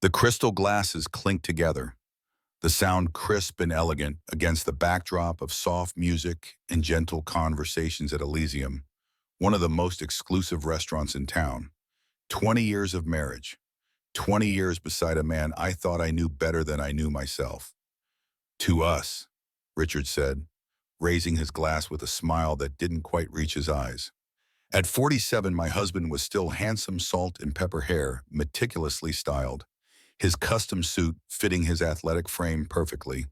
The crystal glasses clinked together, the sound crisp and elegant against the backdrop of soft music and gentle conversations at Elysium, one of the most exclusive restaurants in town. 20 years of marriage, 20 years beside a man I thought I knew better than I knew myself. To us, Richard said, raising his glass with a smile that didn't quite reach his eyes. At 47, my husband was still handsome salt and pepper hair, meticulously styled, his custom suit fitting his athletic frame perfectly,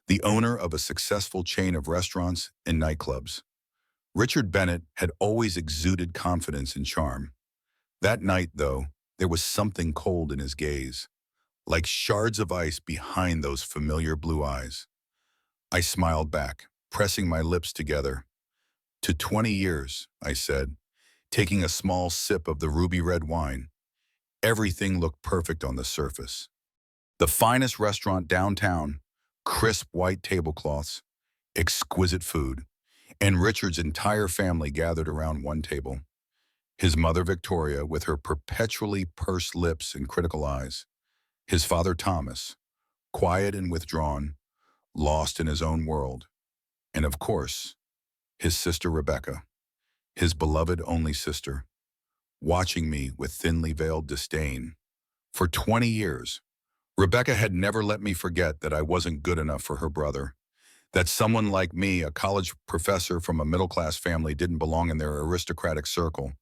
the owner of a successful chain of restaurants and nightclubs. Richard Bennett had always exuded confidence and charm. That night, though, there was something cold in his gaze, like shards of ice behind those familiar blue eyes. I smiled back, pressing my lips together. To 20 years, I said, taking a small sip of the ruby red wine. Everything looked perfect on the surface. The finest restaurant downtown, crisp white tablecloths, exquisite food, and Richard's entire family gathered around one table. His mother Victoria with her perpetually pursed lips and critical eyes. His father Thomas, quiet and withdrawn, lost in his own world. And of course, his sister Rebecca, his beloved only sister, watching me with thinly veiled disdain. For 20 years, Rebecca had never let me forget that I wasn't good enough for her brother, that someone like me, a college professor from a middle-class family, didn't belong in their aristocratic circle.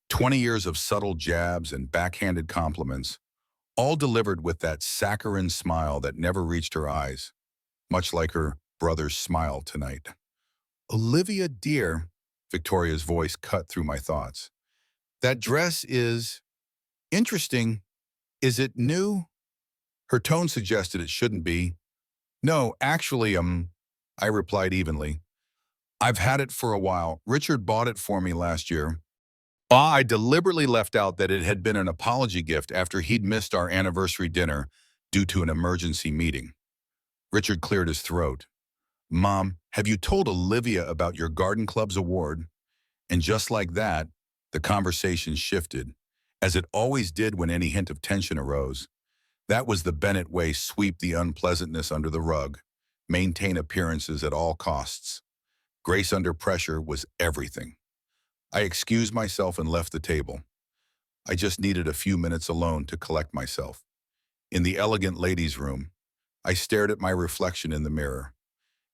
20 years of subtle jabs and backhanded compliments, all delivered with that saccharine smile that never reached her eyes, much like her brother's smile tonight. Olivia, dear, Victoria's voice cut through my thoughts. That dress is interesting. Is it new? Her tone suggested it shouldn't be. No, actually, I replied evenly. I've had it for a while. Richard bought it for me last year. I deliberately left out that it had been an apology gift after he'd missed our anniversary dinner due to an emergency meeting. Richard cleared his throat. Mom, have you told Olivia about your garden club's award? And just like that, the conversation shifted, as it always did when any hint of tension arose. That was the Bennett way: sweep the unpleasantness under the rug, maintain appearances at all costs. Grace under pressure was everything. I excused myself and left the table. I just needed a few minutes alone to collect myself. In the elegant ladies' room, I stared at my reflection in the mirror.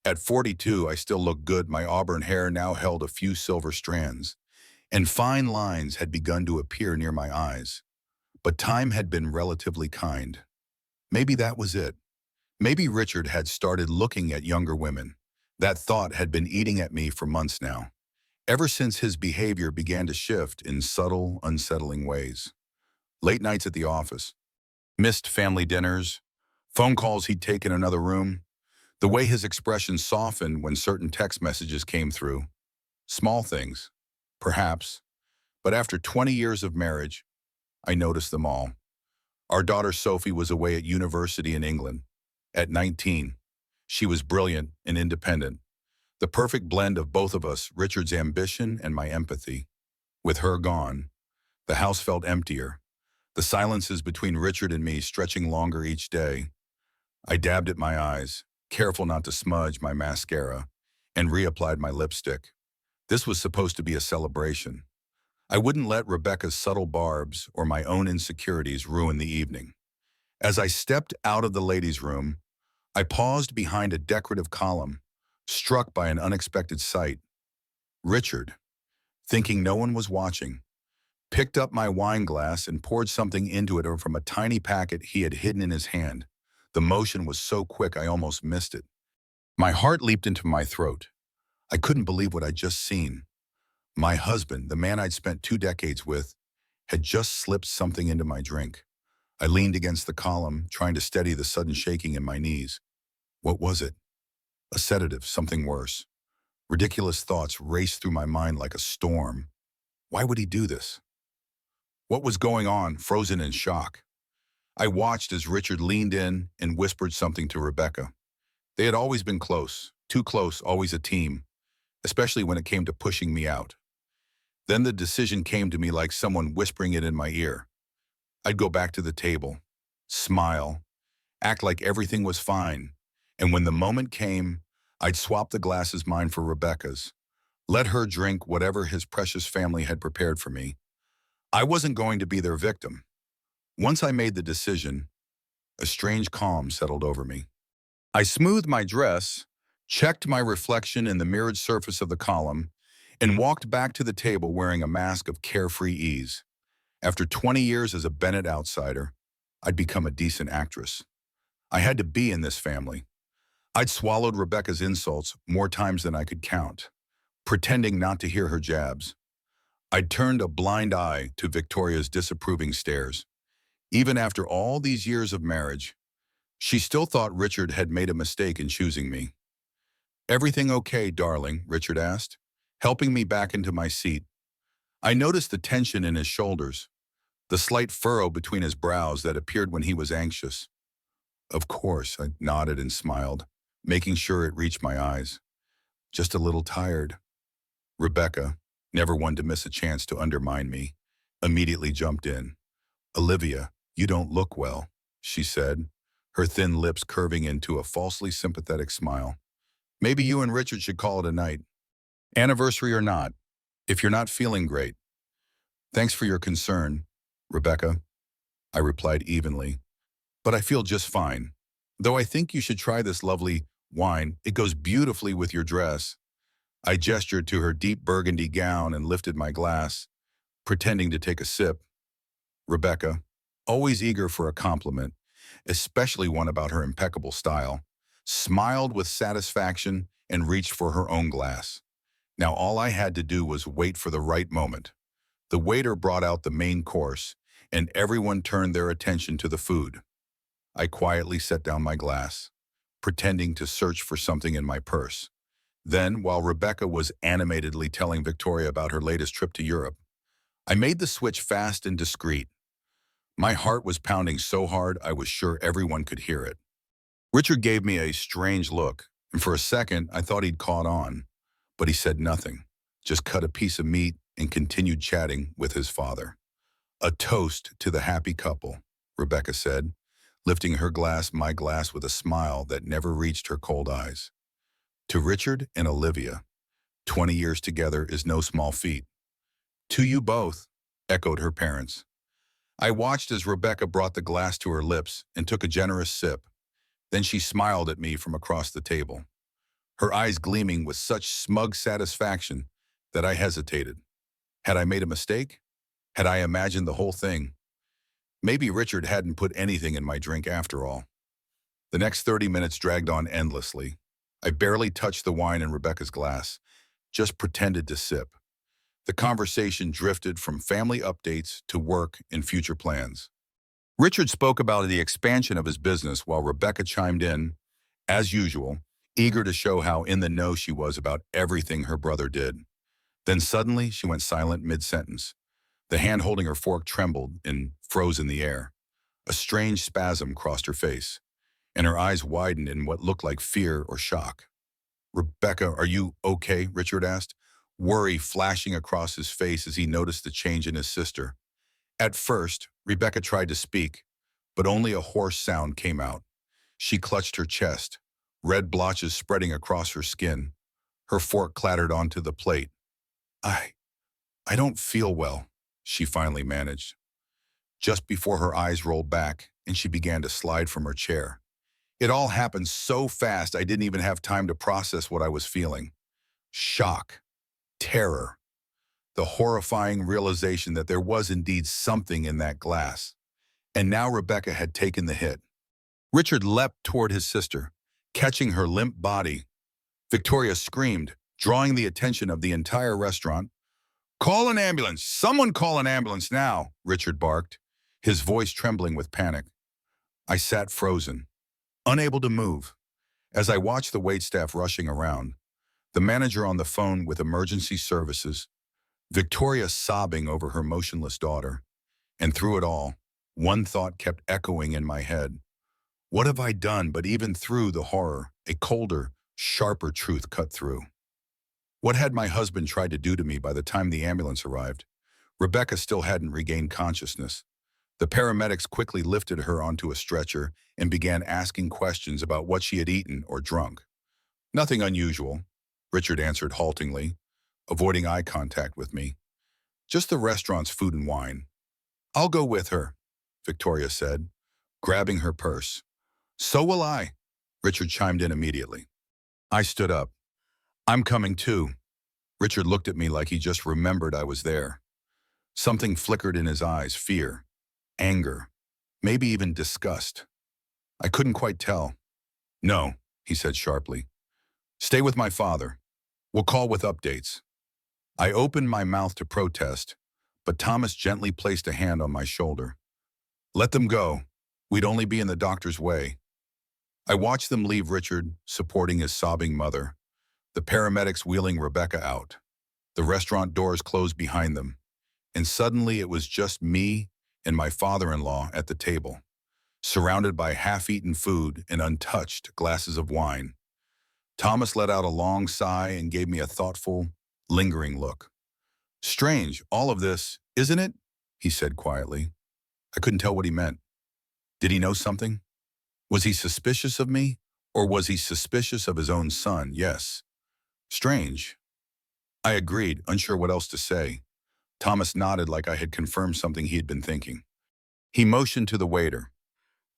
At 42, I still looked good. My auburn hair now held a few silver strands, and fine lines had begun to appear near my eyes. But time had been relatively kind. Maybe that was it. Maybe Richard had started looking at younger women. That thought had been eating at me for months now, ever since his behavior began to shift in subtle, unsettling ways. Late nights at the office, missed family dinners, phone calls he'd take in another room, the way his expression softened when certain text messages came through. Small things, perhaps, but after 20 years of marriage, I noticed them all. Our daughter Sophie was away at university in England. At 19, she was brilliant and independent. The perfect blend of both of us, Richard's ambition and my empathy. With her gone, the house felt emptier, the silences between Richard and me stretching longer each day. I dabbed at my eyes, careful not to smudge my mascara, and reapplied my lipstick. This was supposed to be a celebration. I wouldn't let Rebecca's subtle barbs or my own insecurities ruin the evening. As I stepped out of the ladies' room, I paused behind a decorative column, struck by an unexpected sight. Richard, thinking no one was watching, picked up my wine glass and poured something into it from a tiny packet he had hidden in his hand. The motion was so quick I almost missed it. My heart leaped into my throat. I couldn't believe what I'd just seen. My husband, the man I'd spent 2 decades with, had just slipped something into my drink. I leaned against the column, trying to steady the sudden shaking in my knees. What was it? A sedative, something worse. Ridiculous thoughts raced through my mind like a storm. Why would he do this? What was going on, frozen in shock? I watched as Richard leaned in and whispered something to Rebecca. They had always been close, too close, always a team, especially when it came to pushing me out. Then the decision came to me like someone whispering it in my ear. I'd go back to the table, smile, act like everything was fine. And when the moment came, I'd swap the glasses mine for Rebecca's. Let her drink whatever his precious family had prepared for me. I wasn't going to be their victim. Once I made the decision, a strange calm settled over me. I smoothed my dress, checked my reflection in the mirrored surface of the column, and walked back to the table wearing a mask of carefree ease. After 20 years as a Bennett outsider, I'd become a decent actress. I had to be in this family. I'd swallowed Rebecca's insults more times than I could count, pretending not to hear her jabs. I'd turned a blind eye to Victoria's disapproving stares. Even after all these years of marriage, she still thought Richard had made a mistake in choosing me. "Everything okay, darling?" Richard asked, helping me back into my seat. I noticed the tension in his shoulders, the slight furrow between his brows that appeared when he was anxious. "Of course," I nodded and smiled, making sure it reached my eyes. "Just a little tired." Rebecca, never one to miss a chance to undermine me, immediately jumped in. "Olivia, you don't look well," she said, her thin lips curving into a falsely sympathetic smile. "Maybe you and Richard should call it a night. Anniversary or not, if you're not feeling great." "Thanks for your concern, Rebecca," I replied evenly. "But I feel just fine. Though I think you should try this lovely wine. It goes beautifully with your dress." I gestured to her deep burgundy gown and lifted my glass, pretending to take a sip. Rebecca, always eager for a compliment, especially one about her impeccable style, smiled with satisfaction and reached for her own glass. Now all I had to do was wait for the right moment. The waiter brought out the main course, and everyone turned their attention to the food. I quietly set down my glass, pretending to search for something in my purse. Then, while Rebecca was animatedly telling Victoria about her latest trip to Europe, I made the switch fast and discreet. My heart was pounding so hard I was sure everyone could hear it. Richard gave me a strange look, and for a second I thought he'd caught on, but he said nothing, just cut a piece of meat and continued chatting with his father. "A toast to the happy couple," Rebecca said, lifting her glass, my glass, with a smile that never reached her cold eyes. "To Richard and Olivia, 20 years together is no small feat." "To you both," echoed her parents. I watched as Rebecca brought the glass to her lips and took a generous sip. Then she smiled at me from across the table, her eyes gleaming with such smug satisfaction that I hesitated. Had I made a mistake? Had I imagined the whole thing? Maybe Richard hadn't put anything in my drink after all. The next 30 minutes dragged on endlessly. I barely touched the wine in Rebecca's glass, just pretended to sip. The conversation drifted from family updates to work and future plans. Richard spoke about the expansion of his business while Rebecca chimed in, as usual, eager to show how in the know she was about everything her brother did. Then suddenly she went silent mid-sentence. The hand holding her fork trembled and froze in the air. A strange spasm crossed her face, and her eyes widened in what looked like fear or shock. "Rebecca, are you okay?" Richard asked, worry flashing across his face as he noticed the change in his sister. At first, Rebecca tried to speak, but only a hoarse sound came out. She clutched her chest, red blotches spreading across her skin. Her fork clattered onto the plate. I I don't feel well," she finally managed, just before her eyes rolled back and she began to slide from her chair. It all happened so fast I didn't even have time to process what I was feeling. Shock, terror, the horrifying realization that there was indeed something in that glass. And now Rebecca had taken the hit. Richard leapt toward his sister, catching her limp body. Victoria screamed, drawing the attention of the entire restaurant. "Call an ambulance! Someone call an ambulance now!" Richard barked, his voice trembling with panic. I sat frozen, unable to move. As I watched the waitstaff rushing around, the manager on the phone with emergency services, Victoria sobbing over her motionless daughter, and through it all, one thought kept echoing in my head. What have I done? But even through the horror, a colder, sharper truth cut through. What had my husband tried to do to me by the time the ambulance arrived? Rebecca still hadn't regained consciousness. The paramedics quickly lifted her onto a stretcher and began asking questions about what she had eaten or drunk. Nothing unusual, Richard answered haltingly, avoiding eye contact with me. Just the restaurant's food and wine. I'll go with her, Victoria said, grabbing her purse. So will I, Richard chimed in immediately. I stood up. I'm coming too. Richard looked at me like he just remembered I was there. Something flickered in his eyes, fear, anger, maybe even disgust. I couldn't quite tell. No, he said sharply. Stay with my father. We'll call with updates. I opened my mouth to protest, but Thomas gently placed a hand on my shoulder. Let them go. We'd only be in the doctor's way. I watched them leave Richard, supporting his sobbing mother, the paramedics wheeling Rebecca out. The restaurant doors closed behind them, and suddenly it was just me and my father-in-law at the table, surrounded by half-eaten food and untouched glasses of wine. Thomas let out a long sigh and gave me a thoughtful, lingering look. Strange, all of this, isn't it? He said quietly. I couldn't tell what he meant. Did he know something? Was he suspicious of me? Or was he suspicious of his own son? Yes. Strange. I agreed, unsure what else to say. Thomas nodded like I had confirmed something he had been thinking. He motioned to the waiter.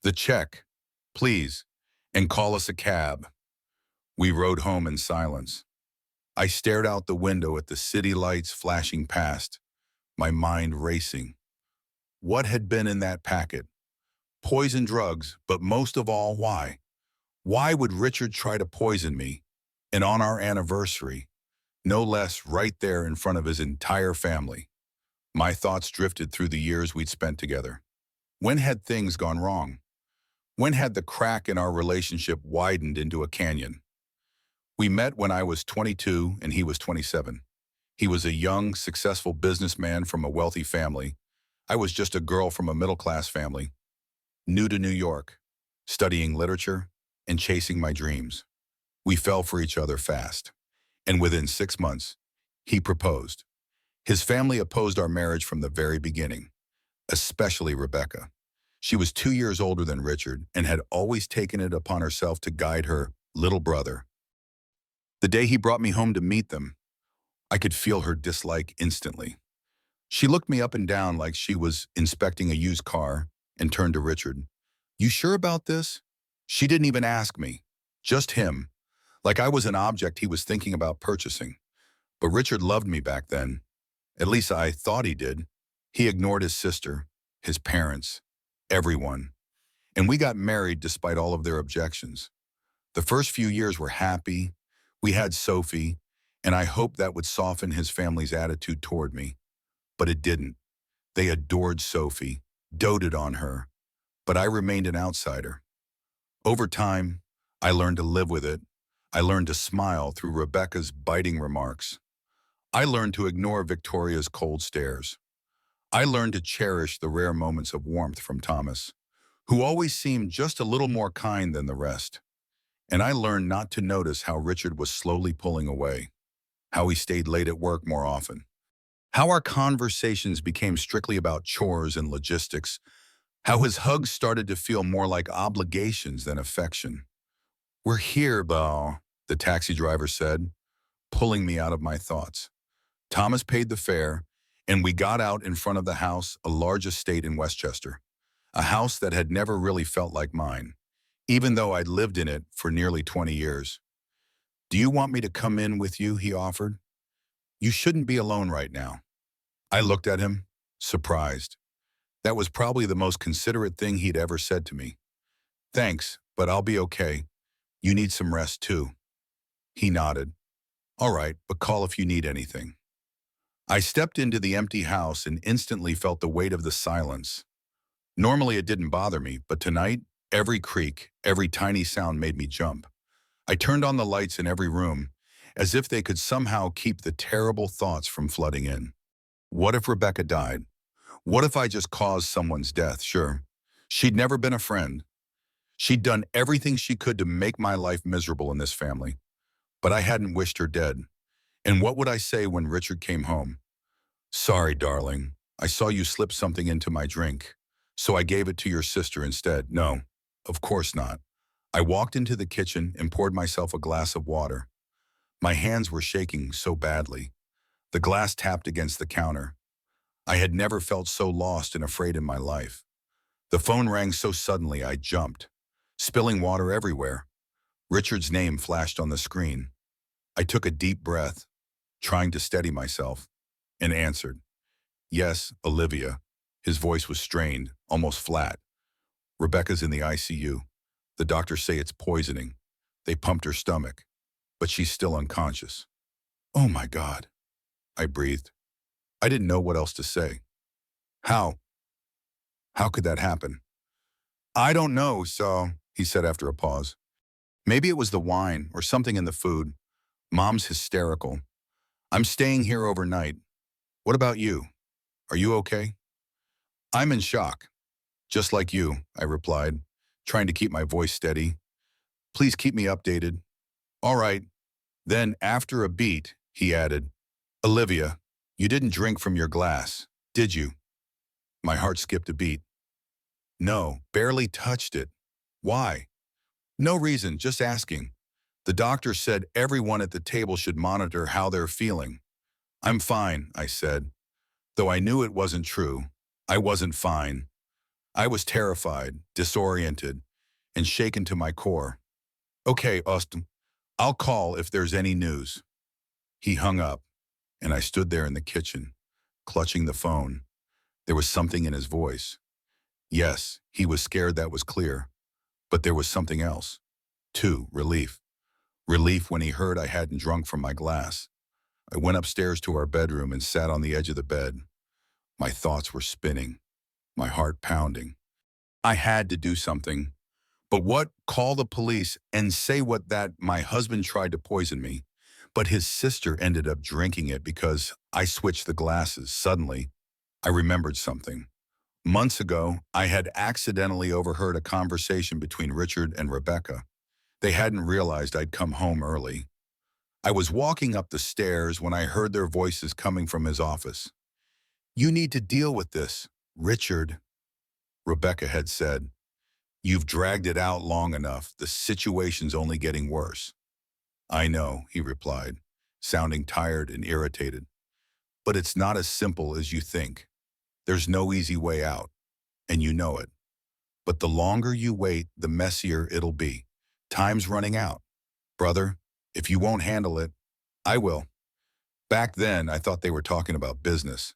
The check, please, and call us a cab. We rode home in silence. I stared out the window at the city lights flashing past, my mind racing. What had been in that packet? Poison drugs, but most of all, why? Why would Richard try to poison me? And on our anniversary, no less right there in front of his entire family. My thoughts drifted through the years we'd spent together. When had things gone wrong? When had the crack in our relationship widened into a canyon? We met when I was 22 and he was 27. He was a young, successful businessman from a wealthy family. I was just a girl from a middle-class family, new to New York, studying literature and chasing my dreams. We fell for each other fast, and within 6 months, he proposed. His family opposed our marriage from the very beginning, especially Rebecca. She was 2 years older than Richard and had always taken it upon herself to guide her little brother. The day he brought me home to meet them, I could feel her dislike instantly. She looked me up and down like she was inspecting a used car and turned to Richard. You sure about this? She didn't even ask me, just him, like I was an object he was thinking about purchasing. But Richard loved me back then. At least I thought he did. He ignored his sister, his parents, everyone. And we got married despite all of their objections. The first few years were happy. We had Sophie, and I hoped that would soften his family's attitude toward me. But it didn't. They adored Sophie, doted on her, but I remained an outsider. Over time, I learned to live with it. I learned to smile through Rebecca's biting remarks. I learned to ignore Victoria's cold stares. I learned to cherish the rare moments of warmth from Thomas, who always seemed just a little more kind than the rest. And I learned not to notice how Richard was slowly pulling away, how he stayed late at work more often, how our conversations became strictly about chores and logistics, how his hugs started to feel more like obligations than affection. We're here, Bo, the taxi driver said, pulling me out of my thoughts. Thomas paid the fare, and we got out in front of the house, a large estate in Westchester, a house that had never really felt like mine, even though I'd lived in it for nearly 20 years. Do you want me to come in with you, he offered. You shouldn't be alone right now. I looked at him, surprised. That was probably the most considerate thing he'd ever said to me. Thanks, but I'll be okay. You need some rest too. He nodded. All right, but call if you need anything. I stepped into the empty house and instantly felt the weight of the silence. Normally it didn't bother me, but tonight, every creak, every tiny sound made me jump. I turned on the lights in every room, as if they could somehow keep the terrible thoughts from flooding in. What if Rebecca died? What if I just caused someone's death? Sure, she'd never been a friend. She'd done everything she could to make my life miserable in this family, but I hadn't wished her dead. And what would I say when Richard came home? Sorry, darling. I saw you slip something into my drink. So I gave it to your sister instead. No, of course not. I walked into the kitchen and poured myself a glass of water. My hands were shaking so badly. The glass tapped against the counter. I had never felt so lost and afraid in my life. The phone rang so suddenly I jumped, spilling water everywhere. Richard's name flashed on the screen. I took a deep breath, trying to steady myself, and answered. Yes, Olivia. His voice was strained, almost flat. Rebecca's in the ICU. The doctors say it's poisoning. They pumped her stomach, but she's still unconscious. Oh my God, I breathed. I didn't know what else to say. How? How could that happen? I don't know, so, he said after a pause. Maybe it was the wine or something in the food. Mom's hysterical. I'm staying here overnight. What about you? Are you okay? I'm in shock. Just like you, I replied, trying to keep my voice steady. Please keep me updated. All right. Then, after a beat, he added, Olivia, you didn't drink from your glass, did you? My heart skipped a beat. No, barely touched it. Why? No reason, just asking. The doctor said everyone at the table should monitor how they're feeling. I'm fine, I said. Though I knew it wasn't true, I wasn't fine. I was terrified, disoriented, and shaken to my core. Okay, Austin, I'll call if there's any news. He hung up, and I stood there in the kitchen, clutching the phone. There was something in his voice. Yes, he was scared, that was clear. But there was something else. Too, relief. Relief when he heard I hadn't drunk from my glass. I went upstairs to our bedroom and sat on the edge of the bed. My thoughts were spinning, my heart pounding. I had to do something. But what? Call the police and say what that my husband tried to poison me. But his sister ended up drinking it because I switched the glasses. Suddenly, I remembered something. Months ago, I had accidentally overheard a conversation between Richard and Rebecca. They hadn't realized I'd come home early. I was walking up the stairs when I heard their voices coming from his office. You need to deal with this, Richard, Rebecca had said. You've dragged it out long enough. The situation's only getting worse. I know, he replied, sounding tired and irritated. But it's not as simple as you think. There's no easy way out, and you know it. But the longer you wait, the messier it'll be. Time's running out. Brother, if you won't handle it, I will. Back then, I thought they were talking about business,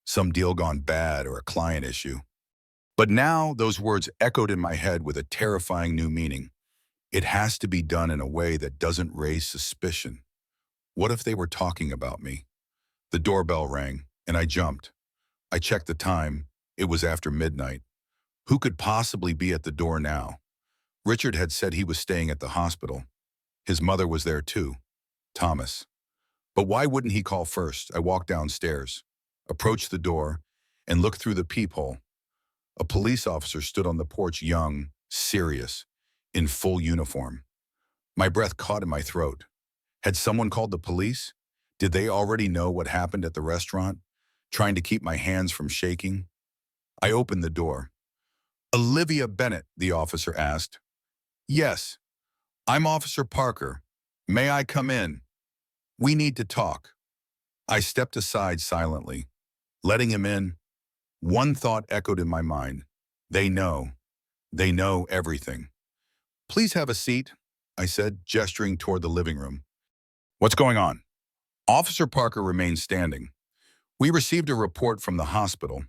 some deal gone bad or a client issue. But now those words echoed in my head with a terrifying new meaning. It has to be done in a way that doesn't raise suspicion. What if they were talking about me? The doorbell rang, and I jumped. I checked the time. It was after midnight. Who could possibly be at the door now? Richard had said he was staying at the hospital. His mother was there too, Thomas. But why wouldn't he call first? I walked downstairs, approached the door, and looked through the peephole. A police officer stood on the porch, young, serious, in full uniform. My breath caught in my throat. Had someone called the police? Did they already know what happened at the restaurant, trying to keep my hands from shaking? I opened the door. Olivia Bennett, the officer asked. Yes, I'm Officer Parker. May I come in? We need to talk. I stepped aside silently, letting him in. One thought echoed in my mind. They know. They know everything. Please have a seat, I said, gesturing toward the living room. What's going on? Officer Parker remained standing. We received a report from the hospital.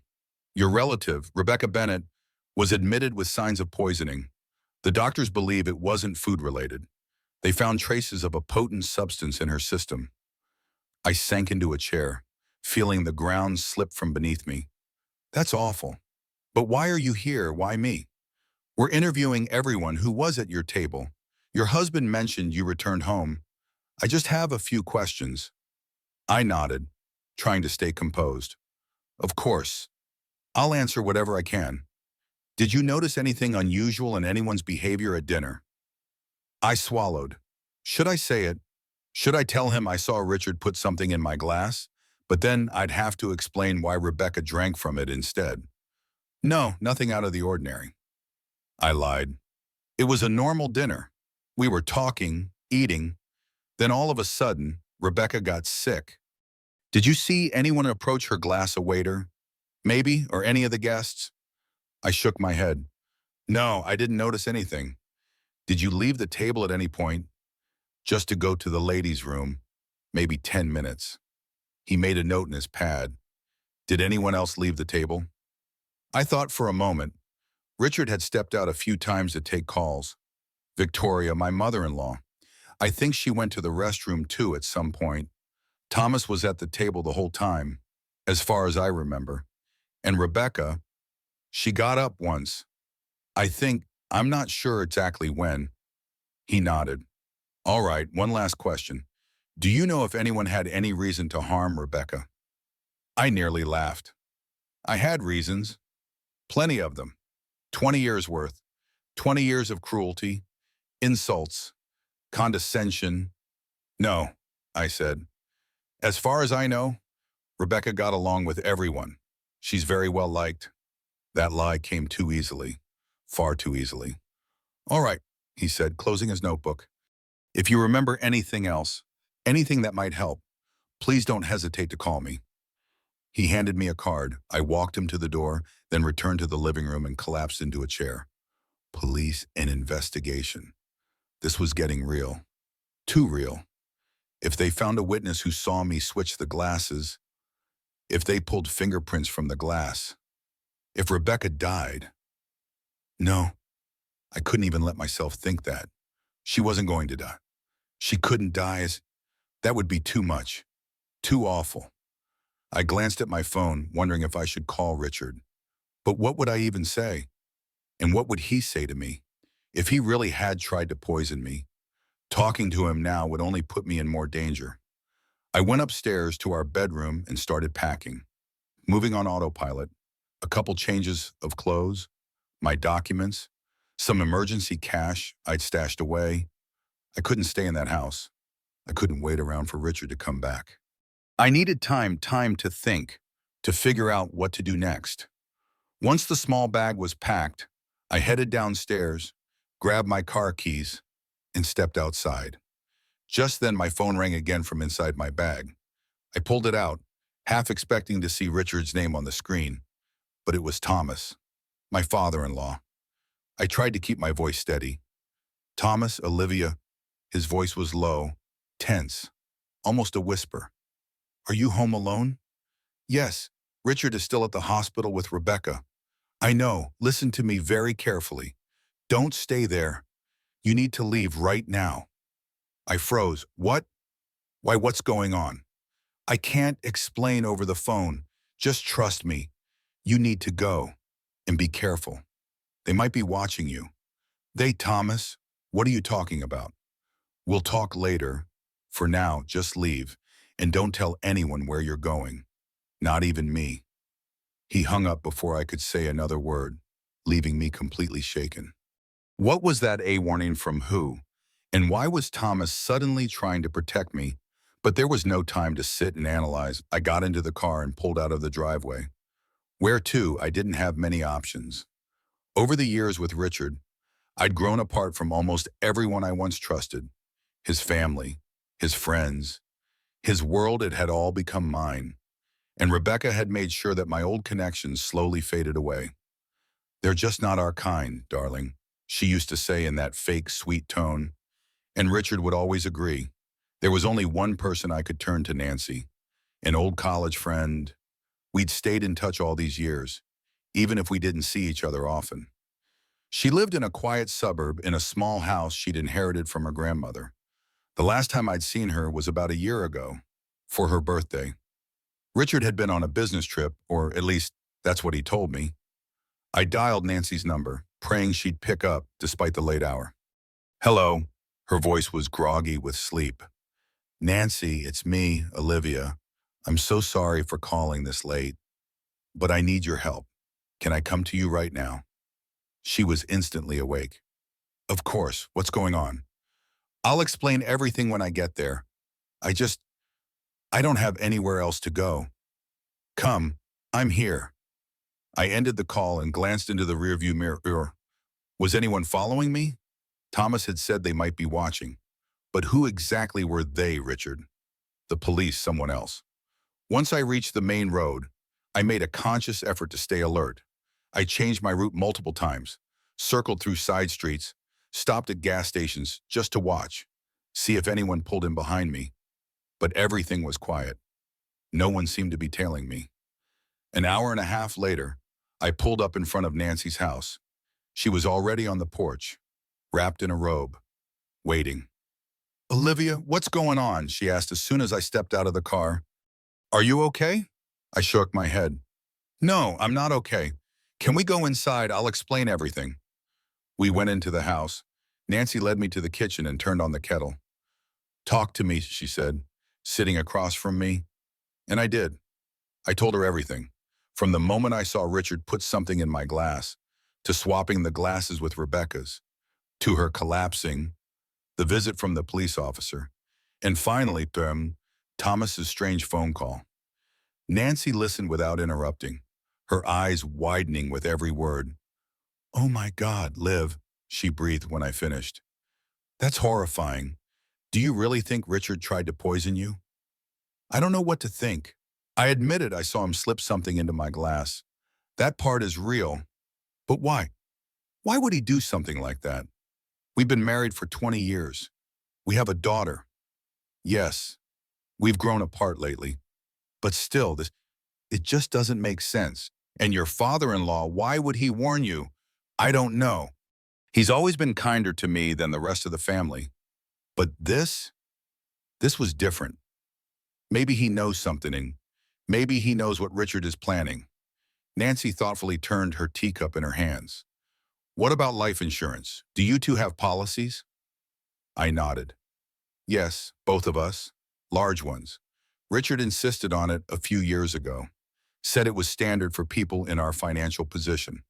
Your relative, Rebecca Bennett, was admitted with signs of poisoning. The doctors believe it wasn't food-related. They found traces of a potent substance in her system. I sank into a chair, feeling the ground slip from beneath me. That's awful. But why are you here? Why me? We're interviewing everyone who was at your table. Your husband mentioned you returned home. I just have a few questions. I nodded, trying to stay composed. Of course. I'll answer whatever I can. Did you notice anything unusual in anyone's behavior at dinner? I swallowed. Should I say it? Should I tell him I saw Richard put something in my glass? But then I'd have to explain why Rebecca drank from it instead. No, nothing out of the ordinary. I lied. It was a normal dinner. We were talking, eating, then all of a sudden, Rebecca got sick. Did you see anyone approach her glass a waiter? Maybe, or any of the guests? I shook my head. No, I didn't notice anything. Did you leave the table at any point? Just to go to the ladies' room. Maybe 10 minutes. He made a note in his pad. Did anyone else leave the table? I thought for a moment. Richard had stepped out a few times to take calls. Victoria, my mother-in-law. I think she went to the restroom too at some point. Thomas was at the table the whole time, as far as I remember. And Rebecca, she got up once. I'm not sure exactly when. He nodded. All right, one last question. Do you know if anyone had any reason to harm Rebecca? I nearly laughed. I had reasons. Plenty of them. 20 years worth. 20 years of cruelty, insults, condescension. No, I said. As far as I know, Rebecca got along with everyone. She's very well liked. That lie came too easily. Far too easily. All right, he said, closing his notebook. If you remember anything else, anything that might help, please don't hesitate to call me. He handed me a card. I walked him to the door, then returned to the living room and collapsed into a chair. Police and investigation. This was getting real. Too real. If they found a witness who saw me switch the glasses, if they pulled fingerprints from the glass, if Rebecca died. No, I couldn't even let myself think that. She wasn't going to die. She couldn't die. That would be too much. Too awful. I glanced at my phone, wondering if I should call Richard. But what would I even say? And what would he say to me? If he really had tried to poison me, talking to him now would only put me in more danger. I went upstairs to our bedroom and started packing, moving on autopilot, a couple changes of clothes, my documents, some emergency cash I'd stashed away. I couldn't stay in that house. I couldn't wait around for Richard to come back. I needed time to think, to figure out what to do next. Once the small bag was packed, I headed downstairs, grabbed my car keys, and stepped outside. Just then my phone rang again from inside my bag. I pulled it out, half expecting to see Richard's name on the screen, but it was Thomas, my father-in-law. I tried to keep my voice steady. Thomas, Olivia, his voice was low, tense, almost a whisper. Are you home alone? Yes, Richard is still at the hospital with Rebecca. I know, listen to me very carefully. Don't stay there. You need to leave right now. I froze. What? Why, what's going on? I can't explain over the phone. Just trust me. You need to go. And be careful. They might be watching you. Thomas, what are you talking about? We'll talk later. For now, just leave. And don't tell anyone where you're going. Not even me. He hung up before I could say another word, leaving me completely shaken. What was that A warning from who? And why was Thomas suddenly trying to protect me? But there was no time to sit and analyze. I got into the car and pulled out of the driveway. Where to, I didn't have many options. Over the years with Richard, I'd grown apart from almost everyone I once trusted. His family, his friends, his world, it had all become mine. And Rebecca had made sure that my old connections slowly faded away. They're just not our kind, darling, she used to say in that fake, sweet tone. And Richard would always agree. There was only one person I could turn to, Nancy, an old college friend. We'd stayed in touch all these years, even if we didn't see each other often. She lived in a quiet suburb in a small house she'd inherited from her grandmother. The last time I'd seen her was about a year ago, for her birthday. Richard had been on a business trip, or at least that's what he told me. I dialed Nancy's number, praying she'd pick up despite the late hour. Hello. Her voice was groggy with sleep. Nancy, it's me, Olivia. I'm so sorry for calling this late, but I need your help. Can I come to you right now? She was instantly awake. Of course, what's going on? I'll explain everything when I get there. I don't have anywhere else to go. Come, I'm here. I ended the call and glanced into the rearview mirror. Was anyone following me? Thomas had said they might be watching. But who exactly were they, Richard? The police, someone else. Once I reached the main road, I made a conscious effort to stay alert. I changed my route multiple times, circled through side streets, stopped at gas stations just to watch, see if anyone pulled in behind me. But everything was quiet. No one seemed to be tailing me. An hour and a half later, I pulled up in front of Nancy's house. She was already on the porch, wrapped in a robe, waiting. "Olivia, what's going on?" she asked as soon as I stepped out of the car. "Are you okay?" I shook my head. "No, I'm not okay. Can we go inside? I'll explain everything." We went into the house. Nancy led me to the kitchen and turned on the kettle. "Talk to me," she said, sitting across from me. And I did. I told her everything, from the moment I saw Richard put something in my glass, to swapping the glasses with Rebecca's, to her collapsing, the visit from the police officer, and finally, Thomas's strange phone call. Nancy listened without interrupting, her eyes widening with every word. "Oh my God, Liv," she breathed when I finished. "That's horrifying. Do you really think Richard tried to poison you?" "I don't know what to think. I admitted I saw him slip something into my glass. That part is real. But why? Why would he do something like that? We've been married for 20 years. We have a daughter. Yes, we've grown apart lately. But still, it just doesn't make sense. And your father-in-law, why would he warn you? I don't know. He's always been kinder to me than the rest of the family. But this was different. Maybe he knows something, and maybe he knows what Richard is planning." Nancy thoughtfully turned her teacup in her hands. "What about life insurance? Do you two have policies?" I nodded. "Yes, both of us. Large ones. Richard insisted on it a few years ago. Said it was standard for people in our financial position."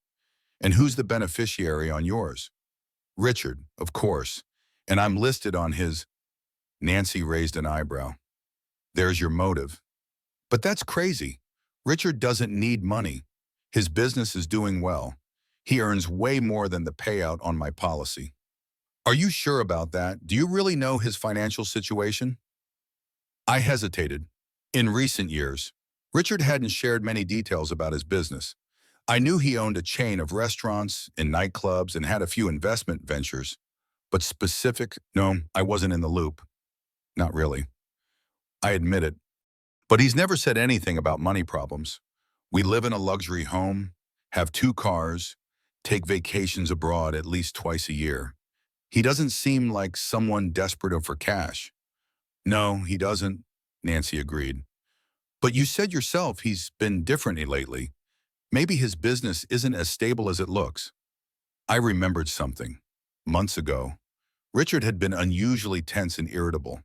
"And who's the beneficiary on yours?" "Richard, of course. And I'm listed on his." Nancy raised an eyebrow. "There's your motive." "But that's crazy. Richard doesn't need money. His business is doing well. He earns way more than the payout on my policy." "Are you sure about that? Do you really know his financial situation?" I hesitated. In recent years, Richard hadn't shared many details about his business. I knew he owned a chain of restaurants and nightclubs and had a few investment ventures. But no, I wasn't in the loop. Not really. I admit it. But he's never said anything about money problems. We live in a luxury home, have 2 cars, take vacations abroad at least twice a year. He doesn't seem like someone desperate for cash. "No, he doesn't," Nancy agreed. "But you said yourself he's been different lately. Maybe his business isn't as stable as it looks." I remembered something. Months ago, Richard had been unusually tense and irritable.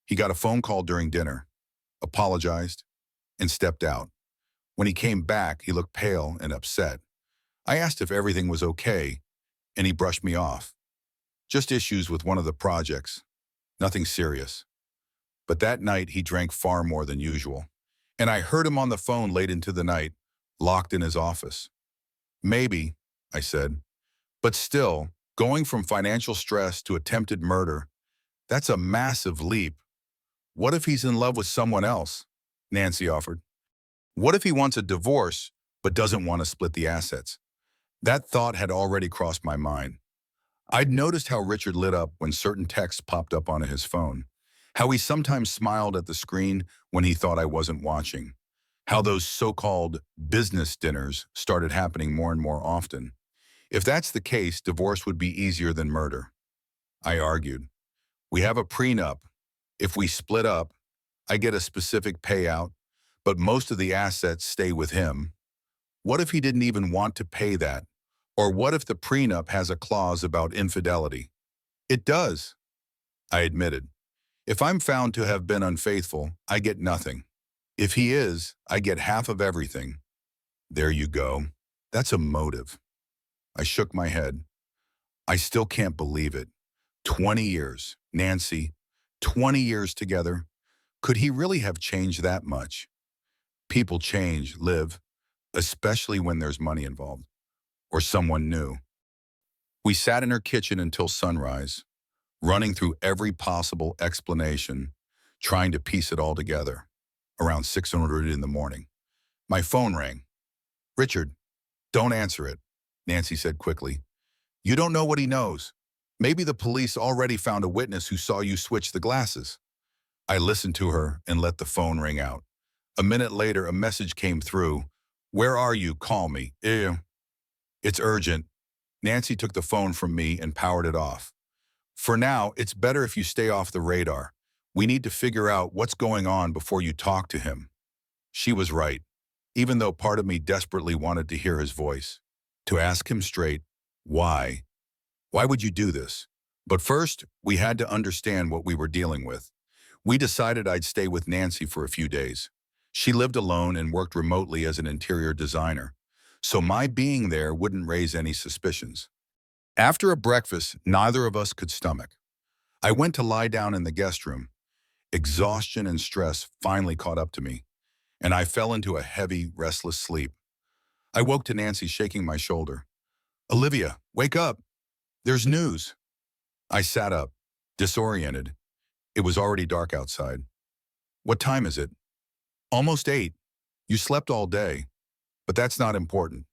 He got a phone call during dinner, apologized, and stepped out. When he came back, he looked pale and upset. I asked if everything was okay, and he brushed me off. "Just issues with one of the projects. Nothing serious." But that night, he drank far more than usual. And I heard him on the phone late into the night, locked in his office. "Maybe," I said. "But still, going from financial stress to attempted murder, that's a massive leap. What if he's in love with someone else?" Nancy offered. "What if he wants a divorce but doesn't want to split the assets?" That thought had already crossed my mind. I'd noticed how Richard lit up when certain texts popped up on his phone, how he sometimes smiled at the screen when he thought I wasn't watching, how those so-called business dinners started happening more and more often. If that's the case, divorce would be easier than murder. I argued. "We have a prenup. If we split up, I get a specific payout, but most of the assets stay with him. What if he didn't even want to pay that? Or what if the prenup has a clause about infidelity?" "It does," I admitted. "If I'm found to have been unfaithful, I get nothing. If he is, I get half of everything." There you go. That's a motive. I shook my head. I still can't believe it. 20 years, Nancy, 20 years together. Could he really have changed that much? People change, Liv. especially when there's money involved or someone new. We sat in her kitchen until sunrise, running through every possible explanation, trying to piece it all together. Around 600 in the morning, my phone rang. "Richard, don't answer it," Nancy said quickly. "You don't know what he knows. Maybe the police already found a witness who saw you switch the glasses." I listened to her and let the phone ring out. A minute later, a message came through. "Where are you? Call me." It's urgent." Nancy took the phone from me and powered it off. "For now, it's better if you stay off the radar. We need to figure out what's going on before you talk to him." She was right, even though part of me desperately wanted to hear his voice. To ask him straight, why? Why would you do this? But first, we had to understand what we were dealing with. We decided I'd stay with Nancy for a few days. She lived alone and worked remotely as an interior designer, so my being there wouldn't raise any suspicions. After a breakfast neither of us could stomach, I went to lie down in the guest room. Exhaustion and stress finally caught up to me, and I fell into a heavy, restless sleep. I woke to Nancy shaking my shoulder. "Olivia, wake up! There's news!" I sat up, disoriented. It was already dark outside. "What time is it?" "Almost 8. You slept all day. But that's not important.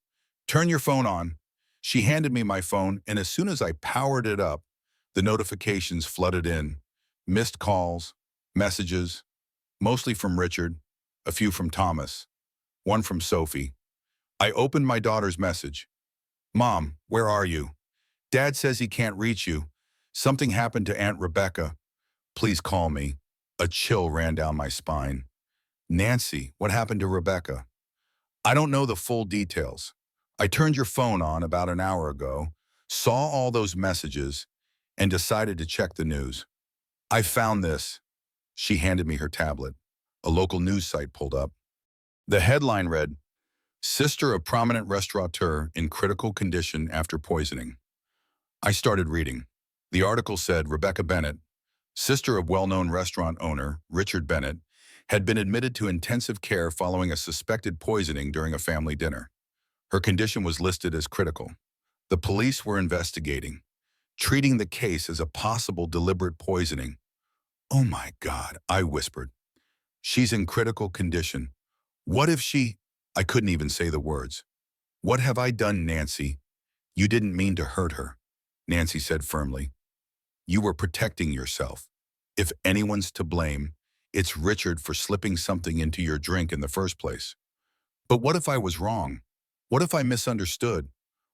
Turn your phone on." She handed me my phone, and as soon as I powered it up, the notifications flooded in. Missed calls, messages, mostly from Richard, a few from Thomas, one from Sophie. I opened my daughter's message. "Mom, where are you? Dad says he can't reach you. Something happened to Aunt Rebecca. Please call me." A chill ran down my spine. "Nancy, what happened to Rebecca?" "I don't know the full details. I turned your phone on about an hour ago, saw all those messages, and decided to check the news. I found this." She handed me her tablet. A local news site pulled up. The headline read, "Sister of prominent restaurateur in critical condition after poisoning." I started reading. The article said Rebecca Bennett, sister of well-known restaurant owner Richard Bennett, had been admitted to intensive care following a suspected poisoning during a family dinner. Her condition was listed as critical. The police were investigating, treating the case as a possible deliberate poisoning. "Oh my God," I whispered. "She's in critical condition. What if she—" I couldn't even say the words. "What have I done, Nancy?" "You didn't mean to hurt her," Nancy said firmly. "You were protecting yourself. If anyone's to blame, it's Richard for slipping something into your drink in the first place." "But what if I was wrong? What if I misunderstood?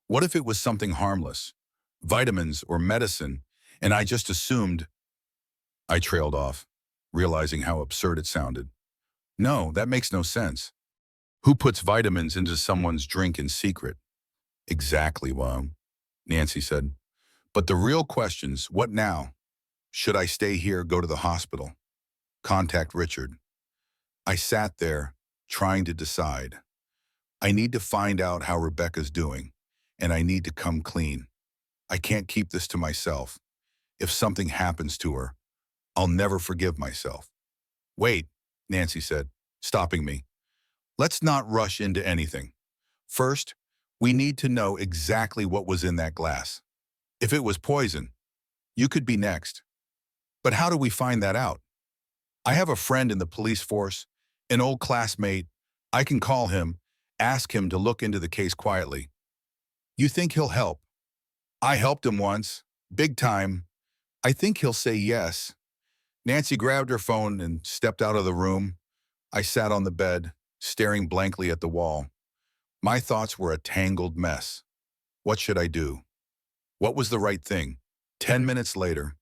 What if it was something harmless, vitamins or medicine, and I just assumed—" I trailed off, realizing how absurd it sounded. "No, that makes no sense. Who puts vitamins into someone's drink in secret?" "Exactly, well," Nancy said. "But the real question's, what now? Should I stay here, go to the hospital, contact Richard?" I sat there, trying to decide. I need to find out how Rebecca's doing, and I need to come clean. I can't keep this to myself. If something happens to her, I'll never forgive myself. "Wait," Nancy said, stopping me. "Let's not rush into anything. First, we need to know exactly what was in that glass. If it was poison, you could be next. But how do we find that out? I have a friend in the police force, an old classmate. I can call him, ask him to look into the case quietly. You think he'll help? I helped him once, big time. I think he'll say yes." Nancy grabbed her phone and stepped out of the room. I sat on the bed, staring blankly at the wall. My thoughts were a tangled mess. What should I do? What was the right thing? 10 minutes later,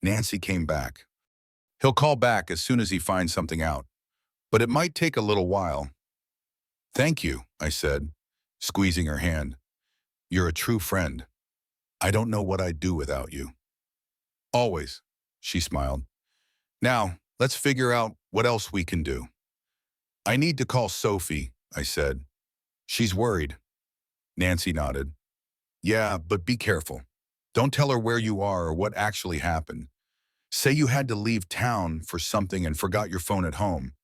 Nancy came back. "He'll call back as soon as he finds something out, but it might take a little while." "Thank you," I said, squeezing her hand. "You're a true friend. I don't know what I'd do without you." "Always," she smiled. "Now, let's figure out what else we can do." "I need to call Sophie," I said. "She's worried." Nancy nodded. "Yeah, but be careful. Don't tell her where you are or what actually happened. Say you had to leave town for something and forgot your phone at home,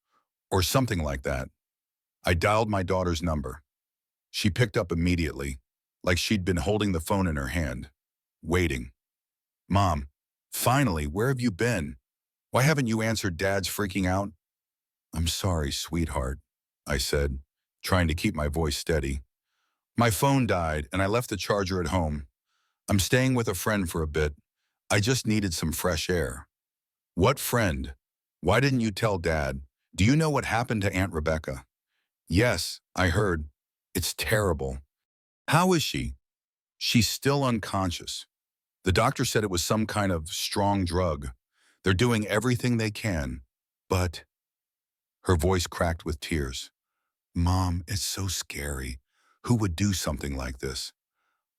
or something like that." I dialed my daughter's number. She picked up immediately, like she'd been holding the phone in her hand, waiting. Mom, finally, where have you been? Why haven't you answered? Dad's freaking out. I'm sorry, sweetheart, I said, trying to keep my voice steady. My phone died and I left the charger at home. I'm staying with a friend for a bit. I just needed some fresh air. What friend? Why didn't you tell Dad? Do you know what happened to Aunt Rebecca? Yes, I heard. It's terrible. How is she? She's still unconscious. The doctor said it was some kind of strong drug. They're doing everything they can, but her voice cracked with tears. Mom, it's so scary. Who would do something like this?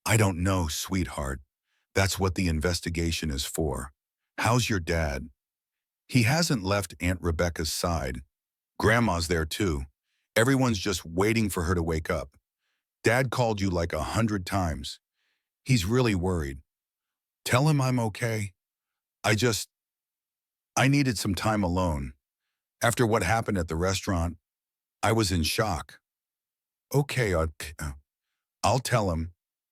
I don't know, sweetheart. That's what the investigation is for. How's your dad? He hasn't left Aunt Rebecca's side. Grandma's there too. Everyone's just waiting for her to wake up. Dad called you like 100 times. He's really worried. Tell him I'm okay. I needed some time alone. After what happened at the restaurant, I was in shock. Okay, I'll tell him.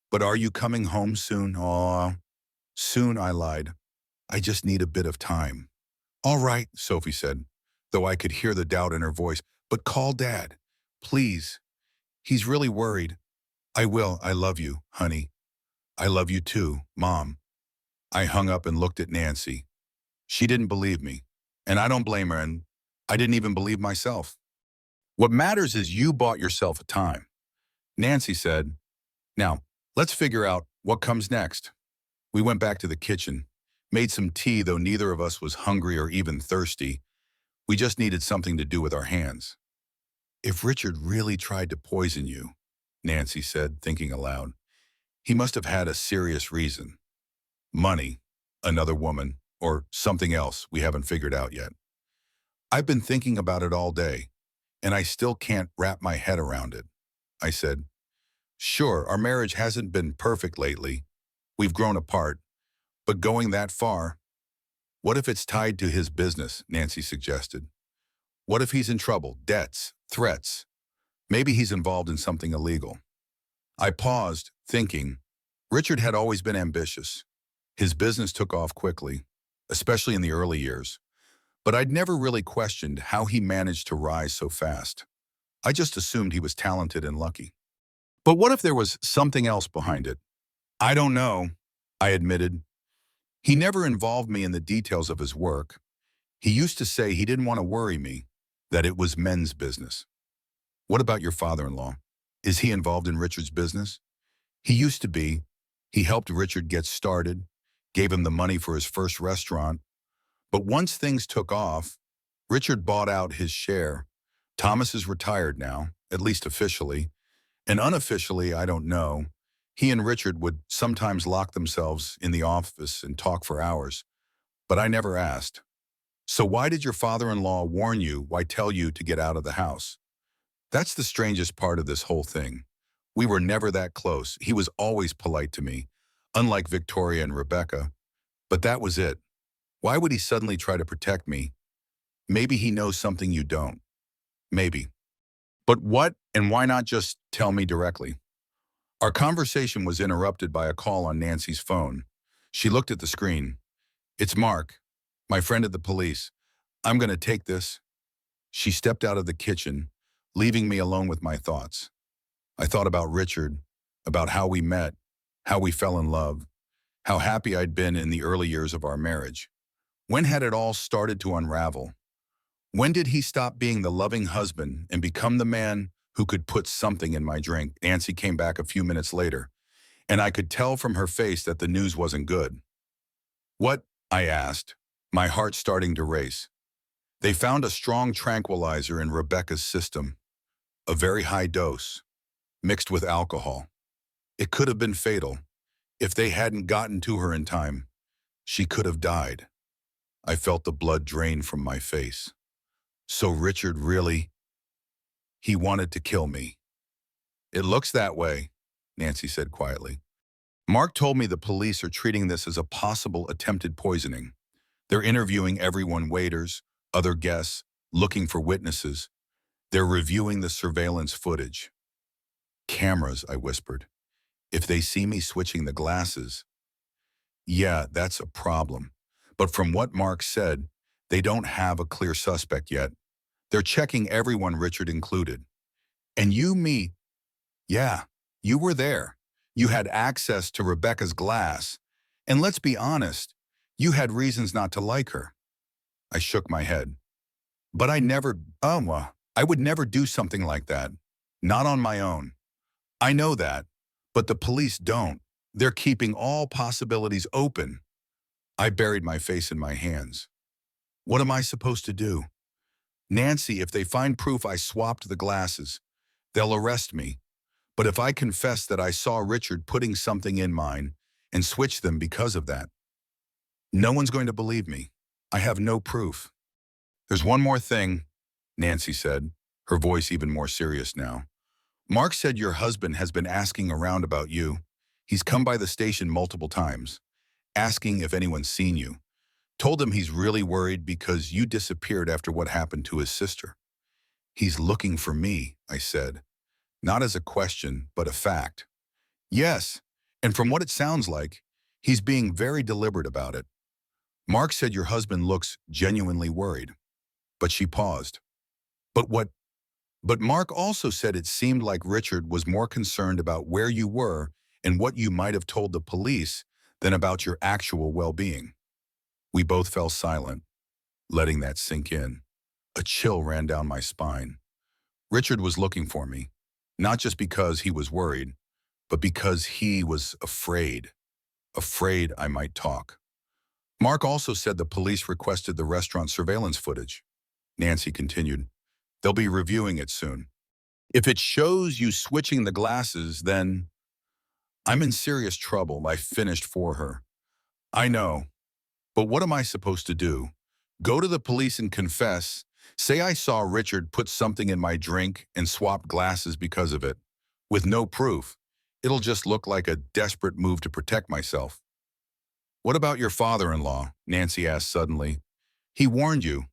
But are you coming home soon? Aw, soon, I lied. I just need a bit of time. All right, Sophie said, though I could hear the doubt in her voice. But call Dad, please. He's really worried. I will. I love you, honey. I love you too, Mom. I hung up and looked at Nancy. She didn't believe me, and I don't blame her, and I didn't even believe myself. What matters is you bought yourself a time, Nancy said. Now, let's figure out what comes next. We went back to the kitchen, made some tea, though neither of us was hungry or even thirsty. We just needed something to do with our hands. If Richard really tried to poison you, Nancy said, thinking aloud, he must have had a serious reason. Money, another woman, or something else we haven't figured out yet. I've been thinking about it all day, and I still can't wrap my head around it, I said. Sure, our marriage hasn't been perfect lately. We've grown apart, but going that far, what if it's tied to his business, Nancy suggested. What if he's in trouble, debts, threats? Maybe he's involved in something illegal. I paused, thinking. Richard had always been ambitious. His business took off quickly, especially in the early years. But I'd never really questioned how he managed to rise so fast. I just assumed he was talented and lucky. But what if there was something else behind it? I don't know, I admitted. He never involved me in the details of his work. He used to say he didn't want to worry me, that it was men's business. What about your father-in-law? Is he involved in Richard's business? He used to be. He helped Richard get started, gave him the money for his first restaurant. But once things took off, Richard bought out his share. Thomas is retired now, at least officially. And unofficially, I don't know. He and Richard would sometimes lock themselves in the office and talk for hours. But I never asked. So why did your father-in-law warn you? Why tell you to get out of the house? That's the strangest part of this whole thing. We were never that close. He was always polite to me, unlike Victoria and Rebecca. But that was it. Why would he suddenly try to protect me? Maybe he knows something you don't. Maybe. But what, and why not just tell me directly? Our conversation was interrupted by a call on Nancy's phone. She looked at the screen. It's Mark, my friend at the police. I'm going to take this. She stepped out of the kitchen, leaving me alone with my thoughts. I thought about Richard, about how we met, how we fell in love, how happy I'd been in the early years of our marriage. When had it all started to unravel? When did he stop being the loving husband and become the man who could put something in my drink? Nancy came back a few minutes later, and I could tell from her face that the news wasn't good. What? I asked, my heart starting to race. They found a strong tranquilizer in Rebecca's system, a very high dose, mixed with alcohol. It could have been fatal. If they hadn't gotten to her in time, she could have died. I felt the blood drain from my face. So Richard really, he wanted to kill me. It looks that way, Nancy said quietly. Mark told me the police are treating this as a possible attempted poisoning. They're interviewing everyone, waiters, other guests, looking for witnesses. They're reviewing the surveillance footage. Cameras, I whispered. If they see me switching the glasses, yeah, that's a problem. But from what Mark said, they don't have a clear suspect yet. They're checking everyone, Richard included. And me, yeah, you were there. You had access to Rebecca's glass. And let's be honest, you had reasons not to like her. I shook my head. But I would never do something like that. Not on my own. I know that. But the police don't. They're keeping all possibilities open. I buried my face in my hands. What am I supposed to do? Nancy, if they find proof I swapped the glasses, they'll arrest me. But if I confess that I saw Richard putting something in mine and switch them because of that, no one's going to believe me. I have no proof. There's one more thing, Nancy said, her voice even more serious now. Mark said your husband has been asking around about you. He's come by the station multiple times, asking if anyone's seen you. Told him he's really worried because you disappeared after what happened to his sister. He's looking for me, I said, not as a question, but a fact. Yes, and from what it sounds like, he's being very deliberate about it. Mark said your husband looks genuinely worried. But she paused. But what? But Mark also said it seemed like Richard was more concerned about where you were and what you might have told the police than about your actual well-being. We both fell silent, letting that sink in. A chill ran down my spine. Richard was looking for me, not just because he was worried, but because he was afraid I might talk. Mark also said the police requested the restaurant surveillance footage. Nancy continued, they'll be reviewing it soon. If it shows you switching the glasses, then I'm in serious trouble, I finished for her. I know, but what am I supposed to do? Go to the police and confess? Say I saw Richard put something in my drink and swap glasses because of it, with no proof. It'll just look like a desperate move to protect myself. What about your father-in-law? Nancy asked suddenly. He warned you.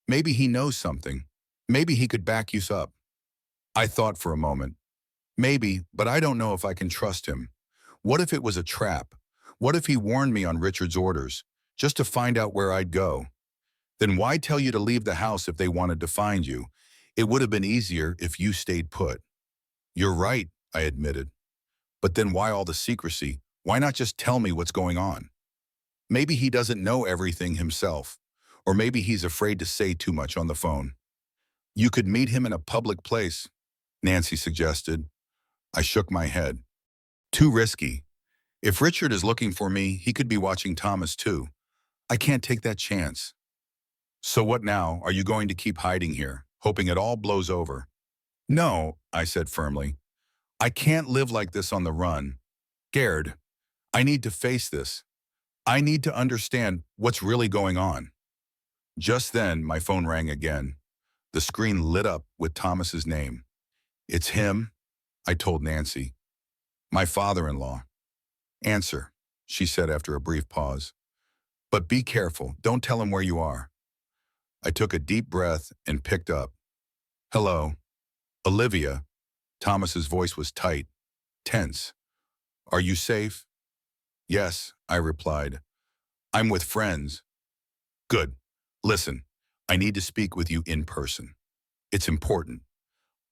Maybe he knows something. Maybe he could back you up. I thought for a moment. Maybe, but I don't know if I can trust him. What if it was a trap? What if he warned me on Richard's orders, just to find out where I'd go? Then why tell you to leave the house if they wanted to find you? It would have been easier if you stayed put. You're right, I admitted. But then why all the secrecy? Why not just tell me what's going on? Maybe he doesn't know everything himself, or maybe he's afraid to say too much on the phone. You could meet him in a public place, Nancy suggested. I shook my head. Too risky. If Richard is looking for me, he could be watching Thomas too. I can't take that chance. So what now? Are you going to keep hiding here, hoping it all blows over? No, I said firmly. I can't live like this on the run. Scared. I need to face this. I need to understand what's really going on. Just then, my phone rang again. The screen lit up with Thomas's name. It's him, I told Nancy. My father-in-law. Answer, she said after a brief pause. But be careful, don't tell him where you are. I took a deep breath and picked up. Hello. Olivia. Thomas's voice was tight, tense. Are you safe? Yes, I replied. I'm with friends. Good. Listen, I need to speak with you in person. It's important.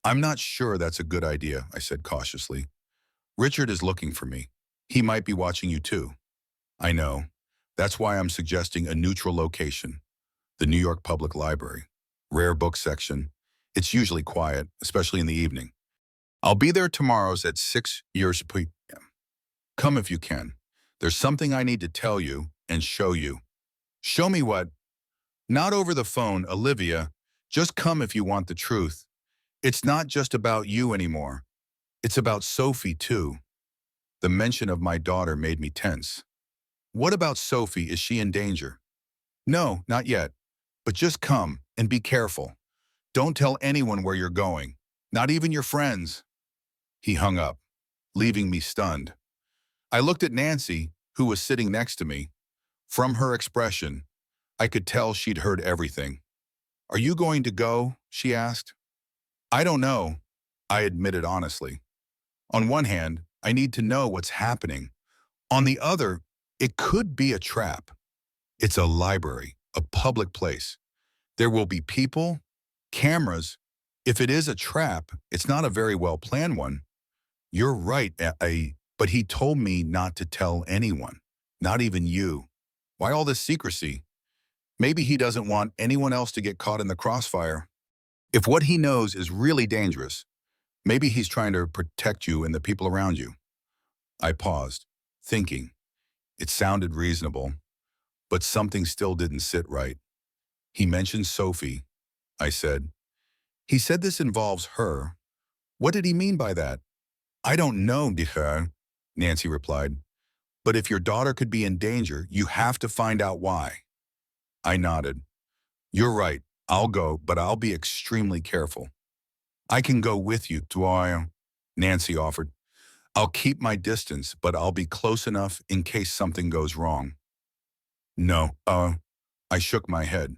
I'm not sure that's a good idea, I said cautiously. Richard is looking for me. He might be watching you too. I know. That's why I'm suggesting a neutral location. The New York Public Library. Rare book section. It's usually quiet, especially in the evening. I'll be there tomorrow at 6 p.m. Come if you can. There's something I need to tell you and show you. Show me what? Not over the phone, Olivia. Just come if you want the truth. It's not just about you anymore. It's about Sophie, too. The mention of my daughter made me tense. What about Sophie? Is she in danger? No, not yet. But just come and be careful. Don't tell anyone where you're going, not even your friends. He hung up, leaving me stunned. I looked at Nancy, who was sitting next to me. From her expression, I could tell she'd heard everything. Are you going to go? She asked. I don't know, I admitted honestly. On one hand, I need to know what's happening. On the other, it could be a trap. It's a library, a public place. There will be people, cameras. If it is a trap, it's not a very well-planned one. You're right, but he told me not to tell anyone, not even you. Why all this secrecy? Maybe he doesn't want anyone else to get caught in the crossfire. If what he knows is really dangerous, maybe he's trying to protect you and the people around you. I paused, thinking. It sounded reasonable, but something still didn't sit right. He mentioned Sophie, I said. He said this involves her. What did he mean by that? I don't know, dear, Nancy replied. But if your daughter could be in danger, you have to find out why. I nodded. You're right. I'll go, but I'll be extremely careful. I can go with you, Nancy offered. I'll keep my distance, but I'll be close enough in case something goes wrong. No, I shook my head.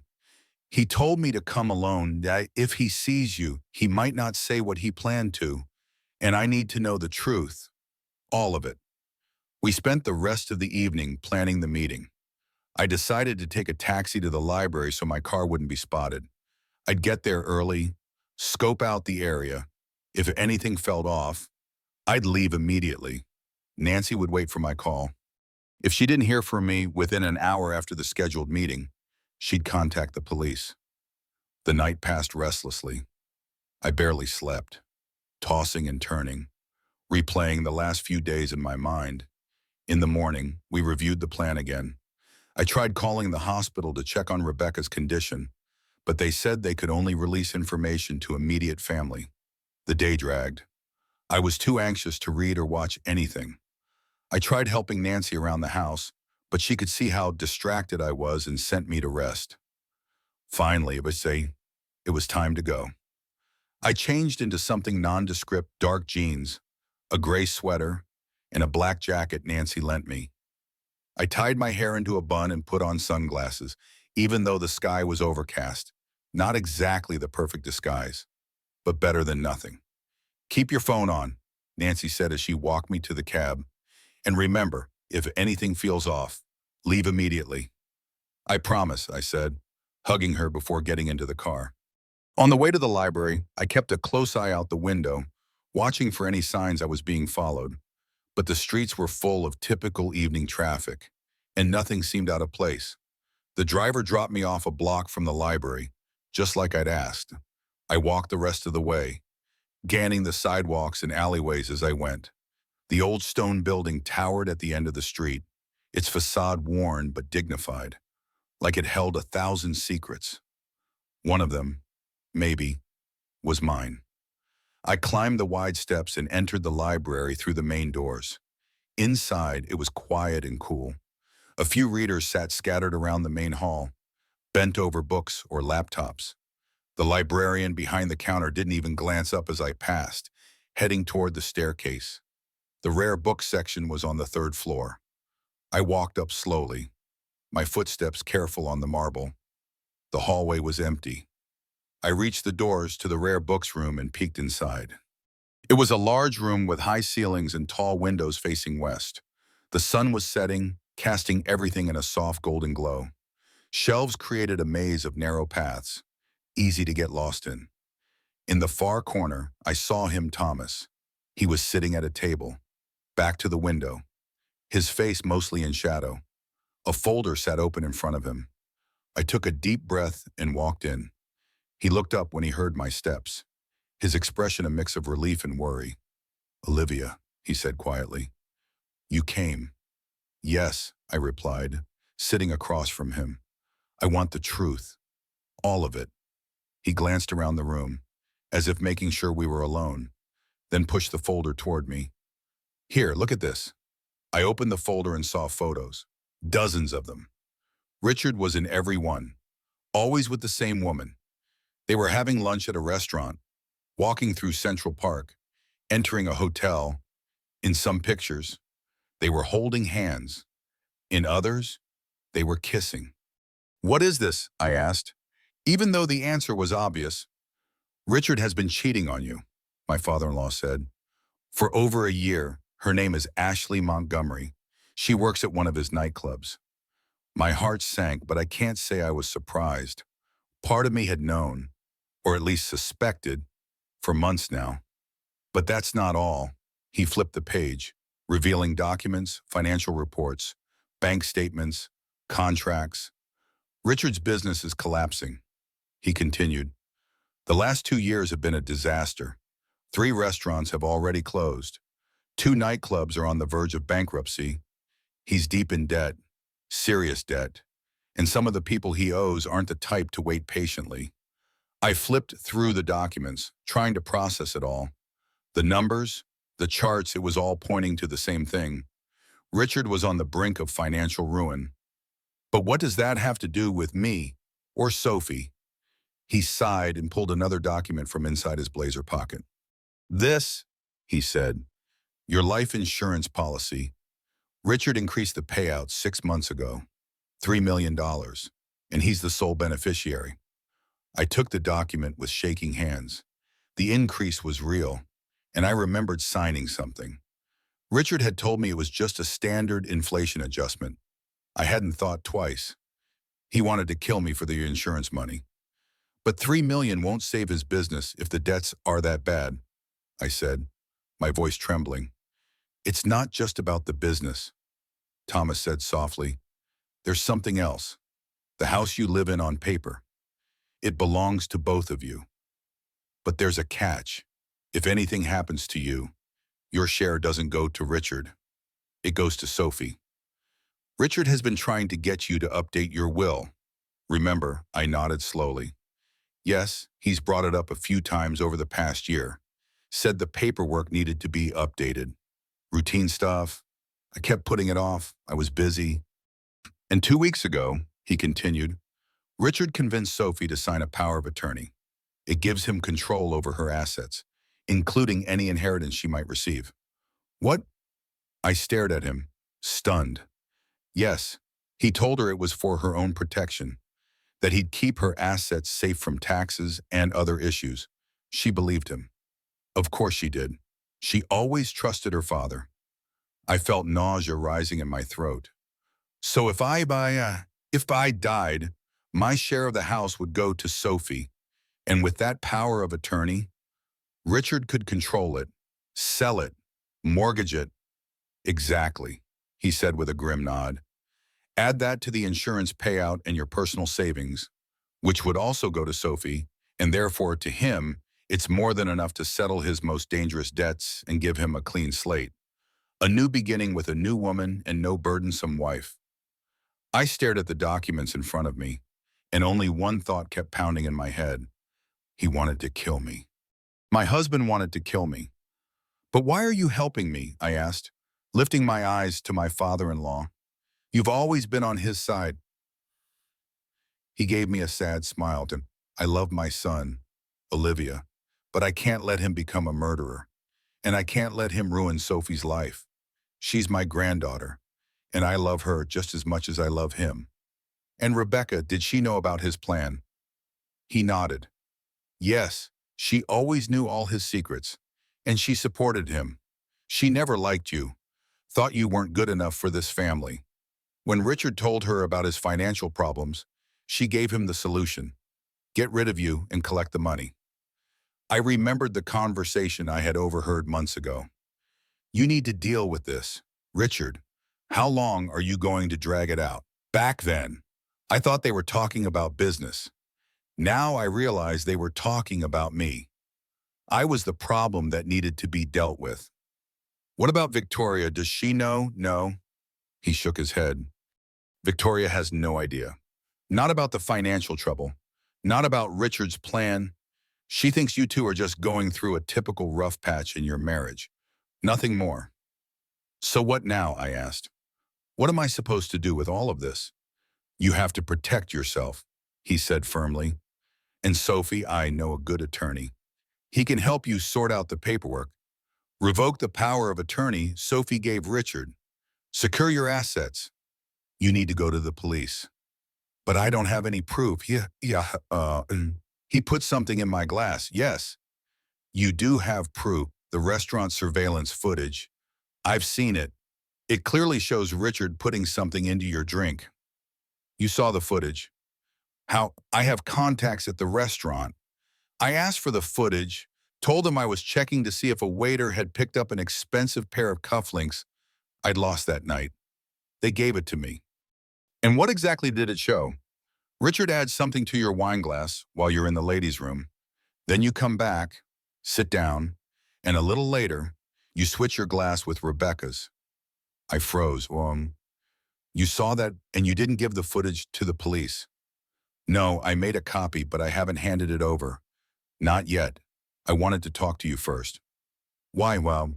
He told me to come alone, that if he sees you, he might not say what he planned to, and I need to know the truth, all of it. We spent the rest of the evening planning the meeting. I decided to take a taxi to the library so my car wouldn't be spotted. I'd get there early, scope out the area. If anything felt off, I'd leave immediately. Nancy would wait for my call. If she didn't hear from me within an hour after the scheduled meeting, she'd contact the police. The night passed restlessly. I barely slept, tossing and turning, replaying the last few days in my mind. In the morning, we reviewed the plan again. I tried calling the hospital to check on Rebecca's condition, but they said they could only release information to immediate family. The day dragged. I was too anxious to read or watch anything. I tried helping Nancy around the house, but she could see how distracted I was and sent me to rest. Finally, it was time to go. I changed into something nondescript, dark jeans, a gray sweater, and a black jacket Nancy lent me. I tied my hair into a bun and put on sunglasses, even though the sky was overcast. Not exactly the perfect disguise, but better than nothing. Keep your phone on, Nancy said as she walked me to the cab. And remember, if anything feels off, leave immediately. I promise, I said, hugging her before getting into the car. On the way to the library, I kept a close eye out the window, watching for any signs I was being followed. But the streets were full of typical evening traffic, and nothing seemed out of place. The driver dropped me off a block from the library, just like I'd asked. I walked the rest of the way, scanning the sidewalks and alleyways as I went. The old stone building towered at the end of the street, its facade worn but dignified, like it held 1,000 secrets. One of them, maybe, was mine. I climbed the wide steps and entered the library through the main doors. Inside, it was quiet and cool. A few readers sat scattered around the main hall, bent over books or laptops. The librarian behind the counter didn't even glance up as I passed, heading toward the staircase. The rare book section was on the 3rd floor. I walked up slowly, my footsteps careful on the marble. The hallway was empty. I reached the doors to the rare books room and peeked inside. It was a large room with high ceilings and tall windows facing west. The sun was setting, casting everything in a soft golden glow. Shelves created a maze of narrow paths, easy to get lost in. In the far corner, I saw him, Thomas. He was sitting at a table, back to the window, his face mostly in shadow. A folder sat open in front of him. I took a deep breath and walked in. He looked up when he heard my steps, his expression a mix of relief and worry. "Olivia," he said quietly. "You came." "Yes," I replied, sitting across from him. "I want the truth. All of it." He glanced around the room, as if making sure we were alone, then pushed the folder toward me. "Here, look at this." I opened the folder and saw photos, dozens of them. Richard was in every one, always with the same woman. They were having lunch at a restaurant, walking through Central Park, entering a hotel. In some pictures, they were holding hands. In others, they were kissing. "What is this?" I asked, even though the answer was obvious. "Richard has been cheating on you," my father-in-law said. For over a year, her name is Ashley Montgomery. She works at one of his nightclubs. My heart sank, but I can't say I was surprised. Part of me had known, or at least suspected, for months now. But that's not all. He flipped the page, revealing documents, financial reports, bank statements, contracts. Richard's business is collapsing. He continued. The last 2 years have been a disaster. 3 restaurants have already closed. 2 nightclubs are on the verge of bankruptcy. He's deep in debt, serious debt, and some of the people he owes aren't the type to wait patiently. I flipped through the documents, trying to process it all. The numbers, the charts, it was all pointing to the same thing. Richard was on the brink of financial ruin. But what does that have to do with me or Sophie? He sighed and pulled another document from inside his blazer pocket. This, he said, your life insurance policy. Richard increased the payout 6 months ago, $3 million, and he's the sole beneficiary. I took the document with shaking hands. The increase was real, and I remembered signing something. Richard had told me it was just a standard inflation adjustment. I hadn't thought twice. He wanted to kill me for the insurance money. But $3 million won't save his business if the debts are that bad, I said, my voice trembling. It's not just about the business, Thomas said softly. There's something else. The house you live in on paper. It belongs to both of you. But there's a catch. If anything happens to you, your share doesn't go to Richard. It goes to Sophie. Richard has been trying to get you to update your will. Remember, I nodded slowly. Yes, he's brought it up a few times over the past year. Said the paperwork needed to be updated. Routine stuff. I kept putting it off. I was busy. And 2 weeks ago, he continued, Richard convinced Sophie to sign a power of attorney. It gives him control over her assets, including any inheritance she might receive. What? I stared at him, stunned. Yes, he told her it was for her own protection, that he'd keep her assets safe from taxes and other issues. She believed him. Of course she did. She always trusted her father. I felt nausea rising in my throat. So if I died, my share of the house would go to Sophie, and with that power of attorney, Richard could control it, sell it, mortgage it. Exactly, he said with a grim nod. Add that to the insurance payout and your personal savings, which would also go to Sophie, and therefore to him, it's more than enough to settle his most dangerous debts and give him a clean slate. A new beginning with a new woman and no burdensome wife. I stared at the documents in front of me, and only one thought kept pounding in my head. He wanted to kill me. My husband wanted to kill me. But why are you helping me? I asked, lifting my eyes to my father-in-law. You've always been on his side. He gave me a sad smile. I love my son, Olivia, but I can't let him become a murderer. And I can't let him ruin Sophie's life. She's my granddaughter, and I love her just as much as I love him. And Rebecca, did she know about his plan? He nodded. Yes, she always knew all his secrets, and she supported him. She never liked you, thought you weren't good enough for this family. When Richard told her about his financial problems, she gave him the solution. Get rid of you and collect the money. I remembered the conversation I had overheard months ago. You need to deal with this. Richard, how long are you going to drag it out? Back then, I thought they were talking about business. Now I realize they were talking about me. I was the problem that needed to be dealt with. What about Victoria? Does she know? No. He shook his head. Victoria has no idea. Not about the financial trouble. Not about Richard's plan. She thinks you two are just going through a typical rough patch in your marriage. Nothing more. So what now? I asked. What am I supposed to do with all of this? You have to protect yourself, he said firmly. And Sophie, I know a good attorney. He can help you sort out the paperwork. Revoke the power of attorney Sophie gave Richard. Secure your assets. You need to go to the police. But I don't have any proof. He put something in my glass. Yes, you do have proof. the restaurant surveillance footage. I've seen it. It clearly shows Richard putting something into your drink. You saw the footage. How I have contacts at the restaurant. I asked for the footage, told them I was checking to see if a waiter had picked up an expensive pair of cufflinks I'd lost that night. They gave it to me. And what exactly did it show? Richard adds something to your wine glass while you're in the ladies' room. Then you come back, sit down, and a little later, you switch your glass with Rebecca's. I froze. You saw that and you didn't give the footage to the police. No, I made a copy, but I haven't handed it over. Not yet. I wanted to talk to you first. Why? Well,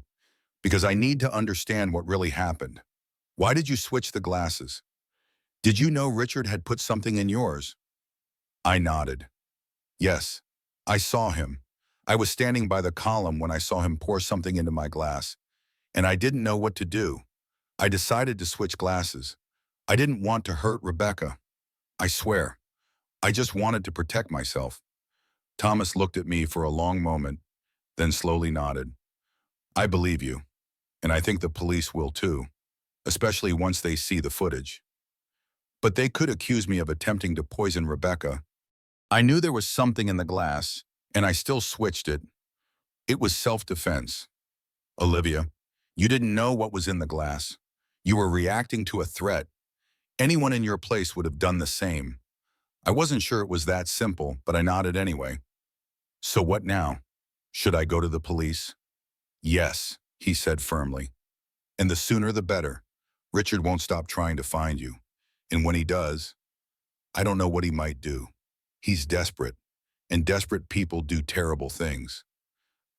because I need to understand what really happened. Why did you switch the glasses? Did you know Richard had put something in yours? I nodded. Yes, I saw him. I was standing by the column when I saw him pour something into my glass, and I didn't know what to do. I decided to switch glasses. I didn't want to hurt Rebecca. I swear. I just wanted to protect myself. Thomas looked at me for a long moment, then slowly nodded. I believe you, and I think the police will too, especially once they see the footage. But they could accuse me of attempting to poison Rebecca. I knew there was something in the glass, and I still switched it. It was self-defense. Olivia, you didn't know what was in the glass. You were reacting to a threat. Anyone in your place would have done the same. I wasn't sure it was that simple, but I nodded anyway. So what now? Should I go to the police? Yes, he said firmly. And the sooner the better. Richard won't stop trying to find you. And when he does, I don't know what he might do. He's desperate, and desperate people do terrible things.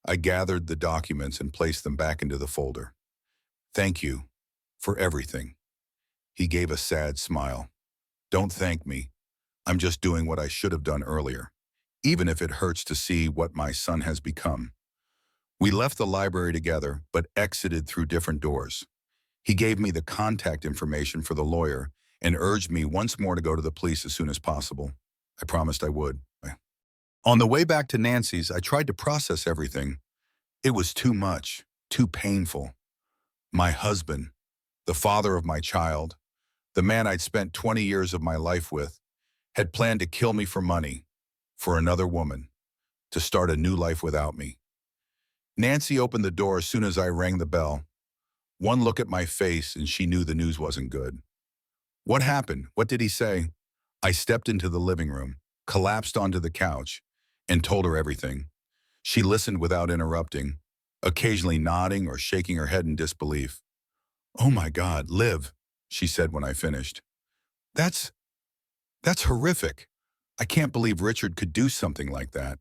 I gathered the documents and placed them back into the folder. Thank you for everything. He gave a sad smile. Don't thank me. I'm just doing what I should have done earlier, even if it hurts to see what my son has become. We left the library together, but exited through different doors. He gave me the contact information for the lawyer and urged me once more to go to the police as soon as possible. I promised I would. On the way back to Nancy's, I tried to process everything. It was too much, too painful. My husband, the father of my child, the man I'd spent 20 years of my life with, had planned to kill me for money, for another woman, to start a new life without me. Nancy opened the door as soon as I rang the bell. One look at my face and she knew the news wasn't good. What happened? What did he say? I stepped into the living room, collapsed onto the couch, and told her everything. She listened without interrupting, occasionally nodding or shaking her head in disbelief. Oh my God, Liv, she said when I finished. That's horrific. I can't believe Richard could do something like that.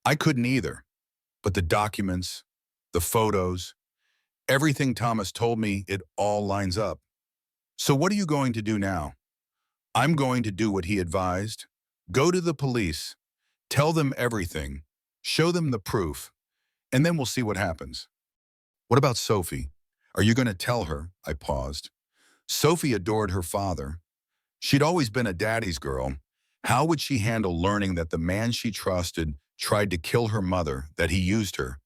I couldn't either. But the documents, the photos, everything Thomas told me, it all lines up. So what are you going to do now? I'm going to do what he advised. Go to the police, tell them everything, show them the proof, and then we'll see what happens. What about Sophie? Are you going to tell her? I paused. Sophie adored her father. She'd always been a daddy's girl. How would she handle learning that the man she trusted tried to kill her mother, that he used her,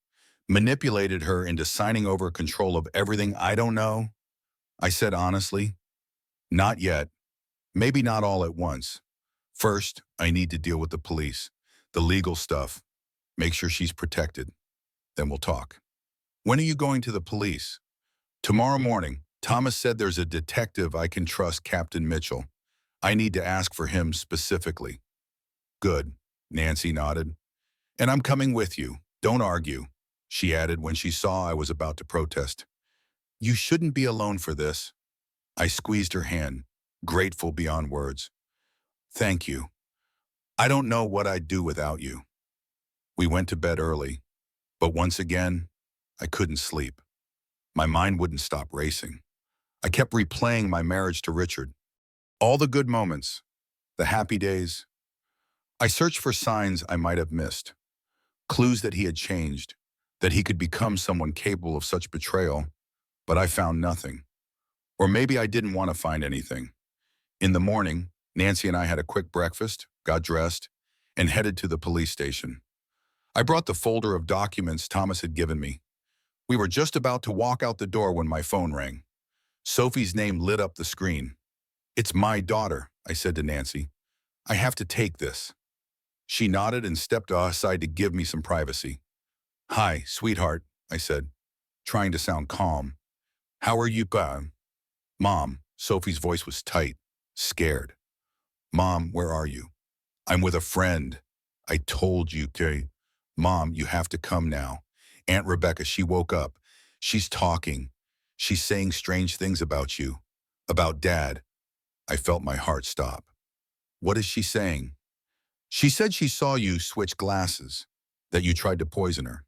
manipulated her into signing over control of everything? I don't know. I said honestly, not yet. Maybe not all at once. First, I need to deal with the police, the legal stuff, make sure she's protected. Then we'll talk. When are you going to the police? Tomorrow morning. Thomas said there's a detective I can trust, Captain Mitchell. I need to ask for him specifically. Good, Nancy nodded. And I'm coming with you. Don't argue, she added when she saw I was about to protest. You shouldn't be alone for this. I squeezed her hand, grateful beyond words. Thank you. I don't know what I'd do without you. We went to bed early, but once again, I couldn't sleep. My mind wouldn't stop racing. I kept replaying my marriage to Richard. All the good moments, the happy days. I searched for signs I might have missed, clues that he had changed, that he could become someone capable of such betrayal, but I found nothing. Or maybe I didn't want to find anything. In the morning, Nancy and I had a quick breakfast, got dressed, and headed to the police station. I brought the folder of documents Thomas had given me. We were just about to walk out the door when my phone rang. Sophie's name lit up the screen. "It's my daughter," I said to Nancy. "I have to take this." She nodded and stepped aside to give me some privacy. "Hi, sweetheart," I said, trying to sound calm. "How are you, Mom?" Sophie's voice was tight, scared. "Mom, where are you?" "I'm with a friend. I told you, Kay. Mom, you have to come now. Aunt Rebecca, she woke up. She's talking. She's saying strange things about you. About Dad." I felt my heart stop. "What is she saying?" "She said she saw you switch glasses, that you tried to poison her.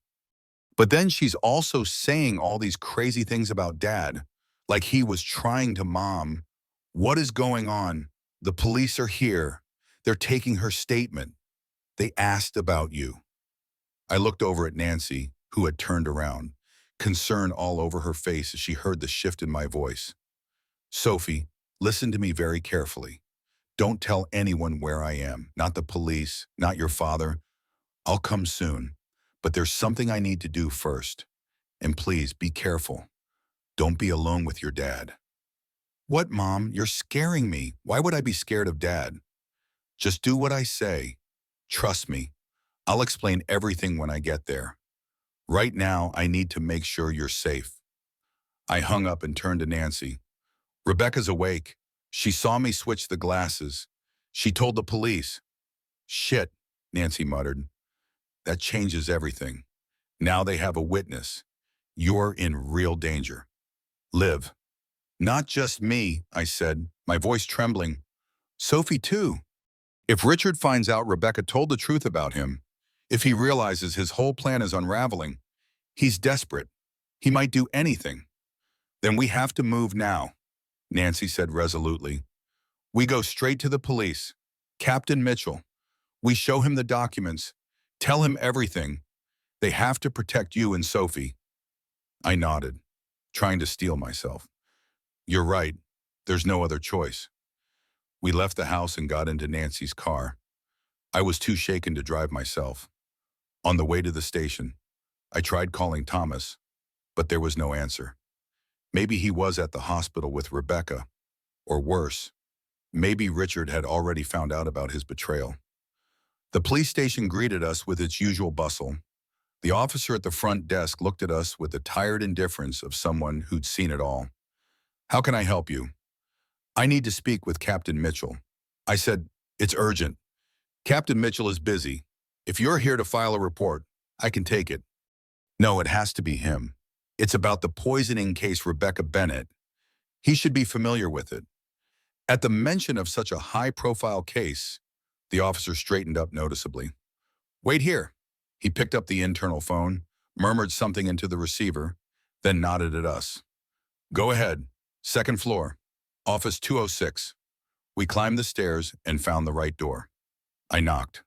But then she's also saying all these crazy things about Dad, like he was trying to Mom. What is going on? The police are here. They're taking her statement. They asked about you." I looked over at Nancy, who had turned around, concern all over her face as she heard the shift in my voice. "Sophie, listen to me very carefully. Don't tell anyone where I am, not the police, not your father. I'll come soon. But there's something I need to do first. And please, be careful. Don't be alone with your dad." "What, Mom? You're scaring me. Why would I be scared of Dad?" "Just do what I say. Trust me. I'll explain everything when I get there. Right now, I need to make sure you're safe." I hung up and turned to Nancy. "Rebecca's awake. She saw me switch the glasses. She told the police." "Shit," Nancy muttered. "That changes everything. Now they have a witness. You're in real danger. Liv." "Not just me," I said, my voice trembling. "Sophie too. If Richard finds out Rebecca told the truth about him, if he realizes his whole plan is unraveling, he's desperate. He might do anything. Then we have to move now," Nancy said resolutely. "We go straight to the police. Captain Mitchell. We show him the documents. Tell him everything. They have to protect you and Sophie." I nodded, trying to steel myself. "You're right. There's no other choice." We left the house and got into Nancy's car. I was too shaken to drive myself. On the way to the station, I tried calling Thomas, but there was no answer. Maybe he was at the hospital with Rebecca, or worse, maybe Richard had already found out about his betrayal. The police station greeted us with its usual bustle. The officer at the front desk looked at us with the tired indifference of someone who'd seen it all. "How can I help you?" "I need to speak with Captain Mitchell." I said, "It's urgent." "Captain Mitchell is busy. If you're here to file a report, I can take it." "No, it has to be him. It's about the poisoning case Rebecca Bennett. He should be familiar with it." At the mention of such a high-profile case, the officer straightened up noticeably. "Wait here." He picked up the internal phone, murmured something into the receiver, then nodded at us. "Go ahead. Second floor. Office 206. We climbed the stairs and found the right door. I knocked,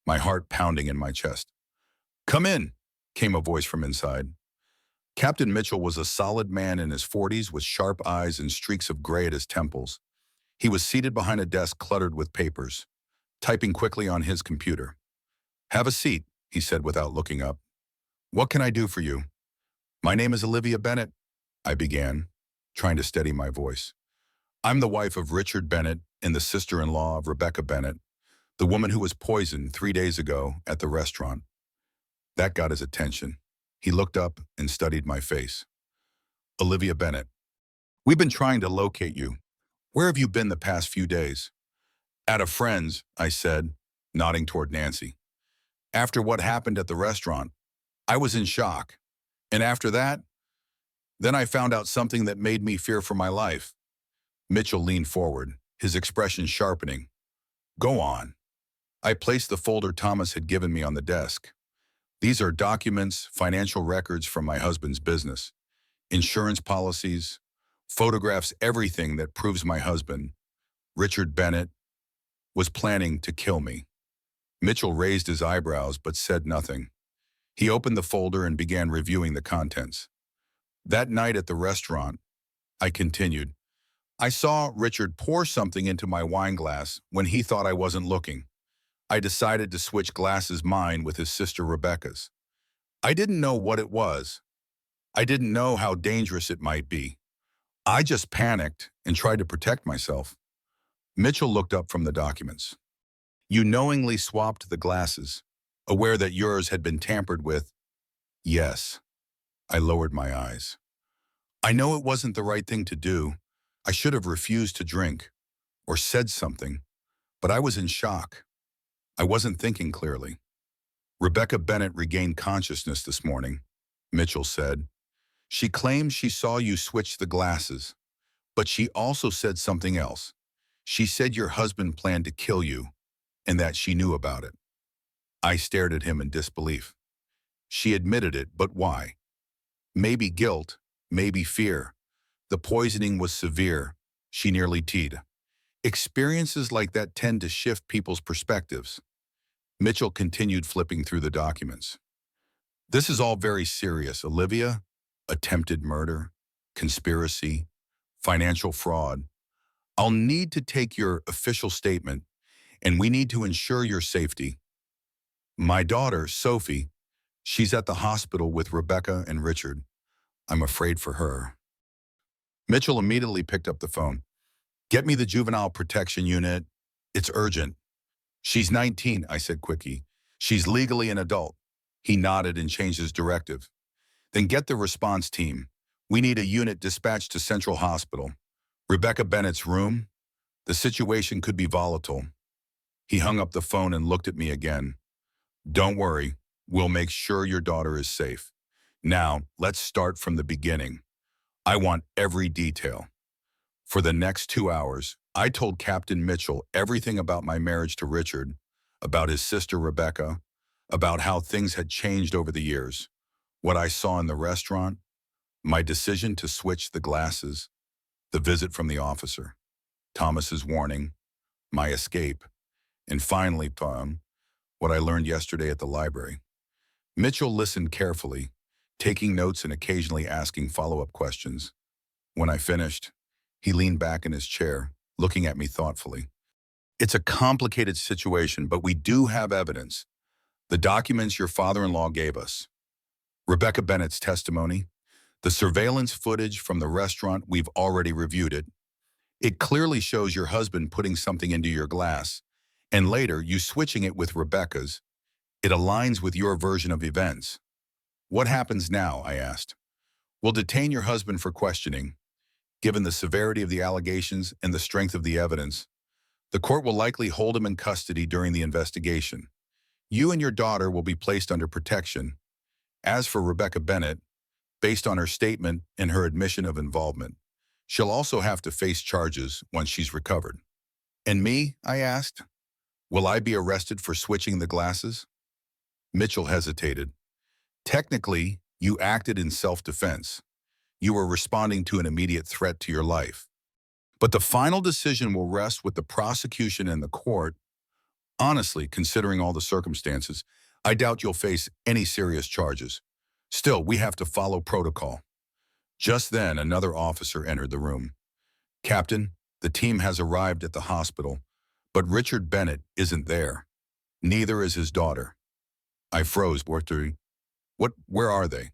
my heart pounding in my chest. "Come in," came a voice from inside. Captain Mitchell was a solid man in his 40s with sharp eyes and streaks of gray at his temples. He was seated behind a desk cluttered with papers, typing quickly on his computer. "Have a seat," he said without looking up. "What can I do for you?" "My name is Olivia Bennett," I began, trying to steady my voice. "I'm the wife of Richard Bennett and the sister-in-law of Rebecca Bennett, the woman who was poisoned 3 days ago at the restaurant." That got his attention. He looked up and studied my face. "Olivia Bennett, we've been trying to locate you. Where have you been the past few days?" "At a friend's," I said, nodding toward Nancy. "After what happened at the restaurant, I was in shock. And after that, then I found out something that made me fear for my life." Mitchell leaned forward, his expression sharpening. "Go on." I placed the folder Thomas had given me on the desk. "These are documents, financial records from my husband's business, insurance policies, photographs, everything that proves my husband, Richard Bennett, was planning to kill me." Mitchell raised his eyebrows but said nothing. He opened the folder and began reviewing the contents. "That night at the restaurant," I continued, "I saw Richard pour something into my wine glass when he thought I wasn't looking. I decided to switch glasses, mine with his sister Rebecca's. I didn't know what it was. I didn't know how dangerous it might be. I just panicked and tried to protect myself. Mitchell looked up from the documents. You knowingly swapped the glasses, aware that yours had been tampered with? Yes. I lowered my eyes. I know it wasn't the right thing to do. I should have refused to drink or said something, but I was in shock. I wasn't thinking clearly. Rebecca Bennett regained consciousness this morning, Mitchell said. She claims she saw you switch the glasses, but she also said something else. She said your husband planned to kill you and that she knew about it. I stared at him in disbelief. She admitted it, but why? Maybe guilt, maybe fear. The poisoning was severe. She nearly teed. Experiences like that tend to shift people's perspectives. Mitchell continued flipping through the documents. This is all very serious, Olivia. Attempted murder, conspiracy, financial fraud. I'll need to take your official statement, and we need to ensure your safety. My daughter, Sophie, she's at the hospital with Rebecca and Richard. I'm afraid for her. Mitchell immediately picked up the phone. Get me the juvenile protection unit. It's urgent. She's 19, I said quickly. She's legally an adult. He nodded and changed his directive. Then get the response team. We need a unit dispatched to Central Hospital. Rebecca Bennett's room? The situation could be volatile. He hung up the phone and looked at me again. Don't worry, we'll make sure your daughter is safe. Now, let's start from the beginning. I want every detail. For the next 2 hours, I told Captain Mitchell everything about my marriage to Richard, about his sister Rebecca, about how things had changed over the years, what I saw in the restaurant, my decision to switch the glasses, the visit from the officer, Thomas's warning, my escape, and finally, what I learned yesterday at the library. Mitchell listened carefully, taking notes and occasionally asking follow-up questions. When I finished, he leaned back in his chair, looking at me thoughtfully. It's a complicated situation, but we do have evidence. The documents your father-in-law gave us. Rebecca Bennett's testimony, the surveillance footage from the restaurant, we've already reviewed it. It clearly shows your husband putting something into your glass, and later you switching it with Rebecca's. It aligns with your version of events. What happens now? I asked. We'll detain your husband for questioning. Given the severity of the allegations and the strength of the evidence, the court will likely hold him in custody during the investigation. You and your daughter will be placed under protection. As for Rebecca Bennett, based on her statement and her admission of involvement, she'll also have to face charges once she's recovered. And me? I asked. Will I be arrested for switching the glasses? Mitchell hesitated. Technically, you acted in self-defense. You were responding to an immediate threat to your life. But the final decision will rest with the prosecution and the court. Honestly, considering all the circumstances, I doubt you'll face any serious charges. Still, we have to follow protocol. Just then, another officer entered the room. Captain, the team has arrived at the hospital, but Richard Bennett isn't there. Neither is his daughter. I froze. Where are they?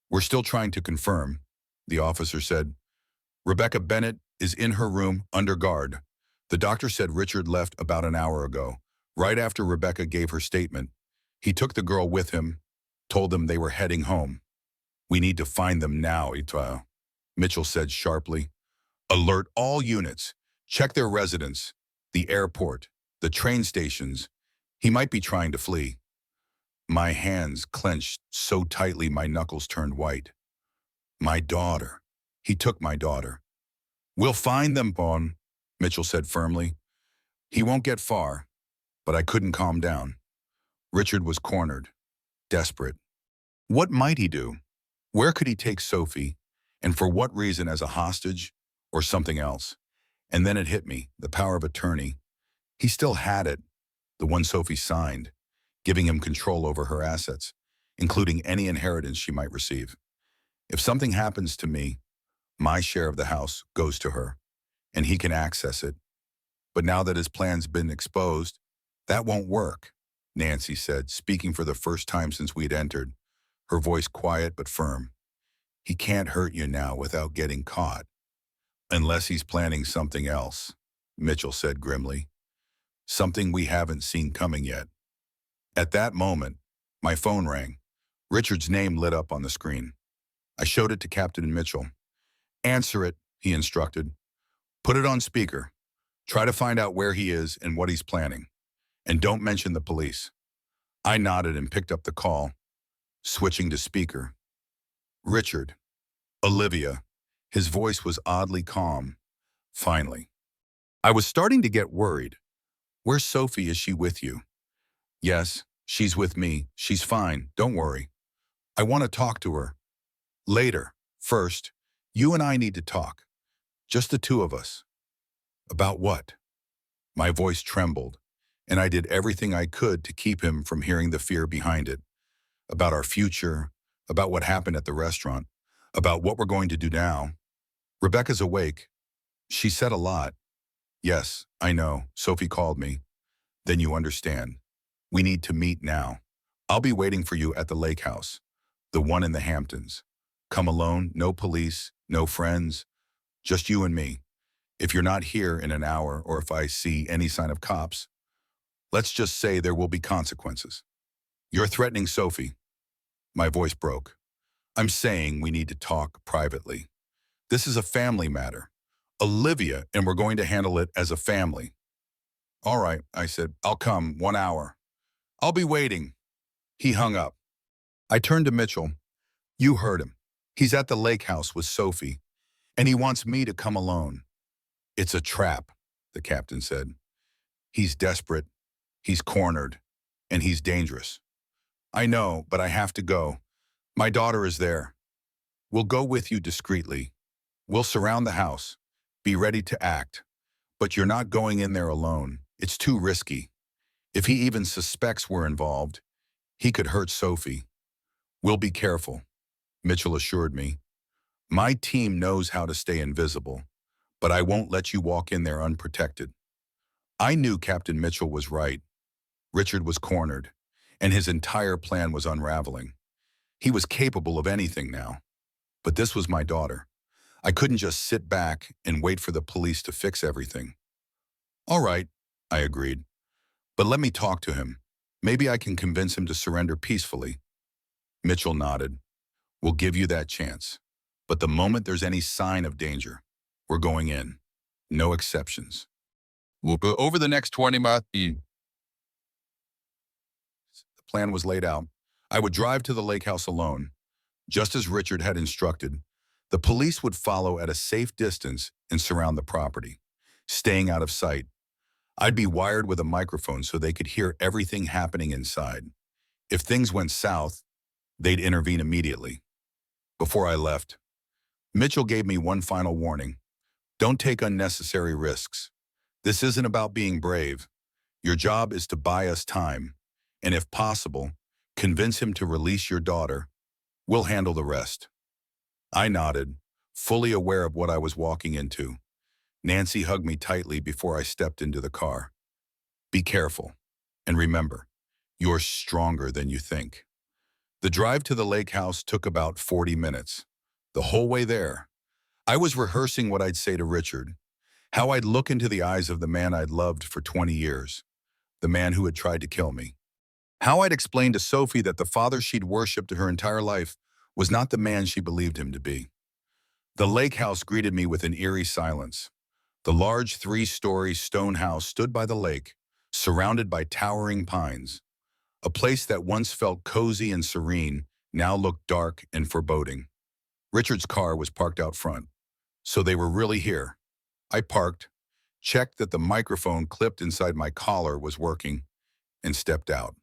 We're still trying to confirm, the officer said. Rebecca Bennett is in her room under guard. The doctor said Richard left about an hour ago, right after Rebecca gave her statement. He took the girl with him, told them they were heading home. We need to find them now, Mitchell said sharply. Alert all units. Check their residence, the airport, the train stations. He might be trying to flee. My hands clenched so tightly my knuckles turned white. My daughter. He took my daughter. We'll find them, Bon, Mitchell said firmly. He won't get far, but I couldn't calm down. Richard was cornered, desperate. What might he do? Where could he take Sophie, and for what reason, as a hostage or something else? And then it hit me, the power of attorney. He still had it, the one Sophie signed, giving him control over her assets, including any inheritance she might receive. If something happens to me, my share of the house goes to her, and he can access it. But now that his plan's been exposed, that won't work, Nancy said, speaking for the first time since we'd entered, her voice quiet but firm. He can't hurt you now without getting caught, unless he's planning something else, Mitchell said grimly. Something we haven't seen coming yet. At that moment, my phone rang. Richard's name lit up on the screen. I showed it to Captain Mitchell. Answer it, he instructed. Put it on speaker. Try to find out where he is and what he's planning. And don't mention the police. I nodded and picked up the call, switching to speaker. Richard. Olivia. His voice was oddly calm. Finally. I was starting to get worried. Where's Sophie? Is she with you? Yes, she's with me. She's fine. Don't worry. I want to talk to her. Later. First, you and I need to talk. Just the two of us. About what? My voice trembled, and I did everything I could to keep him from hearing the fear behind it. About our future, about what happened at the restaurant, about what we're going to do now. Rebecca's awake. She said a lot. Yes, I know. Sophie called me. Then you understand. We need to meet now. I'll be waiting for you at the lake house, the one in the Hamptons. Come alone, no police, no friends, just you and me. If you're not here in an hour or if I see any sign of cops, let's just say there will be consequences. You're threatening Sophie. My voice broke. I'm saying we need to talk privately. This is a family matter. Olivia, and we're going to handle it as a family. All right, I said, I'll come 1 hour. I'll be waiting. He hung up. I turned to Mitchell. You heard him. He's at the lake house with Sophie, and he wants me to come alone. It's a trap, the captain said. He's desperate, he's cornered, and he's dangerous. I know, but I have to go. My daughter is there. We'll go with you discreetly. We'll surround the house. Be ready to act. But you're not going in there alone. It's too risky. If he even suspects we're involved, he could hurt Sophie. We'll be careful, Mitchell assured me. My team knows how to stay invisible, but I won't let you walk in there unprotected. I knew Captain Mitchell was right. Richard was cornered, and his entire plan was unraveling. He was capable of anything now. But this was my daughter. I couldn't just sit back and wait for the police to fix everything. All right, I agreed. But let me talk to him. Maybe I can convince him to surrender peacefully. Mitchell nodded. We'll give you that chance. But the moment there's any sign of danger, we're going in. No exceptions. Over the next 20 months, the plan was laid out. I would drive to the lake house alone, just as Richard had instructed. The police would follow at a safe distance and surround the property, staying out of sight. I'd be wired with a microphone so they could hear everything happening inside. If things went south, they'd intervene immediately. Before I left, Mitchell gave me one final warning. Don't take unnecessary risks. This isn't about being brave. Your job is to buy us time, and if possible, convince him to release your daughter. We'll handle the rest. I nodded, fully aware of what I was walking into. Nancy hugged me tightly before I stepped into the car. Be careful, and remember, you're stronger than you think. The drive to the lake house took about 40 minutes. The whole way there, I was rehearsing what I'd say to Richard, how I'd look into the eyes of the man I'd loved for 20 years, the man who had tried to kill me. How I'd explain to Sophie that the father she'd worshipped her entire life was not the man she believed him to be. The lake house greeted me with an eerie silence. The large 3-story stone house stood by the lake, surrounded by towering pines. A place that once felt cozy and serene now looked dark and foreboding. Richard's car was parked out front, so they were really here. I parked, checked that the microphone clipped inside my collar was working, and stepped out.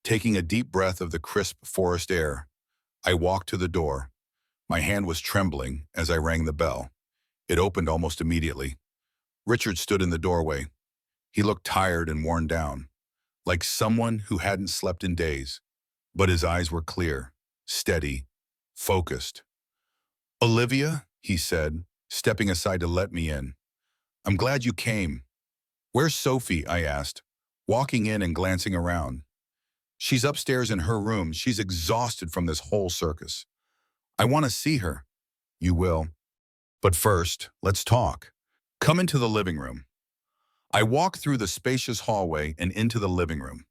Taking a deep breath of the crisp forest air, I walked to the door. My hand was trembling as I rang the bell. It opened almost immediately. Richard stood in the doorway. He looked tired and worn down, like someone who hadn't slept in days, but his eyes were clear, steady, focused. Olivia, he said, stepping aside to let me in. I'm glad you came. Where's Sophie? I asked, walking in and glancing around. She's upstairs in her room. She's exhausted from this whole circus. I want to see her. You will. But first, let's talk. Come into the living room. I walk through the spacious hallway and into the living room.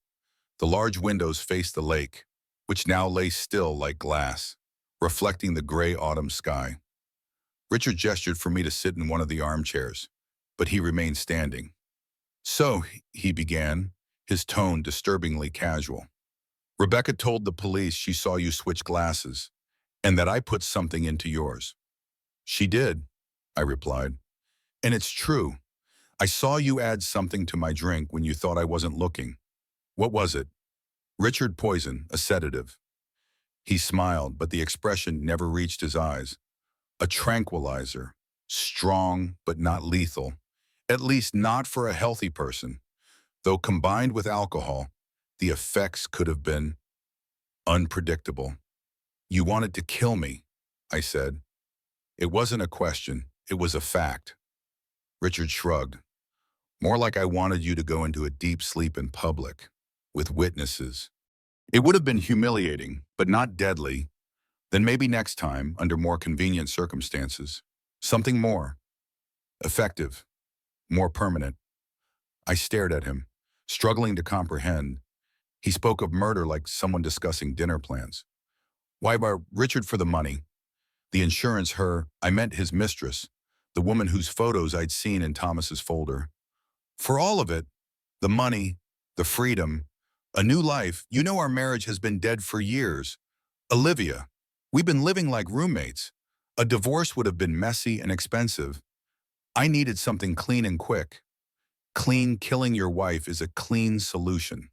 The large windows face the lake, which now lay still like glass, reflecting the gray autumn sky. Richard gestured for me to sit in one of the armchairs, but he remained standing. So, he began, his tone disturbingly casual. Rebecca told the police she saw you switch glasses, and that I put something into yours. She did, I replied. And it's true. I saw you add something to my drink when you thought I wasn't looking. What was it? Richard poison, a sedative. He smiled, but the expression never reached his eyes. A tranquilizer, strong but not lethal, at least not for a healthy person. Though combined with alcohol, the effects could have been unpredictable. You wanted to kill me, I said. It wasn't a question, it was a fact. Richard shrugged. More like I wanted you to go into a deep sleep in public, with witnesses. It would have been humiliating, but not deadly. Then maybe next time, under more convenient circumstances. Something more effective, more permanent. I stared at him, struggling to comprehend. He spoke of murder like someone discussing dinner plans. Why, Richard, for the money. The insurance, I meant his mistress, the woman whose photos I'd seen in Thomas's folder. For all of it, the money, the freedom, a new life. You know our marriage has been dead for years. Olivia, we've been living like roommates. A divorce would have been messy and expensive. I needed something clean and quick. Clean killing your wife is a clean solution.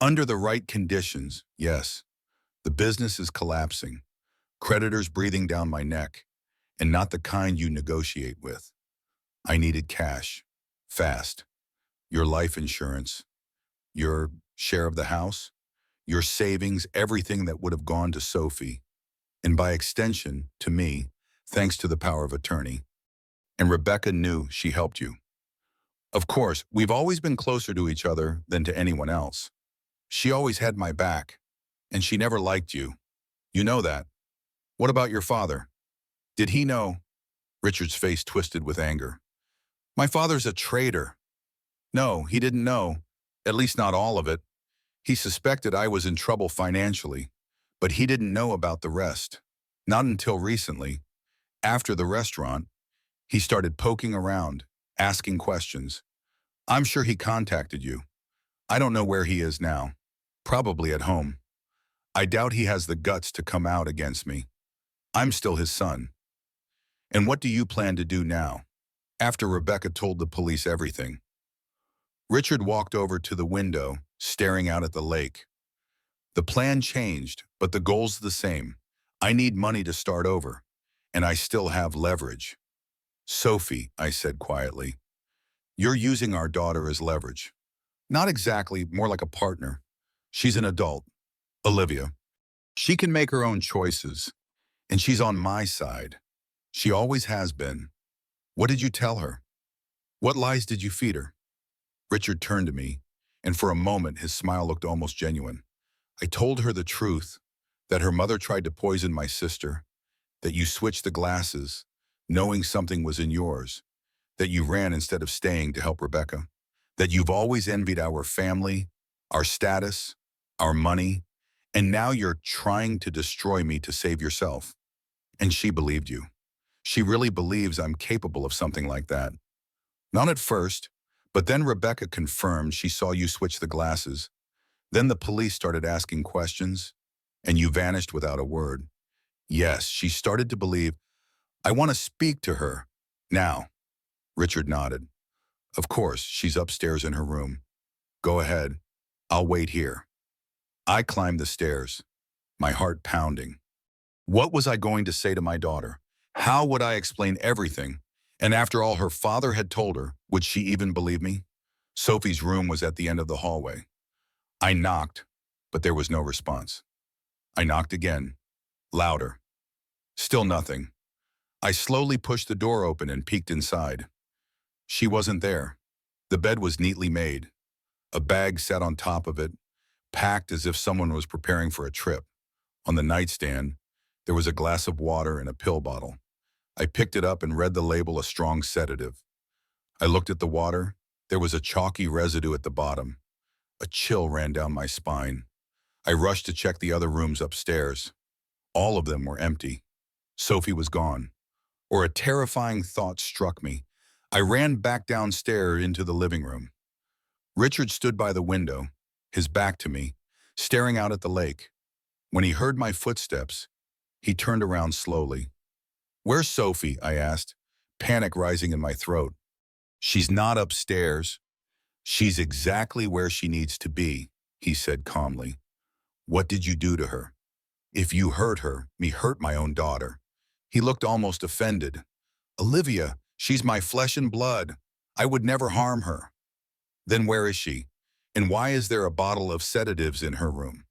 Under the right conditions, yes. The business is collapsing. Creditors breathing down my neck, and not the kind you negotiate with. I needed cash. Fast. Your life insurance. Your share of the house. Your savings, everything that would have gone to Sophie. And by extension, to me, thanks to the power of attorney. And Rebecca knew she helped you. Of course, we've always been closer to each other than to anyone else. She always had my back, and she never liked you. You know that. What about your father? Did he know? Richard's face twisted with anger. My father's a traitor. No, he didn't know. At least not all of it. He suspected I was in trouble financially, but he didn't know about the rest. Not until recently. After the restaurant, he started poking around, asking questions. I'm sure he contacted you. I don't know where he is now. Probably at home. I doubt he has the guts to come out against me. I'm still his son. And what do you plan to do now? After Rebecca told the police everything. Richard walked over to the window, staring out at the lake. The plan changed, but the goal's the same. I need money to start over, and I still have leverage. Sophie, I said quietly, you're using our daughter as leverage. Not exactly, more like a partner. She's an adult. Olivia. She can make her own choices, and she's on my side. She always has been. What did you tell her? What lies did you feed her? Richard turned to me, and for a moment his smile looked almost genuine. I told her the truth, that her mother tried to poison my sister, that you switched the glasses, knowing something was in yours, that you ran instead of staying to help Rebecca, that you've always envied our family, our status, our money, and now you're trying to destroy me to save yourself. And she believed you. She really believes I'm capable of something like that. Not at first, but then Rebecca confirmed she saw you switch the glasses. Then the police started asking questions, and you vanished without a word. Yes, she started to believe. I want to speak to her. Now. Richard nodded. Of course, she's upstairs in her room. Go ahead. I'll wait here. I climbed the stairs, my heart pounding. What was I going to say to my daughter? How would I explain everything? And after all her father had told her, would she even believe me? Sophie's room was at the end of the hallway. I knocked, but there was no response. I knocked again, louder. Still nothing. I slowly pushed the door open and peeked inside. She wasn't there. The bed was neatly made. A bag sat on top of it, packed as if someone was preparing for a trip. On the nightstand, There was a glass of water and a pill bottle. I picked it up and read the label, a strong sedative. I looked at the water. There was a chalky residue at the bottom. A chill ran down my spine. I rushed to check the other rooms upstairs. All of them were empty. Sophie was gone. Or a terrifying thought struck me. I ran back downstairs into the living room. Richard stood by the window, his back to me, staring out at the lake. When he heard my footsteps, he turned around slowly. "Where's Sophie?" I asked, panic rising in my throat. "She's not upstairs. She's exactly where she needs to be," he said calmly. "What did you do to her?" "If you hurt her, me hurt my own daughter." He looked almost offended. "Olivia, she's my flesh and blood. I would never harm her." "Then where is she? And why is there a bottle of sedatives in her room?"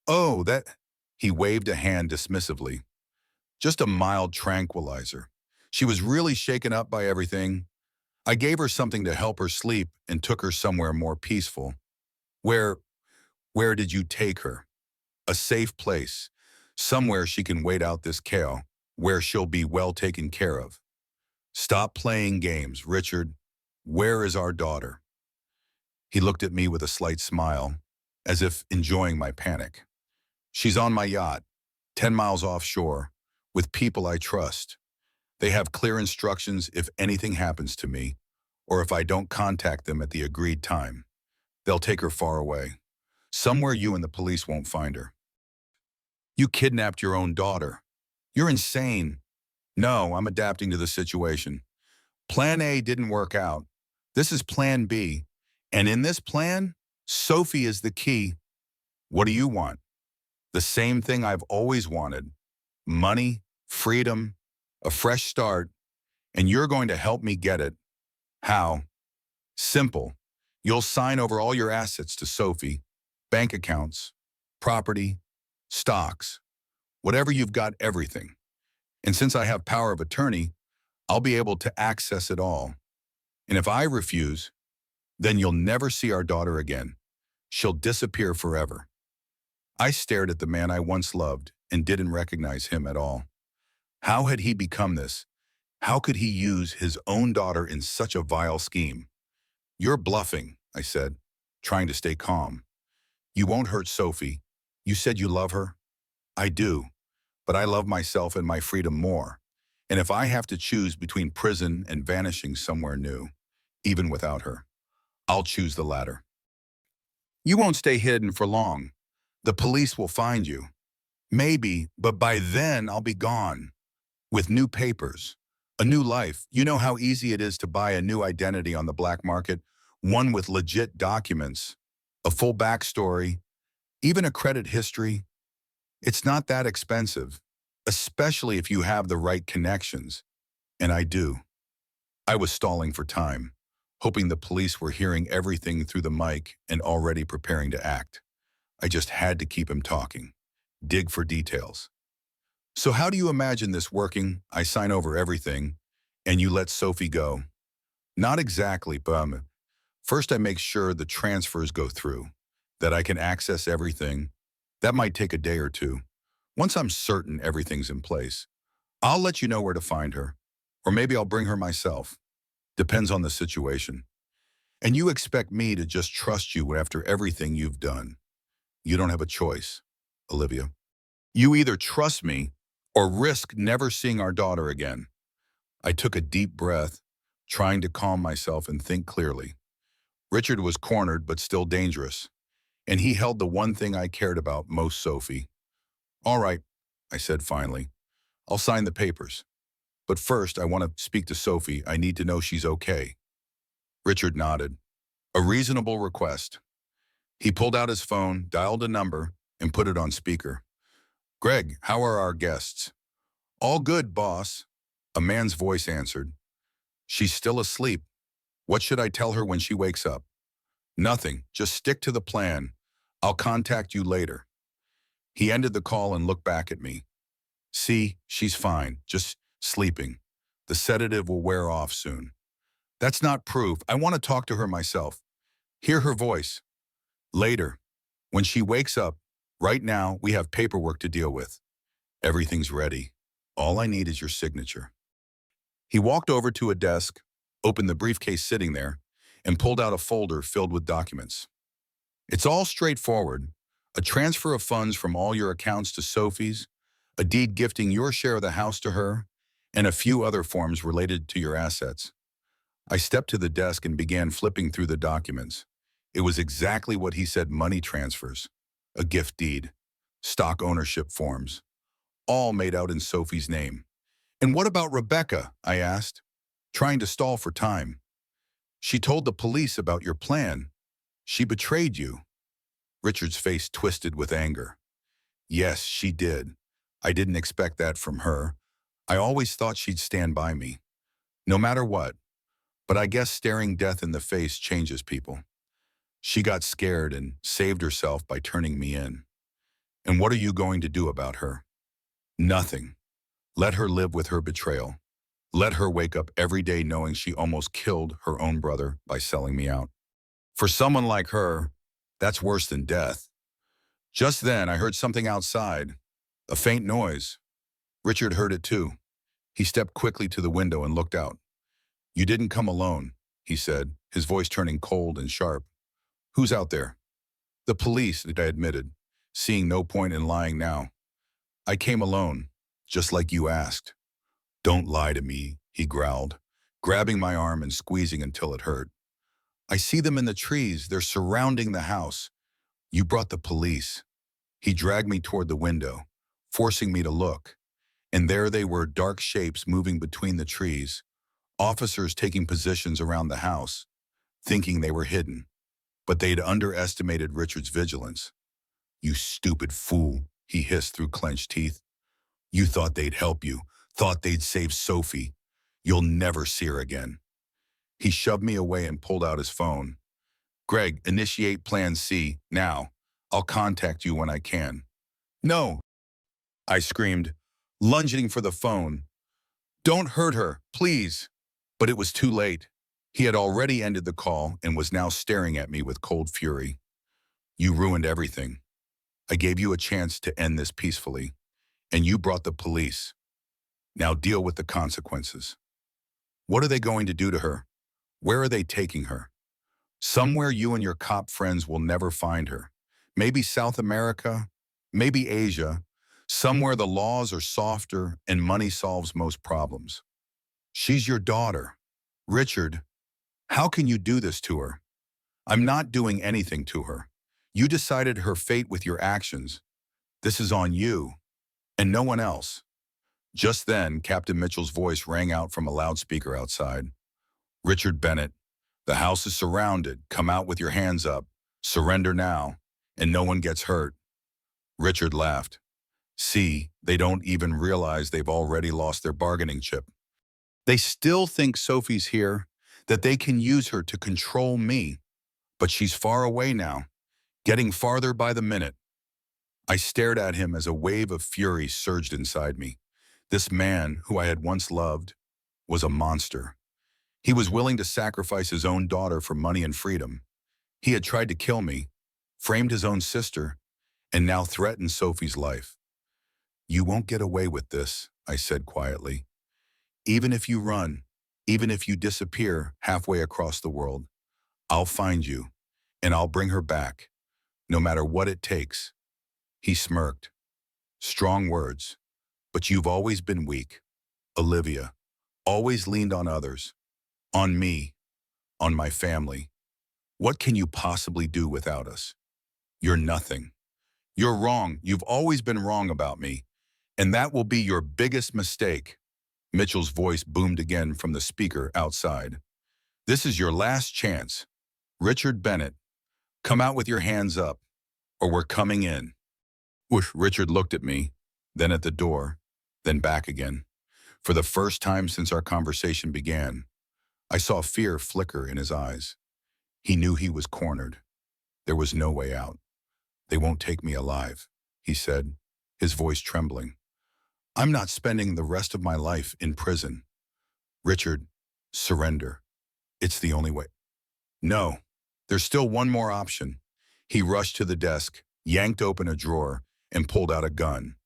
"Oh, that—" He waved a hand dismissively. "Just a mild tranquilizer. She was really shaken up by everything. I gave her something to help her sleep and took her somewhere more peaceful." Where, where did you take her?" "A safe place. Somewhere she can wait out this chaos, where she'll be well taken care of." "Stop playing games, Richard. Where is our daughter?" He looked at me with a slight smile, as if enjoying my panic. "She's on my yacht, 10 miles offshore, with people I trust. They have clear instructions if anything happens to me, or if I don't contact them at the agreed time. They'll take her far away, somewhere you and the police won't find her." "You kidnapped your own daughter. You're insane." "No, I'm adapting to the situation. Plan A didn't work out. This is Plan B. And in this plan, Sophie is the key." "What do you want?" "The same thing I've always wanted. Money, freedom, a fresh start, and you're going to help me get it." "How?" "Simple. You'll sign over all your assets to Sophie, bank accounts, property, stocks, whatever you've got, everything. And since I have power of attorney, I'll be able to access it all. And if I refuse, then you'll never see our daughter again. She'll disappear forever." I stared at the man I once loved and didn't recognize him at all. How had he become this? How could he use his own daughter in such a vile scheme? "You're bluffing," I said, trying to stay calm. "You won't hurt Sophie. You said you love her." "I do, but I love myself and my freedom more. And if I have to choose between prison and vanishing somewhere new, even without her, I'll choose the latter." "You won't stay hidden for long. The police will find you." "Maybe, but by then I'll be gone. With new papers, a new life. You know how easy it is to buy a new identity on the black market, one with legit documents, a full backstory, even a credit history. It's not that expensive, especially if you have the right connections. And I do." I was stalling for time, hoping the police were hearing everything through the mic and already preparing to act. I just had to keep him talking, dig for details. "So how do you imagine this working? I sign over everything, and you let Sophie go." "Not exactly, but first I make sure the transfers go through, that I can access everything. That might take a day or two. Once I'm certain everything's in place, I'll let you know where to find her. Or maybe I'll bring her myself. Depends on the situation. And you expect me to just trust you after everything you've done. You don't have a choice, Olivia. You either trust me or risk never seeing our daughter again." I took a deep breath, trying to calm myself and think clearly. Richard was cornered but still dangerous, and he held the one thing I cared about most, Sophie. "All right," I said finally. "I'll sign the papers. But first, I want to speak to Sophie. I need to know she's okay." Richard nodded. "A reasonable request." He pulled out his phone, dialed a number, and put it on speaker. "Greg, how are our guests?" "All good, boss," a man's voice answered. "She's still asleep. What should I tell her when she wakes up?" "Nothing. Just stick to the plan. I'll contact you later." He ended the call and looked back at me. "See, she's fine, just sleeping. The sedative will wear off soon." "That's not proof. I want to talk to her myself. Hear her voice." "Later. When she wakes up. Right now, we have paperwork to deal with." Everything's ready. All I need is your signature. He walked over to a desk, opened the briefcase sitting there, and pulled out a folder filled with documents. It's all straightforward. A transfer of funds from all your accounts to Sophie's, a deed gifting your share of the house to her, and a few other forms related to your assets. I stepped to the desk and began flipping through the documents. It was exactly what he said: money transfers, a gift deed, stock ownership forms, all made out in Sophie's name. "And what about Rebecca?" I asked, trying to stall for time. "She told the police about your plan. She betrayed you." Richard's face twisted with anger. "Yes, she did. I didn't expect that from her. I always thought she'd stand by me, no matter what. But I guess staring death in the face changes people. She got scared and saved herself by turning me in. And what are you going to do about her?" "Nothing. Let her live with her betrayal. Let her wake up every day knowing she almost killed her own brother by selling me out. For someone like her, that's worse than death." Just then, I heard something outside, a faint noise. Richard heard it too. He stepped quickly to the window and looked out. "You didn't come alone," he said, his voice turning cold and sharp. "Who's out there?" "The police," I admitted, seeing no point in lying now. "I came alone, just like you asked." "Don't lie to me," he growled, grabbing my arm and squeezing until it hurt. "I see them in the trees. They're surrounding the house. You brought the police." He dragged me toward the window, forcing me to look. And there they were, dark shapes moving between the trees, officers taking positions around the house, thinking they were hidden. But they'd underestimated Richard's vigilance. "You stupid fool," he hissed through clenched teeth. "You thought they'd help you, thought they'd save Sophie. You'll never see her again." He shoved me away and pulled out his phone. "Greg, initiate Plan C, now. I'll contact you when I can." "No," I screamed, lunging for the phone. "Don't hurt her, please." But it was too late. He had already ended the call and was now staring at me with cold fury. "You ruined everything. I gave you a chance to end this peacefully, and you brought the police. Now deal with the consequences. What are they going to do to her? Where are they taking her? Somewhere you and your cop friends will never find her. Maybe South America, maybe Asia, somewhere the laws are softer and money solves most problems. She's your daughter. Richard, how can you do this to her?" "I'm not doing anything to her. You decided her fate with your actions. This is on you, and no one else." Just then, Captain Mitchell's voice rang out from a loudspeaker outside. "Richard Bennett, the house is surrounded. Come out with your hands up. Surrender now, and no one gets hurt." Richard laughed. "See, they don't even realize they've already lost their bargaining chip. They still think Sophie's here, that they can use her to control me. But she's far away now, getting farther by the minute." I stared at him as a wave of fury surged inside me. This man, who I had once loved, was a monster. He was willing to sacrifice his own daughter for money and freedom. He had tried to kill me, framed his own sister, and now threatened Sophie's life. "You won't get away with this," I said quietly. "Even if you run, even if you disappear halfway across the world, I'll find you, and I'll bring her back, no matter what it takes." He smirked. "Strong words, but you've always been weak, Olivia. Always leaned on others, on me, on my family. What can you possibly do without us? You're nothing. You're wrong. You've always been wrong about me, and that will be your biggest mistake." Mitchell's voice boomed again from the speaker outside. "This is your last chance. Richard Bennett, come out with your hands up, or we're coming in." Whoosh, Richard looked at me, then at the door, then back again. For the first time since our conversation began, I saw fear flicker in his eyes. He knew he was cornered. There was no way out. "They won't take me alive," he said, his voice trembling. "I'm not spending the rest of my life in prison. Richard, surrender. It's the only way." "No, there's still one more option." He rushed to the desk, yanked open a drawer, and pulled out a gun.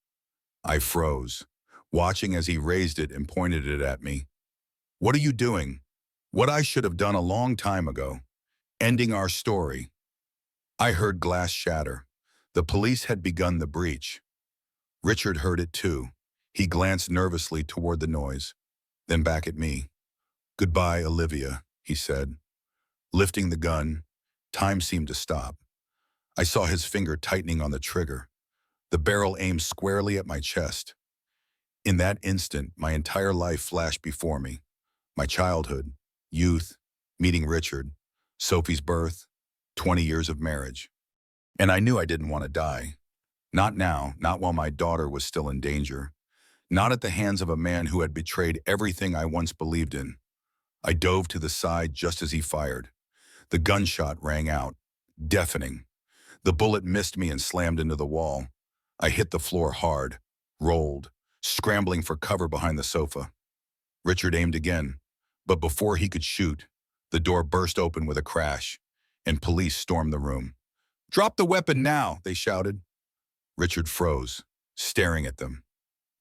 I froze, watching as he raised it and pointed it at me. What are you doing? What I should have done a long time ago. Ending our story. I heard glass shatter. The police had begun the breach. Richard heard it too. He glanced nervously toward the noise, then back at me. Goodbye, Olivia, he said. Lifting the gun, time seemed to stop. I saw his finger tightening on the trigger. The barrel aimed squarely at my chest. In that instant, my entire life flashed before me. My childhood, youth, meeting Richard, Sophie's birth, 20 years of marriage. And I knew I didn't want to die. Not now, not while my daughter was still in danger. Not at the hands of a man who had betrayed everything I once believed in. I dove to the side just as he fired. The gunshot rang out, deafening. The bullet missed me and slammed into the wall. I hit the floor hard, rolled, scrambling for cover behind the sofa. Richard aimed again, but before he could shoot, the door burst open with a crash, and police stormed the room. "Drop the weapon now," they shouted. Richard froze, staring at them,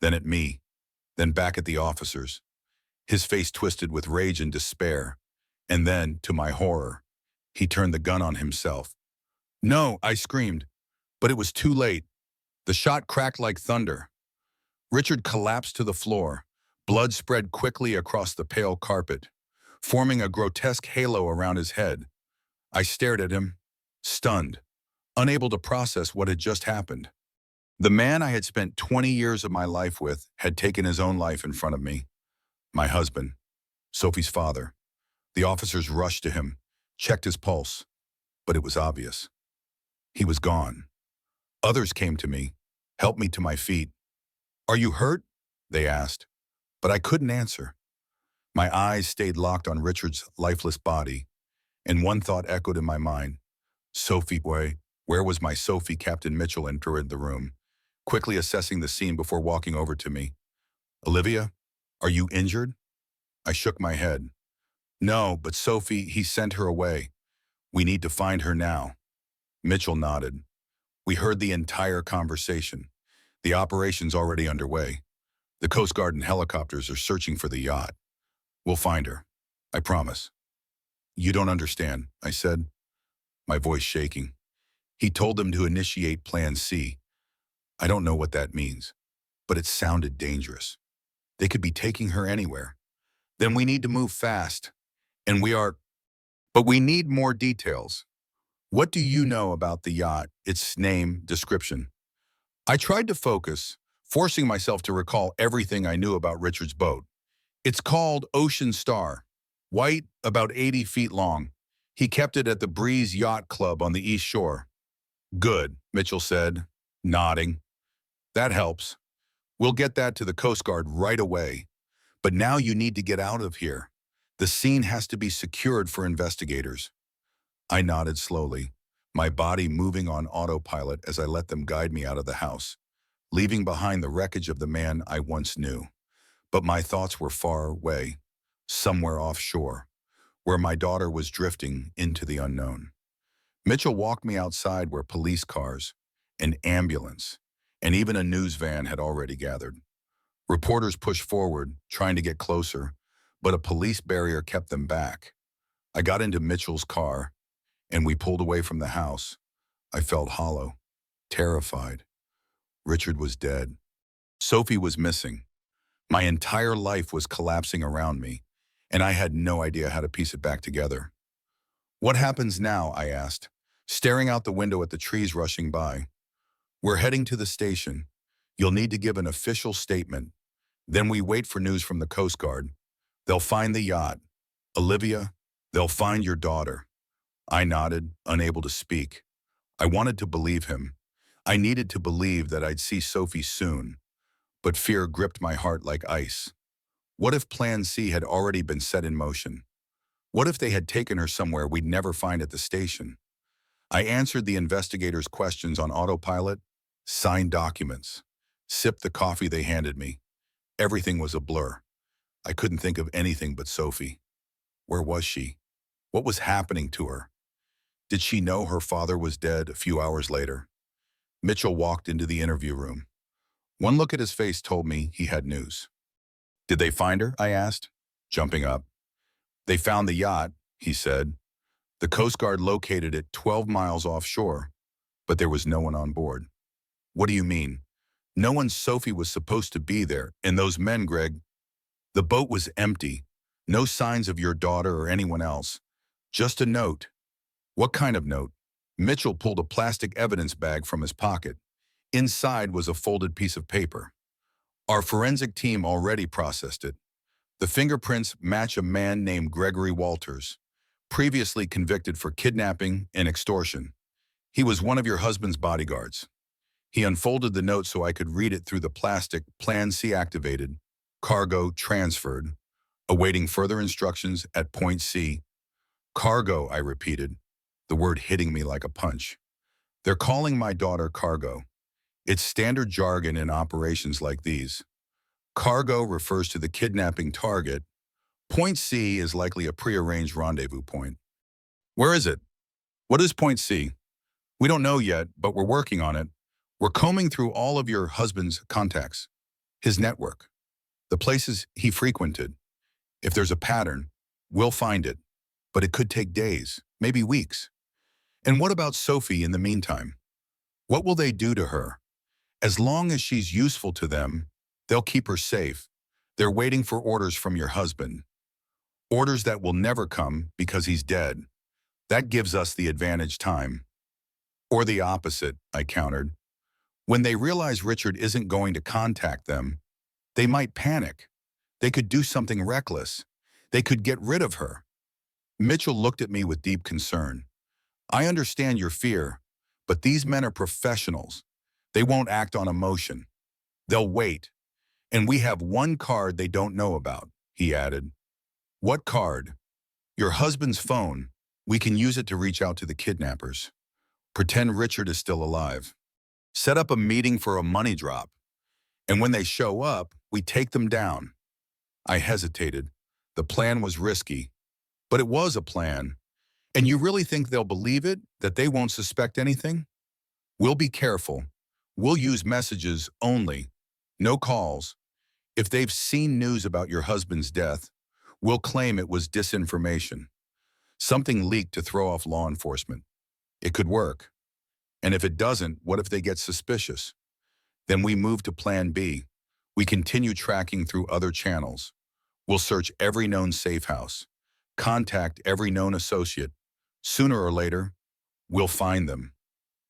then at me, then back at the officers. His face twisted with rage and despair, and then, to my horror, he turned the gun on himself. "No," I screamed, but it was too late. The shot cracked like thunder. Richard collapsed to the floor. Blood spread quickly across the pale carpet, forming a grotesque halo around his head. I stared at him, stunned, unable to process what had just happened. The man I had spent 20 years of my life with had taken his own life in front of me. My husband, Sophie's father. The officers rushed to him, checked his pulse, but it was obvious. He was gone. Others came to me, helped me to my feet. "Are you hurt?" they asked, but I couldn't answer. My eyes stayed locked on Richard's lifeless body, and one thought echoed in my mind. Sophie, where was my Sophie? Captain Mitchell entered the room, quickly assessing the scene before walking over to me. "Olivia, are you injured?" I shook my head. "No, but Sophie, he sent her away. We need to find her now." Mitchell nodded. "We heard the entire conversation. The operation's already underway. The Coast Guard and helicopters are searching for the yacht. We'll find her. I promise." "You don't understand," I said, my voice shaking. "He told them to initiate Plan C. I don't know what that means, but it sounded dangerous. They could be taking her anywhere. Then we need to move fast. And we are... But we need more details. What do you know about the yacht, its name, description?" I tried to focus, forcing myself to recall everything I knew about Richard's boat. "It's called Ocean Star. White, about 80 feet long. He kept it at the Breeze Yacht Club on the East Shore." "Good," Mitchell said, nodding. "That helps. We'll get that to the Coast Guard right away. But now you need to get out of here. The scene has to be secured for investigators." I nodded slowly, my body moving on autopilot as I let them guide me out of the house, leaving behind the wreckage of the man I once knew. But my thoughts were far away, somewhere offshore, where my daughter was drifting into the unknown. Mitchell walked me outside where police cars, an ambulance, and even a news van had already gathered. Reporters pushed forward, trying to get closer, but a police barrier kept them back. I got into Mitchell's car, and we pulled away from the house. I felt hollow, terrified. Richard was dead. Sophie was missing. My entire life was collapsing around me, and I had no idea how to piece it back together. "What happens now?" I asked, staring out the window at the trees rushing by. "We're heading to the station. You'll need to give an official statement. Then we wait for news from the Coast Guard. They'll find the yacht. Olivia, they'll find your daughter." I nodded, unable to speak. I wanted to believe him. I needed to believe that I'd see Sophie soon, but fear gripped my heart like ice. What if Plan C had already been set in motion? What if they had taken her somewhere we'd never find at the station? I answered the investigators' questions on autopilot, signed documents, sipped the coffee they handed me. Everything was a blur. I couldn't think of anything but Sophie. Where was she? What was happening to her? Did she know her father was dead a few hours later? Mitchell walked into the interview room. One look at his face told me he had news. Did they find her? I asked, jumping up. They found the yacht, he said. The Coast Guard located it 12 miles offshore, but there was no one on board. What do you mean? No one. Sophie was supposed to be there, and those men, Greg. The boat was empty. No signs of your daughter or anyone else. Just a note. What kind of note? Mitchell pulled a plastic evidence bag from his pocket. Inside was a folded piece of paper. Our forensic team already processed it. The fingerprints match a man named Gregory Walters, previously convicted for kidnapping and extortion. He was one of your husband's bodyguards. He unfolded the note so I could read it through the plastic. Plan C activated. Cargo transferred. Awaiting further instructions at point C. Cargo, I repeated, the word hitting me like a punch. They're calling my daughter Cargo. It's standard jargon in operations like these. Cargo refers to the kidnapping target. Point C is likely a prearranged rendezvous point. Where is it? What is point C? We don't know yet, but we're working on it. We're combing through all of your husband's contacts, his network, the places he frequented. If there's a pattern, we'll find it, but it could take days, maybe weeks. And what about Sophie in the meantime? What will they do to her? As long as she's useful to them, they'll keep her safe. They're waiting for orders from your husband. Orders that will never come because he's dead. That gives us the advantage time. Or the opposite, I countered. When they realize Richard isn't going to contact them, they might panic. They could do something reckless. They could get rid of her. Mitchell looked at me with deep concern. I understand your fear, but these men are professionals. They won't act on emotion. They'll wait. And we have one card they don't know about, he added. What card? Your husband's phone. We can use it to reach out to the kidnappers. Pretend Richard is still alive. Set up a meeting for a money drop. And when they show up, we take them down. I hesitated. The plan was risky, but it was a plan. And you really think they'll believe it, that they won't suspect anything? We'll be careful. We'll use messages only, no calls. If they've seen news about your husband's death, we'll claim it was disinformation. Something leaked to throw off law enforcement. It could work. And if it doesn't, what if they get suspicious? Then we move to plan B. We continue tracking through other channels. We'll search every known safe house, contact every known associate. Sooner or later, we'll find them.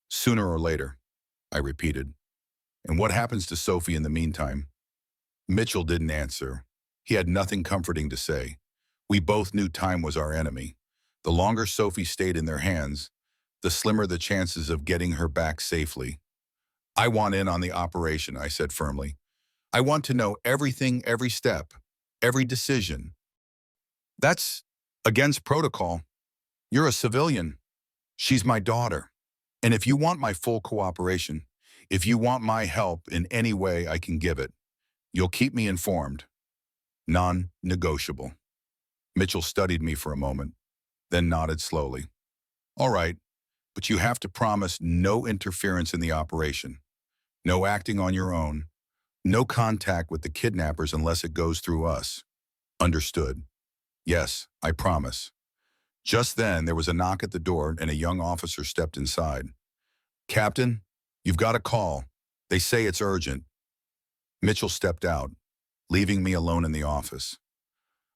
Sooner or later, I repeated. And what happens to Sophie in the meantime? Mitchell didn't answer. He had nothing comforting to say. We both knew time was our enemy. The longer Sophie stayed in their hands, the slimmer the chances of getting her back safely. I want in on the operation, I said firmly. I want to know everything, every step, every decision. That's against protocol. You're a civilian. She's my daughter. And if you want my full cooperation, if you want my help in any way I can give it, you'll keep me informed. Non-negotiable. Mitchell studied me for a moment, then nodded slowly. All right, but you have to promise no interference in the operation, no acting on your own, no contact with the kidnappers unless it goes through us. Understood. Yes, I promise. Just then, there was a knock at the door and a young officer stepped inside. Captain, you've got a call. They say it's urgent. Mitchell stepped out, leaving me alone in the office.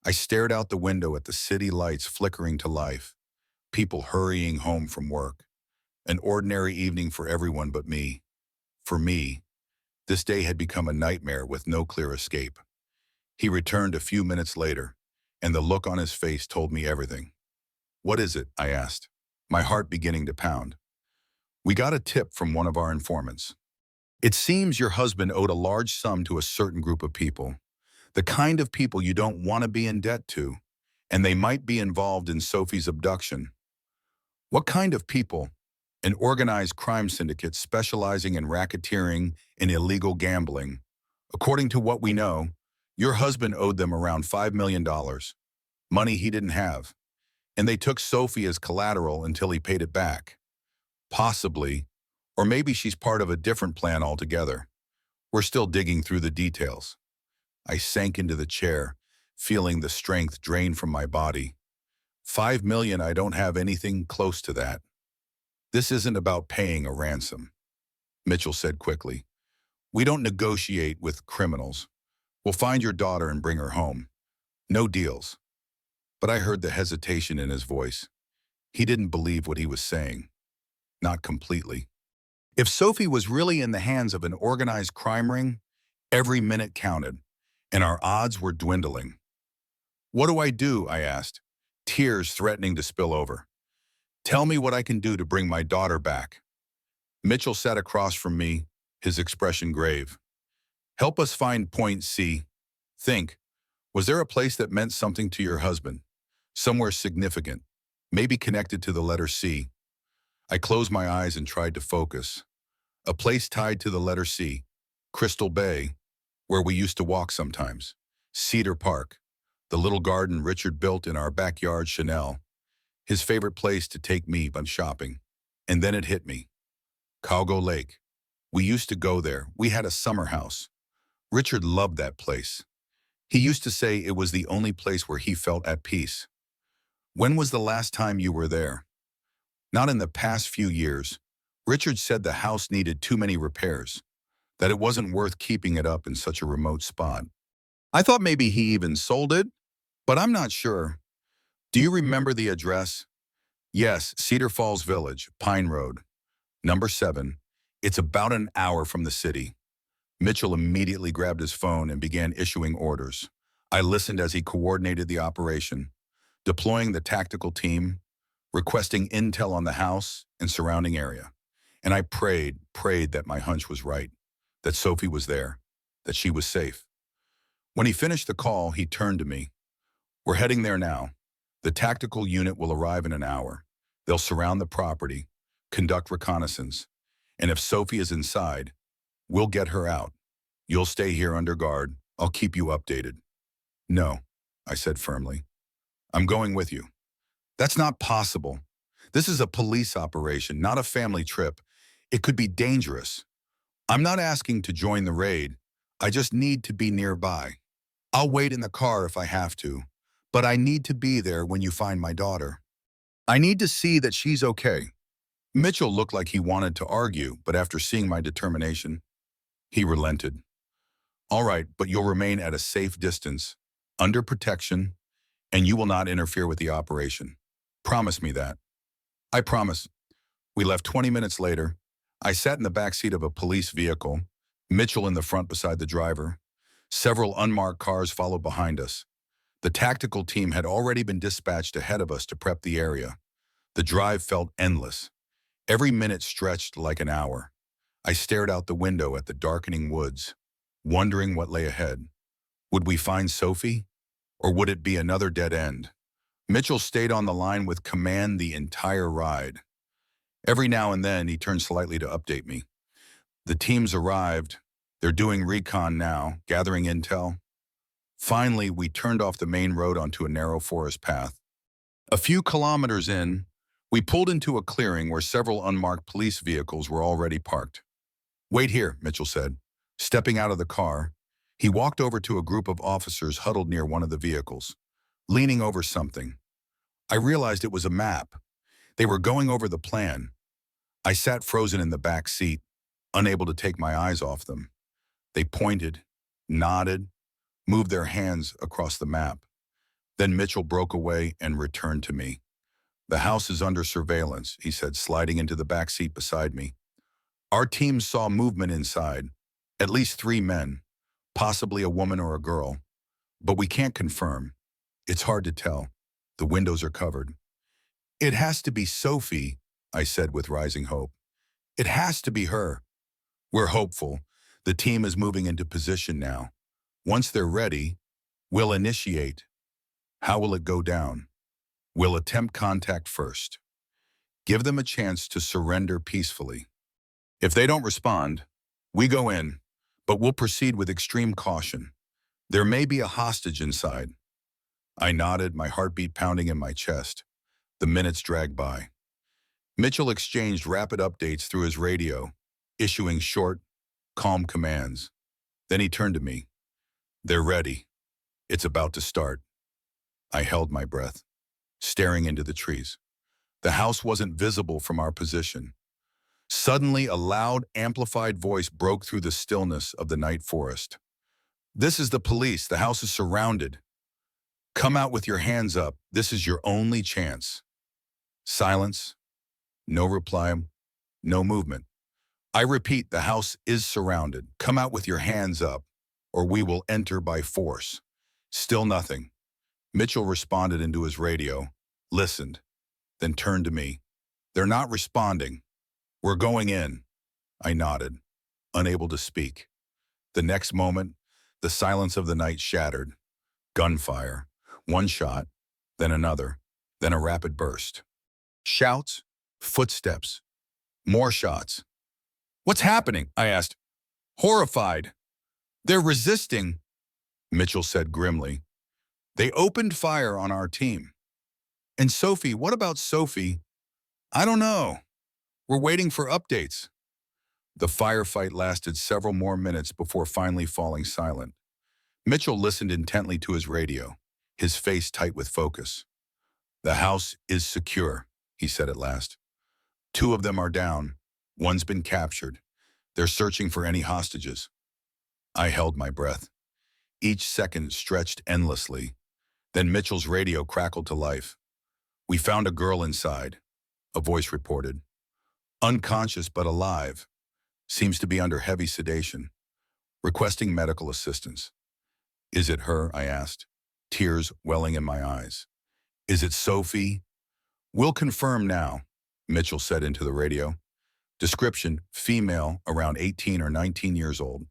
I stared out the window at the city lights flickering to life, people hurrying home from work. An ordinary evening for everyone but me. For me, this day had become a nightmare with no clear escape. He returned a few minutes later, and the look on his face told me everything. What is it? I asked, my heart beginning to pound. We got a tip from one of our informants. It seems your husband owed a large sum to a certain group of people, the kind of people you don't want to be in debt to, and they might be involved in Sophie's abduction. What kind of people? An organized crime syndicate specializing in racketeering and illegal gambling. According to what we know, your husband owed them around $5 million, money he didn't have, and they took Sophie as collateral until he paid it back. Possibly, or maybe she's part of a different plan altogether. We're still digging through the details. I sank into the chair, feeling the strength drain from my body. 5 million, I don't have anything close to that. This isn't about paying a ransom, Mitchell said quickly. We don't negotiate with criminals. We'll find your daughter and bring her home. No deals. But I heard the hesitation in his voice. He didn't believe what he was saying. Not completely. If Sophie was really in the hands of an organized crime ring, every minute counted, and our odds were dwindling. What do I do? I asked, tears threatening to spill over. Tell me what I can do to bring my daughter back. Mitchell sat across from me, his expression grave. Help us find point C. Think, was there a place that meant something to your husband? Somewhere significant, maybe connected to the letter C. I closed my eyes and tried to focus. A place tied to the letter C. Crystal Bay, where we used to walk sometimes. Cedar Park, the little garden Richard built in our backyard. Chanel, his favorite place to take me when shopping. And then it hit me. Cowgo Lake. We used to go there. We had a summer house. Richard loved that place. He used to say it was the only place where he felt at peace. When was the last time you were there? Not in the past few years. Richard said the house needed too many repairs, that it wasn't worth keeping it up in such a remote spot. I thought maybe he even sold it, but I'm not sure. Do you remember the address? Yes, Cedar Falls Village, Pine Road. Number 7. It's about an hour from the city. Mitchell immediately grabbed his phone and began issuing orders. I listened as he coordinated the operation, deploying the tactical team, requesting intel on the house and surrounding area. And I prayed that my hunch was right, that Sophie was there, that she was safe. When he finished the call, he turned to me. We're heading there now. The tactical unit will arrive in an hour. They'll surround the property, conduct reconnaissance, and if Sophie is inside, we'll get her out. You'll stay here under guard. I'll keep you updated. No, I said firmly. I'm going with you. That's not possible. This is a police operation, not a family trip. It could be dangerous. I'm not asking to join the raid. I just need to be nearby. I'll wait in the car if I have to, but I need to be there when you find my daughter. I need to see that she's okay. Mitchell looked like he wanted to argue, but after seeing my determination, he relented. All right, but you'll remain at a safe distance, under protection, and you will not interfere with the operation. Promise me that. I promise. We left 20 minutes later. I sat in the back seat of a police vehicle, Mitchell in the front beside the driver. Several unmarked cars followed behind us. The tactical team had already been dispatched ahead of us to prep the area. The drive felt endless. Every minute stretched like an hour. I stared out the window at the darkening woods, wondering what lay ahead. Would we find Sophie? Or would it be another dead end? Mitchell stayed on the line with command the entire ride. Every now and then, he turned slightly to update me. The teams arrived. They're doing recon now, gathering intel. Finally, we turned off the main road onto a narrow forest path. A few kilometers in, we pulled into a clearing where several unmarked police vehicles were already parked. Wait here, Mitchell said. Stepping out of the car, he walked over to a group of officers huddled near one of the vehicles, leaning over something. I realized it was a map. They were going over the plan. I sat frozen in the back seat, unable to take my eyes off them. They pointed, nodded, moved their hands across the map. Then Mitchell broke away and returned to me. The house is under surveillance, he said, sliding into the back seat beside me. Our team saw movement inside, at least 3 men, possibly a woman or a girl, but we can't confirm. It's hard to tell. The windows are covered. It has to be Sophie, I said with rising hope. It has to be her. We're hopeful. The team is moving into position now. Once they're ready, we'll initiate. How will it go down? We'll attempt contact first. Give them a chance to surrender peacefully. If they don't respond, we go in, but we'll proceed with extreme caution. There may be a hostage inside. I nodded, my heartbeat pounding in my chest. The minutes dragged by. Mitchell exchanged rapid updates through his radio, issuing short, calm commands. Then he turned to me. They're ready. It's about to start. I held my breath, staring into the trees. The house wasn't visible from our position. Suddenly, a loud, amplified voice broke through the stillness of the night forest. This is the police. The house is surrounded. Come out with your hands up. This is your only chance. Silence. No reply. No movement. I repeat, the house is surrounded. Come out with your hands up, or we will enter by force. Still nothing. Mitchell responded into his radio, listened, then turned to me. They're not responding. We're going in. I nodded, unable to speak. The next moment, the silence of the night shattered. Gunfire. One shot, then another, then a rapid burst. Shouts, footsteps, more shots. What's happening? I asked, horrified. They're resisting, Mitchell said grimly. They opened fire on our team. And Sophie, what about Sophie? I don't know. We're waiting for updates. The firefight lasted several more minutes before finally falling silent. Mitchell listened intently to his radio, his face tight with focus. The house is secure, he said at last. 2 of them are down. One's been captured. They're searching for any hostages. I held my breath. Each second stretched endlessly. Then Mitchell's radio crackled to life. We found a girl inside, a voice reported. Unconscious but alive. Seems to be under heavy sedation. Requesting medical assistance. Is it her? I asked, tears welling in my eyes. Is it Sophie? We'll confirm now, Mitchell said into the radio. Description, female, around 18 or 19 years old.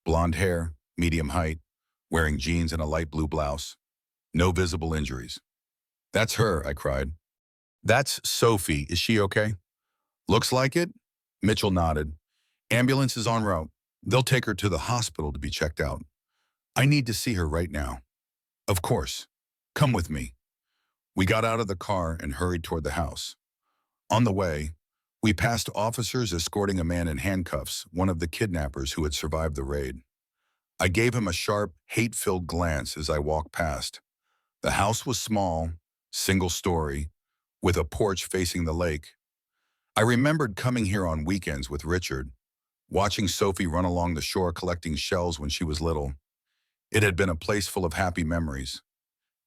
Blonde hair, medium height, wearing jeans and a light blue blouse. No visible injuries. That's her, I cried. That's Sophie. Is she okay? Looks like it. Mitchell nodded. Ambulance is en route. They'll take her to the hospital to be checked out. I need to see her right now. Of course. Come with me. We got out of the car and hurried toward the house. On the way, we passed officers escorting a man in handcuffs, one of the kidnappers who had survived the raid. I gave him a sharp, hate-filled glance as I walked past. The house was small, single-story, with a porch facing the lake. I remembered coming here on weekends with Richard, watching Sophie run along the shore collecting shells when she was little. It had been a place full of happy memories.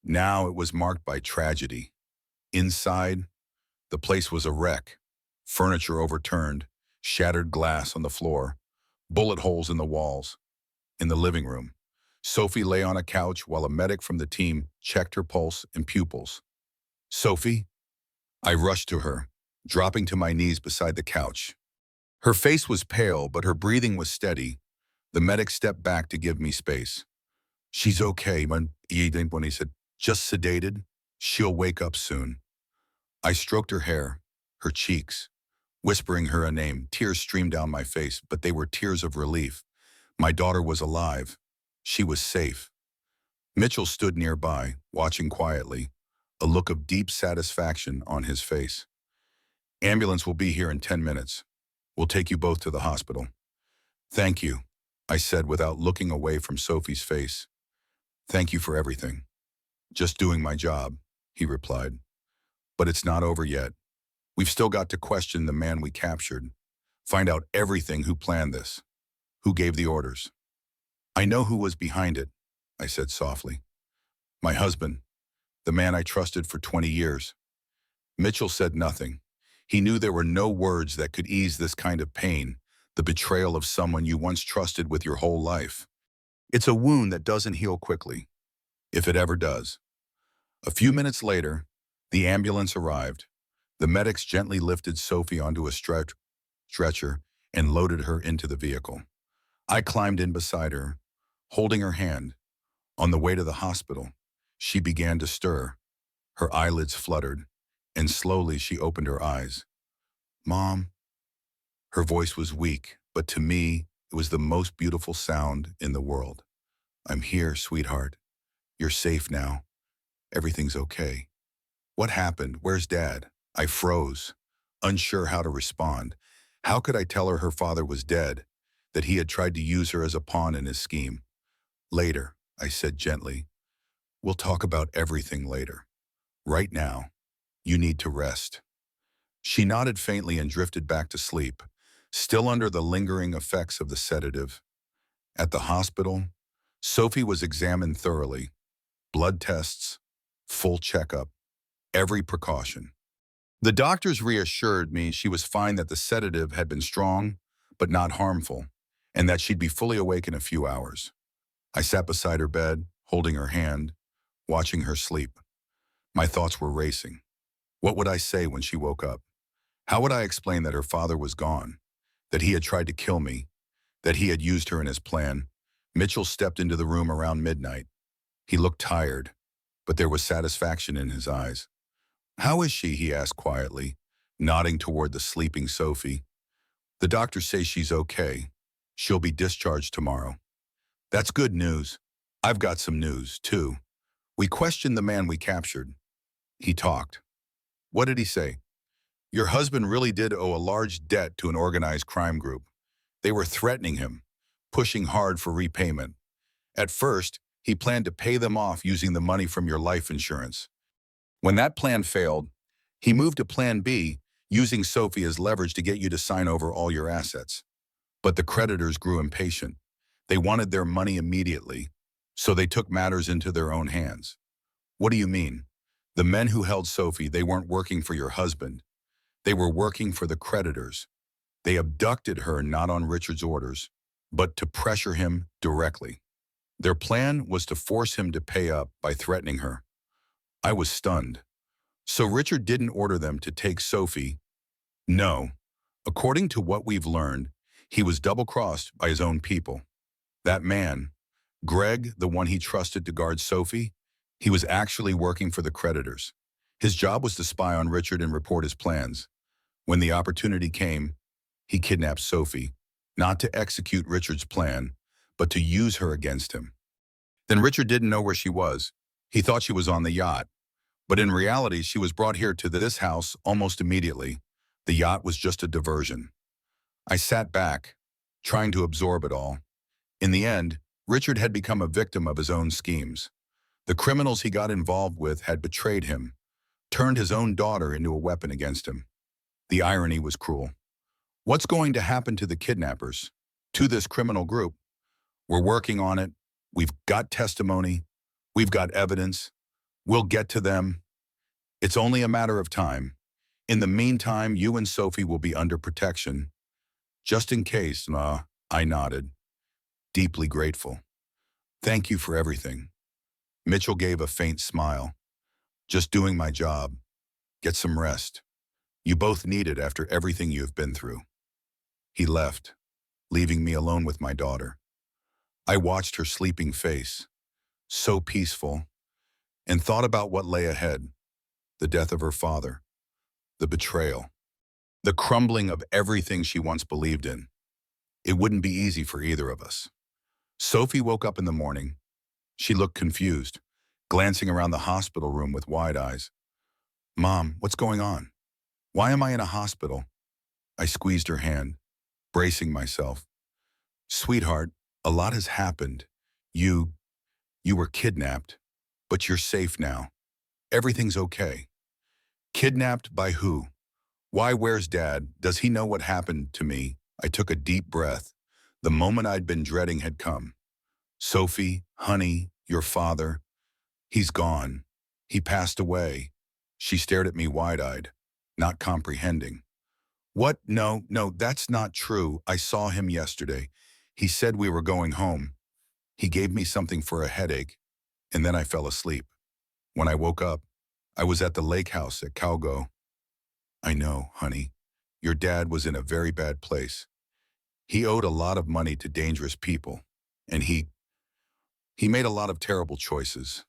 Now it was marked by tragedy. Inside, the place was a wreck. Furniture overturned, shattered glass on the floor, bullet holes in the walls. In the living room, Sophie lay on a couch while a medic from the team checked her pulse and pupils. Sophie? I rushed to her, dropping to my knees beside the couch. Her face was pale, but her breathing was steady. The medic stepped back to give me space. She's okay, when he said, just sedated. She'll wake up soon. I stroked her hair, her cheeks, whispering her a name. Tears streamed down my face, but they were tears of relief. My daughter was alive. She was safe. Mitchell stood nearby, watching quietly, a look of deep satisfaction on his face. Ambulance will be here in 10 minutes. We'll take you both to the hospital. Thank you, I said without looking away from Sophie's face. Thank you for everything. Just doing my job, he replied. But it's not over yet. We've still got to question the man we captured. Find out everything who planned this. Who gave the orders. I know who was behind it, I said softly. My husband, the man I trusted for 20 years. Mitchell said nothing. He knew there were no words that could ease this kind of pain, the betrayal of someone you once trusted with your whole life. It's a wound that doesn't heal quickly, if it ever does. A few minutes later, the ambulance arrived. The medics gently lifted Sophie onto a stretcher and loaded her into the vehicle. I climbed in beside her, holding her hand. On the way to the hospital, she began to stir. Her eyelids fluttered, and slowly she opened her eyes. Mom. Her voice was weak, but to me, it was the most beautiful sound in the world. I'm here, sweetheart. You're safe now. Everything's okay. What happened? Where's Dad? I froze, unsure how to respond. How could I tell her father was dead? that he had tried to use her as a pawn in his scheme. Later, I said gently, we'll talk about everything later. Right now, you need to rest. She nodded faintly and drifted back to sleep, still under the lingering effects of the sedative. At the hospital, Sophie was examined thoroughly. Blood tests, full checkup, every precaution. The doctors reassured me she was fine, that the sedative had been strong, but not harmful, and that she'd be fully awake in a few hours. I sat beside her bed, holding her hand, watching her sleep. My thoughts were racing. What would I say when she woke up? How would I explain that her father was gone, that he had tried to kill me, that he had used her in his plan? Mitchell stepped into the room around midnight. He looked tired, but there was satisfaction in his eyes. How is she? He asked quietly, nodding toward the sleeping Sophie. The doctors say she's okay. She'll be discharged tomorrow. That's good news. I've got some news, too. We questioned the man we captured. He talked. What did he say? Your husband really did owe a large debt to an organized crime group. They were threatening him, pushing hard for repayment. At first, he planned to pay them off using the money from your life insurance. When that plan failed, he moved to Plan B, using Sophie as leverage to get you to sign over all your assets. But the creditors grew impatient. They wanted their money immediately, so they took matters into their own hands. What do you mean? The men who held Sophie, they weren't working for your husband. They were working for the creditors. They abducted her not on Richard's orders, but to pressure him directly. Their plan was to force him to pay up by threatening her. I was stunned. So Richard didn't order them to take Sophie? No. According to what we've learned, he was double-crossed by his own people. That man, Greg, the one he trusted to guard Sophie, he was actually working for the creditors. His job was to spy on Richard and report his plans. When the opportunity came, he kidnapped Sophie, not to execute Richard's plan, but to use her against him. Then Richard didn't know where she was. He thought she was on the yacht. But in reality, she was brought here to this house almost immediately. The yacht was just a diversion. I sat back, trying to absorb it all. In the end, Richard had become a victim of his own schemes. The criminals he got involved with had betrayed him, turned his own daughter into a weapon against him. The irony was cruel. What's going to happen to the kidnappers, to this criminal group? We're working on it. We've got testimony. We've got evidence. We'll get to them. It's only a matter of time. In the meantime, you and Sophie will be under protection. Just in case, I nodded, deeply grateful. Thank you for everything. Mitchell gave a faint smile. Just doing my job. Get some rest. You both need it after everything you've been through. He left, leaving me alone with my daughter. I watched her sleeping face, so peaceful, and thought about what lay ahead: the death of her father, the betrayal, the crumbling of everything she once believed in. It wouldn't be easy for either of us. Sophie woke up in the morning. She looked confused, glancing around the hospital room with wide eyes. Mom, what's going on? Why am I in a hospital? I squeezed her hand, bracing myself. Sweetheart, a lot has happened. You were kidnapped, but you're safe now. Everything's okay. Kidnapped by who? Why, where's Dad? Does he know what happened to me? I took a deep breath. The moment I'd been dreading had come. Sophie, honey, your father, he's gone. He passed away. She stared at me wide-eyed, not comprehending. What? No, that's not true. I saw him yesterday. He said we were going home. He gave me something for a headache, and then I fell asleep. When I woke up, I was at the lake house at Calgo. I know, honey. Your dad was in a very bad place. He owed a lot of money to dangerous people, and he made a lot of terrible choices.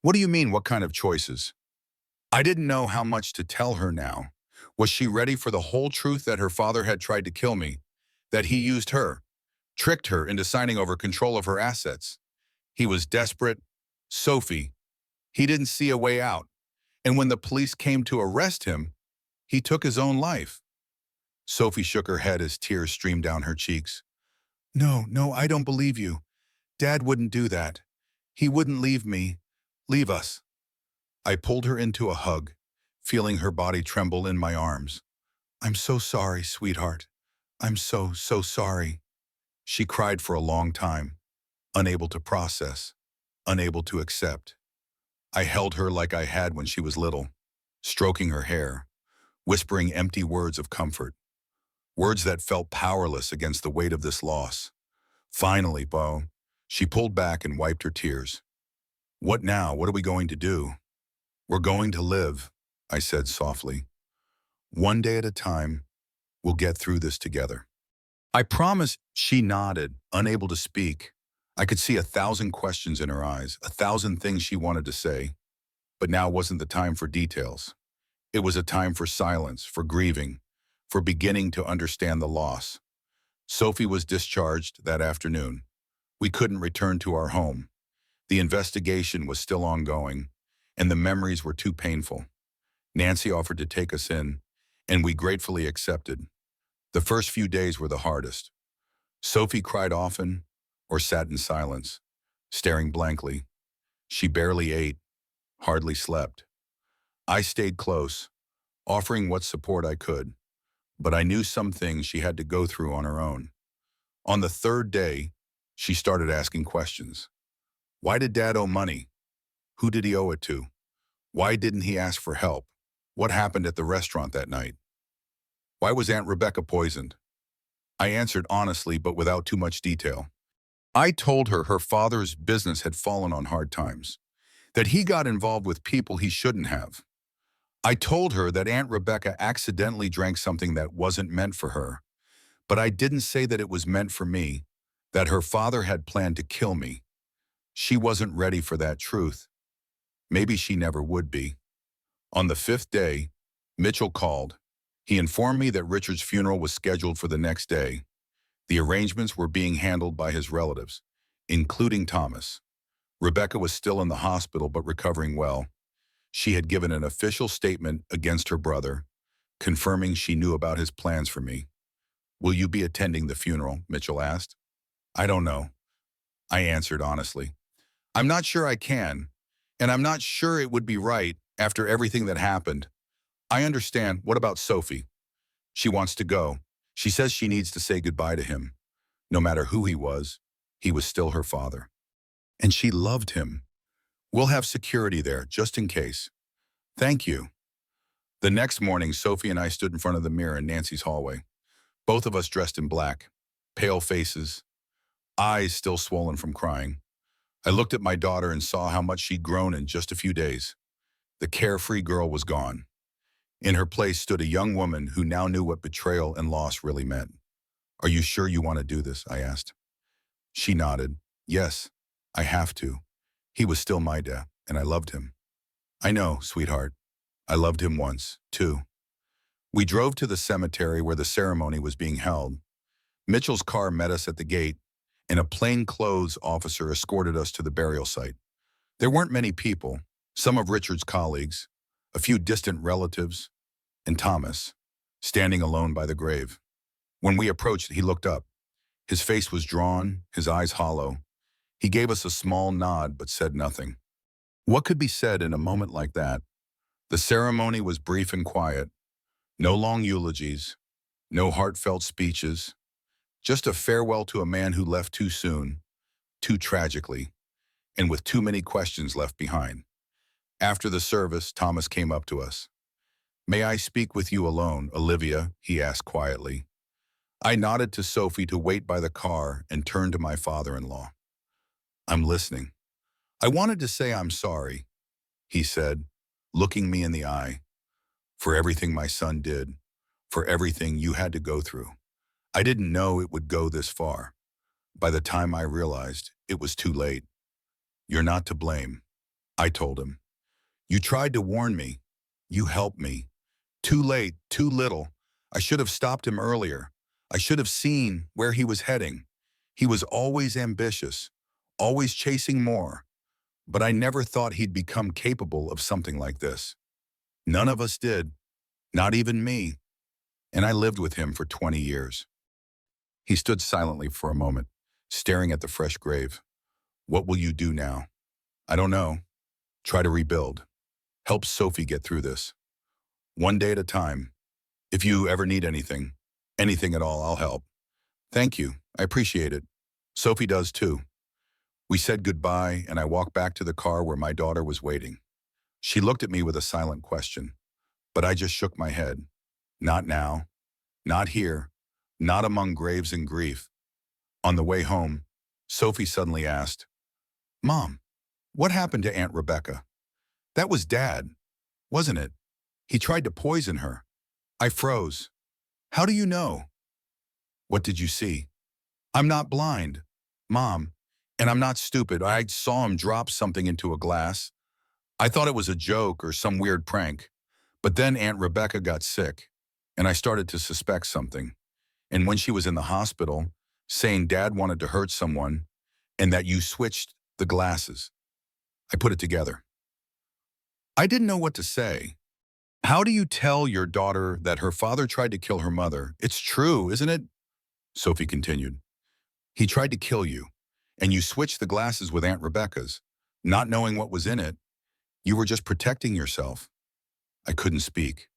What do you mean, what kind of choices? I didn't know how much to tell her now. Was she ready for the whole truth that her father had tried to kill me, that he used her, tricked her into signing over control of her assets? He was desperate. Sophie, he didn't see a way out. And when the police came to arrest him, he took his own life. Sophie shook her head as tears streamed down her cheeks. No, no, I don't believe you. Dad wouldn't do that. He wouldn't leave me. Leave us. I pulled her into a hug, feeling her body tremble in my arms. I'm so sorry, sweetheart. I'm so sorry. She cried for a long time, unable to process, unable to accept. I held her like I had when she was little, stroking her hair, whispering empty words of comfort, words that felt powerless against the weight of this loss. Finally, Bo, she pulled back and wiped her tears. What now? What are we going to do? We're going to live, I said softly. One day at a time, we'll get through this together. I promise. She nodded, unable to speak. I could see 1,000 questions in her eyes, 1,000 things she wanted to say. But now wasn't the time for details. It was a time for silence, for grieving, for beginning to understand the loss. Sophie was discharged that afternoon. We couldn't return to our home. The investigation was still ongoing, and the memories were too painful. Nancy offered to take us in, and we gratefully accepted. The first few days were the hardest. Sophie cried often or sat in silence, staring blankly. She barely ate, hardly slept. I stayed close, offering what support I could, but I knew some things she had to go through on her own. On the third day, she started asking questions. Why did Dad owe money? Who did he owe it to? Why didn't he ask for help? What happened at the restaurant that night? Why was Aunt Rebecca poisoned? I answered honestly, but without too much detail. I told her her father's business had fallen on hard times, that he got involved with people he shouldn't have. I told her that Aunt Rebecca accidentally drank something that wasn't meant for her, but I didn't say that it was meant for me, that her father had planned to kill me. She wasn't ready for that truth. Maybe she never would be. On the fifth day, Mitchell called. He informed me that Richard's funeral was scheduled for the next day. The arrangements were being handled by his relatives, including Thomas. Rebecca was still in the hospital but recovering well. She had given an official statement against her brother, confirming she knew about his plans for me. Will you be attending the funeral? Mitchell asked. I don't know, I answered honestly. I'm not sure I can, and I'm not sure it would be right after everything that happened. I understand. What about Sophie? She wants to go. She says she needs to say goodbye to him. No matter who he was still her father. And she loved him. We'll have security there, just in case. Thank you. The next morning, Sophie and I stood in front of the mirror in Nancy's hallway. Both of us dressed in black, pale faces, eyes still swollen from crying. I looked at my daughter and saw how much she'd grown in just a few days. The carefree girl was gone. In her place stood a young woman who now knew what betrayal and loss really meant. Are you sure you want to do this? I asked. She nodded. Yes, I have to. He was still my dad, and I loved him. I know, sweetheart. I loved him once, too. We drove to the cemetery where the ceremony was being held. Mitchell's car met us at the gate, and a plainclothes officer escorted us to the burial site. There weren't many people, some of Richard's colleagues, a few distant relatives, and Thomas, standing alone by the grave. When we approached, he looked up. His face was drawn, his eyes hollow. He gave us a small nod but said nothing. What could be said in a moment like that? The ceremony was brief and quiet. No long eulogies, no heartfelt speeches, just a farewell to a man who left too soon, too tragically, and with too many questions left behind. After the service, Thomas came up to us. May I speak with you alone, Olivia? He asked quietly. I nodded to Sophie to wait by the car and turned to my father-in-law. I'm listening. I wanted to say I'm sorry, he said, looking me in the eye, for everything my son did, for everything you had to go through. I didn't know it would go this far. By the time I realized, it was too late. You're not to blame, I told him. You tried to warn me. You helped me. Too late, too little. I should have stopped him earlier. I should have seen where he was heading. He was always ambitious, always chasing more. But I never thought he'd become capable of something like this. None of us did, not even me. And I lived with him for 20 years. He stood silently for a moment, staring at the fresh grave. What will you do now? I don't know. Try to rebuild. Help Sophie get through this. One day at a time. If you ever need anything at all, I'll help. Thank you. I appreciate it. Sophie does too. We said goodbye, and I walked back to the car where my daughter was waiting. She looked at me with a silent question, but I just shook my head. Not now. Not here. Not among graves and grief. On the way home, Sophie suddenly asked, Mom, what happened to Aunt Rebecca? That was Dad, wasn't it? He tried to poison her. I froze. How do you know? What did you see? I'm not blind, Mom, and I'm not stupid. I saw him drop something into a glass. I thought it was a joke or some weird prank. But then Aunt Rebecca got sick, and I started to suspect something. And when she was in the hospital, saying Dad wanted to hurt someone, and that you switched the glasses, I put it together. I didn't know what to say. How do you tell your daughter that her father tried to kill her mother? It's true, isn't it? Sophie continued. He tried to kill you, and you switched the glasses with Aunt Rebecca's, not knowing what was in it. You were just protecting yourself. I couldn't speak.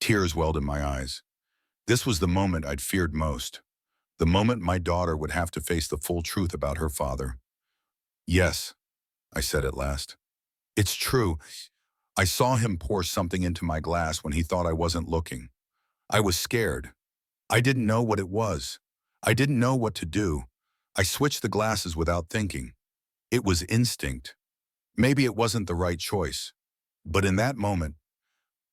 Tears welled in my eyes. This was the moment I'd feared most. The moment my daughter would have to face the full truth about her father. Yes, I said at last. It's true. I saw him pour something into my glass when he thought I wasn't looking. I was scared. I didn't know what it was. I didn't know what to do. I switched the glasses without thinking. It was instinct. Maybe it wasn't the right choice. But in that moment,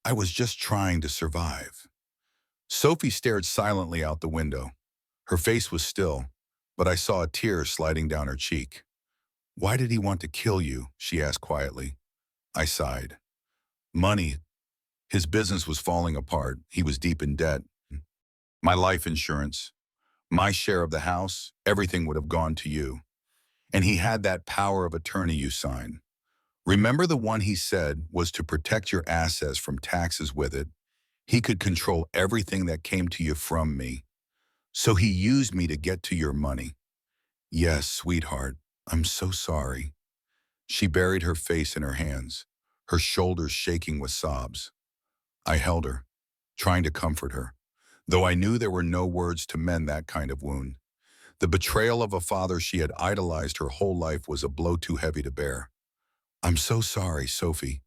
I was just trying to survive. Sophie stared silently out the window. Her face was still, but I saw a tear sliding down her cheek. Why did he want to kill you? She asked quietly. I sighed. Money. His business was falling apart. He was deep in debt. My life insurance, my share of the house, everything would have gone to you. And he had that power of attorney you signed. Remember the one he said was to protect your assets from taxes with it. He could control everything that came to you from me. So he used me to get to your money. Yes, sweetheart, I'm so sorry. She buried her face in her hands, her shoulders shaking with sobs. I held her, trying to comfort her, though I knew there were no words to mend that kind of wound. The betrayal of a father she had idolized her whole life was a blow too heavy to bear. I'm so sorry, Sophie.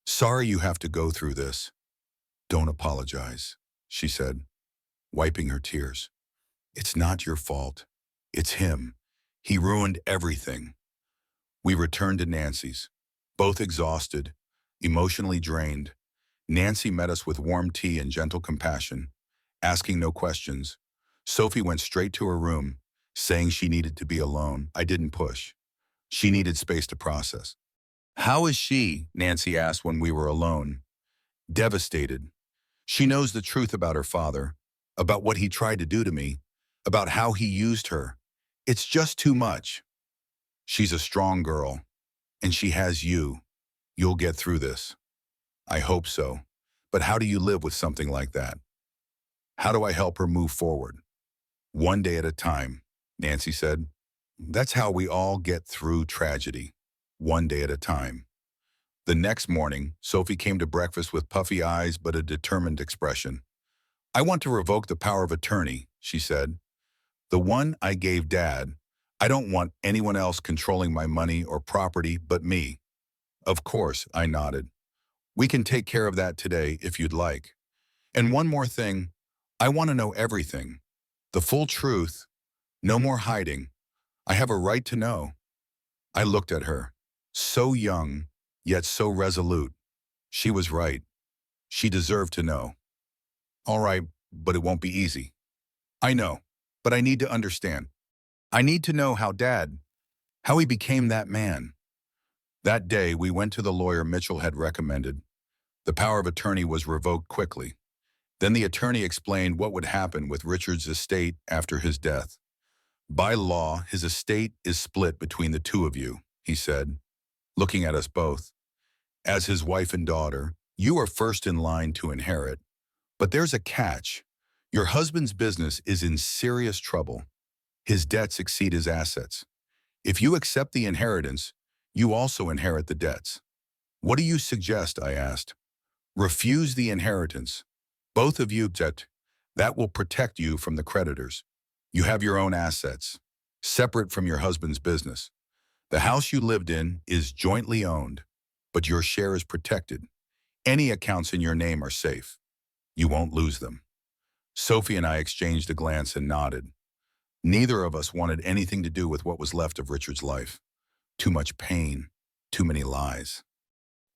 Sorry you have to go through this. Don't apologize, she said, wiping her tears. It's not your fault. It's him. He ruined everything. We returned to Nancy's, both exhausted, emotionally drained. Nancy met us with warm tea and gentle compassion, asking no questions. Sophie went straight to her room, saying she needed to be alone. I didn't push. She needed space to process. How is she? Nancy asked when we were alone. Devastated. She knows the truth about her father, about what he tried to do to me, about how he used her. It's just too much. She's a strong girl, and she has you. You'll get through this. I hope so. But how do you live with something like that? How do I help her move forward? One day at a time, Nancy said. That's how we all get through tragedy. One day at a time. The next morning, Sophie came to breakfast with puffy eyes but a determined expression. I want to revoke the power of attorney, she said. The one I gave Dad. I don't want anyone else controlling my money or property but me. Of course, I nodded. We can take care of that today if you'd like. And one more thing, I want to know everything. The full truth. No more hiding. I have a right to know. I looked at her. So young, yet so resolute. She was right. She deserved to know. All right, but it won't be easy. I know, but I need to understand. I need to know how he became that man. That day, we went to the lawyer Mitchell had recommended. The power of attorney was revoked quickly. Then the attorney explained what would happen with Richard's estate after his death. By law, his estate is split between the two of you, he said, looking at us both. As his wife and daughter, you are first in line to inherit. But there's a catch. Your husband's business is in serious trouble. His debts exceed his assets. If you accept the inheritance, you also inherit the debts. What do you suggest? I asked. Refuse the inheritance. Both of you debt. That will protect you from the creditors. You have your own assets, separate from your husband's business. The house you lived in is jointly owned, but your share is protected. Any accounts in your name are safe. You won't lose them. Sophie and I exchanged a glance and nodded. Neither of us wanted anything to do with what was left of Richard's life. Too much pain, too many lies.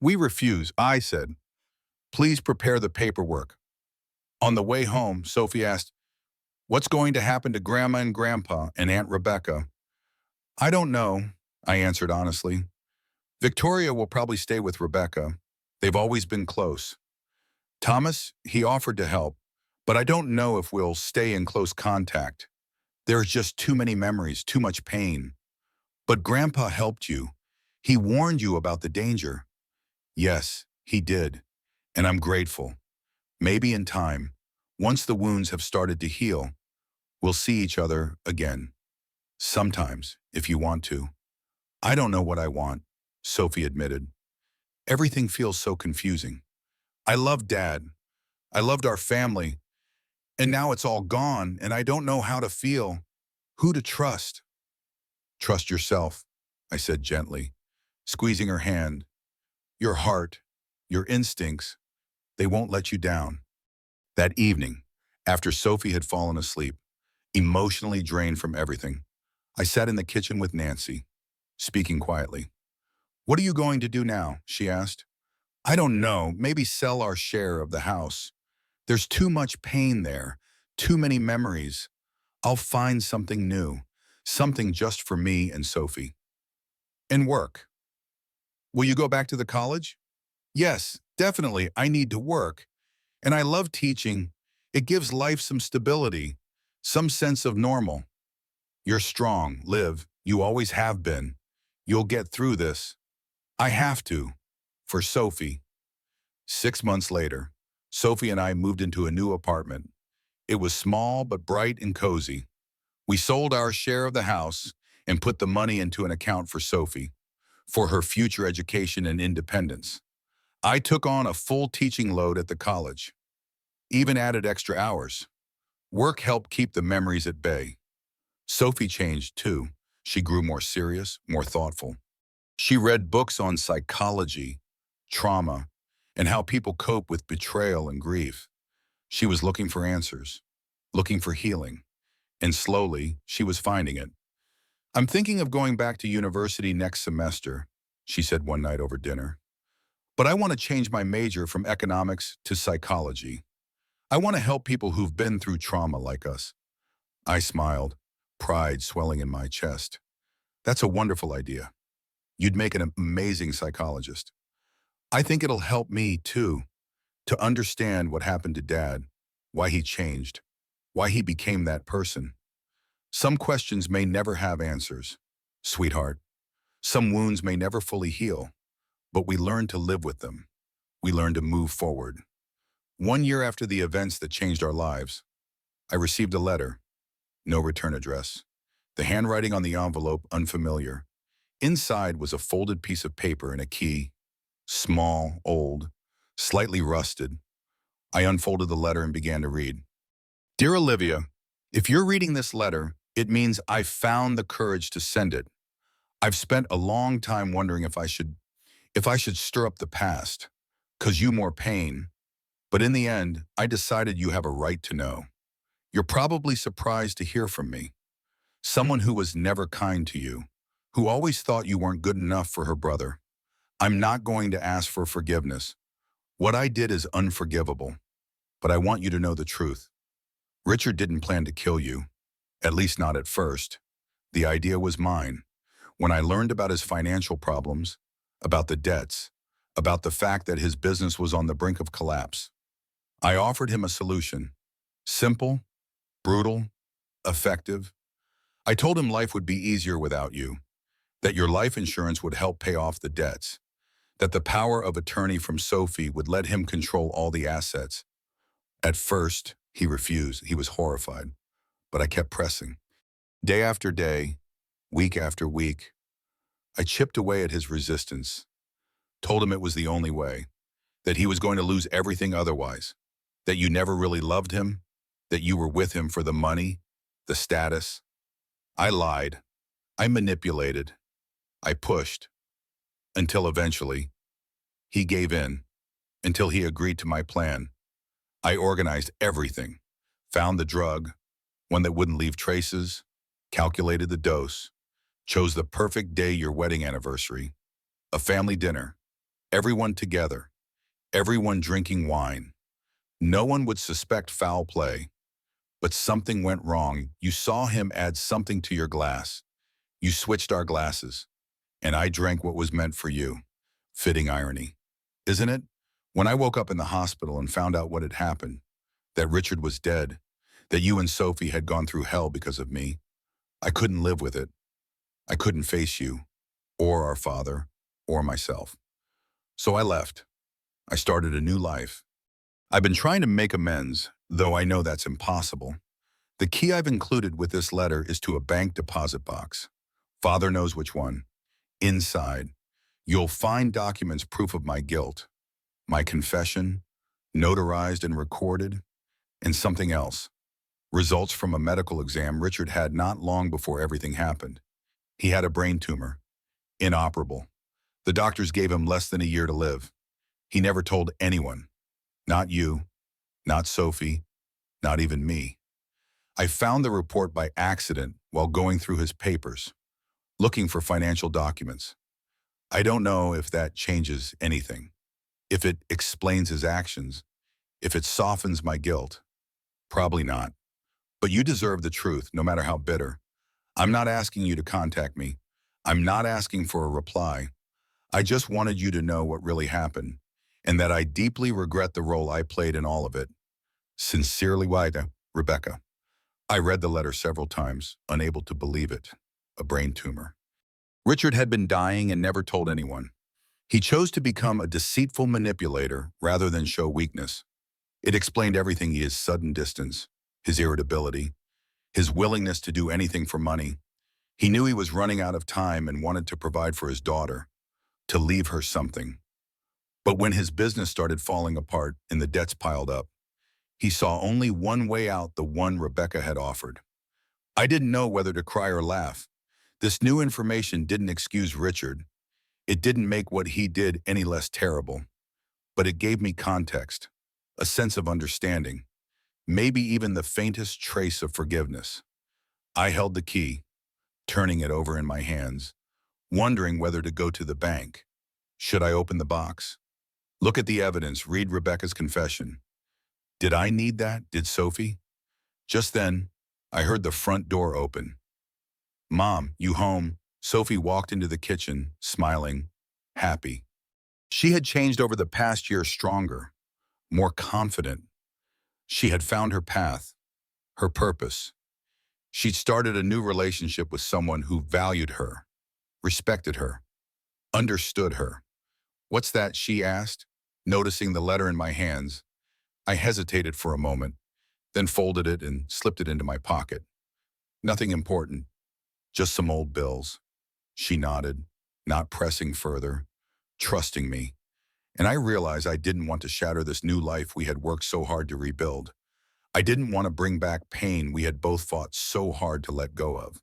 We refuse, I said. Please prepare the paperwork. On the way home, Sophie asked, what's going to happen to Grandma and Grandpa and Aunt Rebecca? I don't know, I answered honestly. Victoria will probably stay with Rebecca. They've always been close. Thomas, he offered to help, but I don't know if we'll stay in close contact. There's just too many memories, too much pain. But Grandpa helped you. He warned you about the danger. Yes, he did, and I'm grateful. Maybe in time, once the wounds have started to heal, we'll see each other again. Sometimes, if you want to. I don't know what I want, Sophie admitted. Everything feels so confusing. I loved Dad. I loved our family. And now it's all gone, and I don't know how to feel, who to trust. Trust yourself, I said gently, squeezing her hand. Your heart, your instincts, they won't let you down. That evening, after Sophie had fallen asleep, emotionally drained from everything, I sat in the kitchen with Nancy, speaking quietly. What are you going to do now? She asked. I don't know, maybe sell our share of the house. There's too much pain there, too many memories. I'll find something new, something just for me and Sophie. And work. Will you go back to the college? Yes, definitely. I need to work. And I love teaching. It gives life some stability, some sense of normal. You're strong, Liv. You always have been. You'll get through this. I have to. For Sophie. 6 months later, Sophie and I moved into a new apartment. It was small but bright and cozy. We sold our share of the house and put the money into an account for Sophie, for her future education and independence. I took on a full teaching load at the college, even added extra hours. Work helped keep the memories at bay. Sophie changed too. She grew more serious, more thoughtful. She read books on psychology, trauma, and how people cope with betrayal and grief. She was looking for answers, looking for healing, and slowly she was finding it. I'm thinking of going back to university next semester, she said one night over dinner. But I want to change my major from economics to psychology. I want to help people who've been through trauma like us. I smiled, pride swelling in my chest. That's a wonderful idea. You'd make an amazing psychologist. I think it'll help me, too, to understand what happened to Dad, why he changed, why he became that person. Some questions may never have answers, sweetheart. Some wounds may never fully heal, but we learn to live with them. We learn to move forward. 1 year after the events that changed our lives, I received a letter. No return address. The handwriting on the envelope unfamiliar. Inside was a folded piece of paper and a key. Small, old, slightly rusted. I unfolded the letter and began to read. Dear Olivia, if you're reading this letter, it means I found the courage to send it. I've spent a long time wondering if I should stir up the past, cause you more pain. But in the end, I decided you have a right to know. You're probably surprised to hear from me. Someone who was never kind to you, who always thought you weren't good enough for her brother. I'm not going to ask for forgiveness. What I did is unforgivable, but I want you to know the truth. Richard didn't plan to kill you, at least not at first. The idea was mine. When I learned about his financial problems, about the debts, about the fact that his business was on the brink of collapse, I offered him a solution. Simple, brutal, effective. I told him life would be easier without you, that your life insurance would help pay off the debts, that the power of attorney from Sophie would let him control all the assets. At first, He refused. He was horrified, but I kept pressing. Day after day, week after week, I chipped away at his resistance, told him it was the only way, that he was going to lose everything otherwise, that you never really loved him, that you were with him for the money, the status. I lied. I manipulated. I pushed, until eventually, he gave in, until he agreed to my plan. I organized everything, found the drug, one that wouldn't leave traces, calculated the dose, chose the perfect day, your wedding anniversary, a family dinner, everyone together, everyone drinking wine. No one would suspect foul play, but something went wrong. You saw him add something to your glass. You switched our glasses, and I drank what was meant for you. Fitting irony, isn't it? When I woke up in the hospital and found out what had happened, that Richard was dead, that you and Sophie had gone through hell because of me, I couldn't live with it. I couldn't face you, or our father, or myself. So I left. I started a new life. I've been trying to make amends, though I know that's impossible. The key I've included with this letter is to a bank deposit box. Father knows which one. Inside, you'll find documents, proof of my guilt, my confession, notarized and recorded, and something else. Results from a medical exam Richard had not long before everything happened. He had a brain tumor, inoperable. The doctors gave him less than a year to live. He never told anyone, not you, not Sophie, not even me. I found the report by accident while going through his papers, looking for financial documents. I don't know if that changes anything, if it explains his actions, if it softens my guilt. Probably not. But you deserve the truth, no matter how bitter. I'm not asking you to contact me. I'm not asking for a reply. I just wanted you to know what really happened, and that I deeply regret the role I played in all of it. Sincerely, Rebecca. I read the letter several times, unable to believe it. A brain tumor. Richard had been dying and never told anyone. He chose to become a deceitful manipulator rather than show weakness. It explained everything: his sudden distance, his irritability, his willingness to do anything for money. He knew he was running out of time and wanted to provide for his daughter, to leave her something. But when his business started falling apart and the debts piled up, he saw only one way out, the one Rebecca had offered. I didn't know whether to cry or laugh. This new information didn't excuse Richard. It didn't make what he did any less terrible. But it gave me context, a sense of understanding, maybe even the faintest trace of forgiveness. I held the key, turning it over in my hands, wondering whether to go to the bank. Should I open the box? Look at the evidence, read Rebecca's confession. Did I need that? Did Sophie? Just then, I heard the front door open. "Mom, you home?" Sophie walked into the kitchen, smiling, happy. She had changed over the past year, stronger, more confident. She had found her path, her purpose. She'd started a new relationship with someone who valued her, respected her, understood her. "What's that?" she asked, noticing the letter in my hands. I hesitated for a moment, then folded it and slipped it into my pocket. "Nothing important, just some old bills." She nodded, not pressing further, trusting me. And I realized I didn't want to shatter this new life we had worked so hard to rebuild. I didn't want to bring back pain we had both fought so hard to let go of.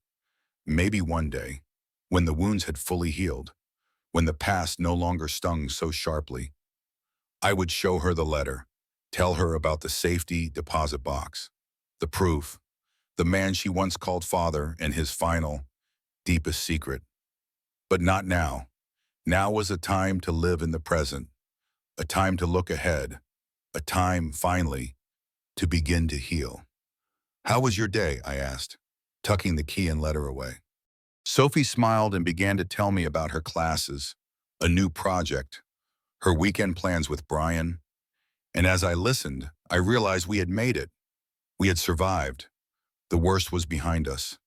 Maybe one day, when the wounds had fully healed, when the past no longer stung so sharply, I would show her the letter, tell her about the safety deposit box, the proof, the man she once called father, and his final, deepest secret. But not now. Now was a time to live in the present, a time to look ahead, a time, finally, to begin to heal. "How was your day?" I asked, tucking the key and letter away. Sophie smiled and began to tell me about her classes, a new project, her weekend plans with Brian. And as I listened, I realized we had made it. We had survived. The worst was behind us.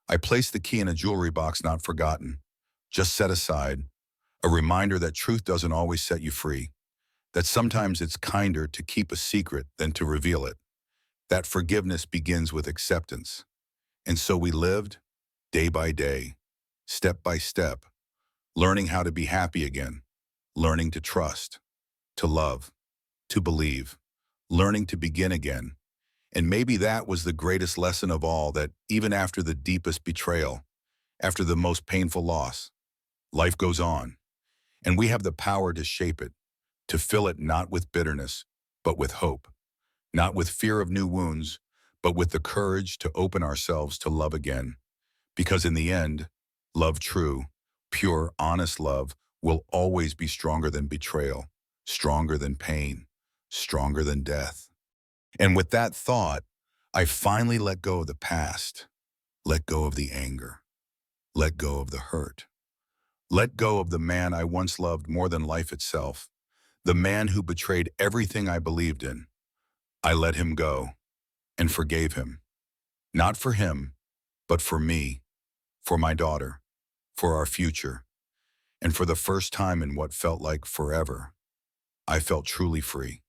I placed the key in a jewelry box not forgotten, just set aside, a reminder that truth doesn't always set you free, that sometimes it's kinder to keep a secret than to reveal it. That forgiveness begins with acceptance. And so we lived, day by day, step by step, learning how to be happy again, learning to trust, to love, to believe, learning to begin again. And maybe that was the greatest lesson of all, that even after the deepest betrayal, after the most painful loss, life goes on, and we have the power to shape it, to fill it not with bitterness, but with hope, not with fear of new wounds, but with the courage to open ourselves to love again. Because in the end, love true, pure, honest love will always be stronger than betrayal, stronger than pain, stronger than death. And with that thought, I finally let go of the past, let go of the anger, let go of the hurt, let go of the man I once loved more than life itself, the man who betrayed everything I believed in. I let him go and forgave him, not for him, but for me, for my daughter, for our future. And for the first time in what felt like forever, I felt truly free.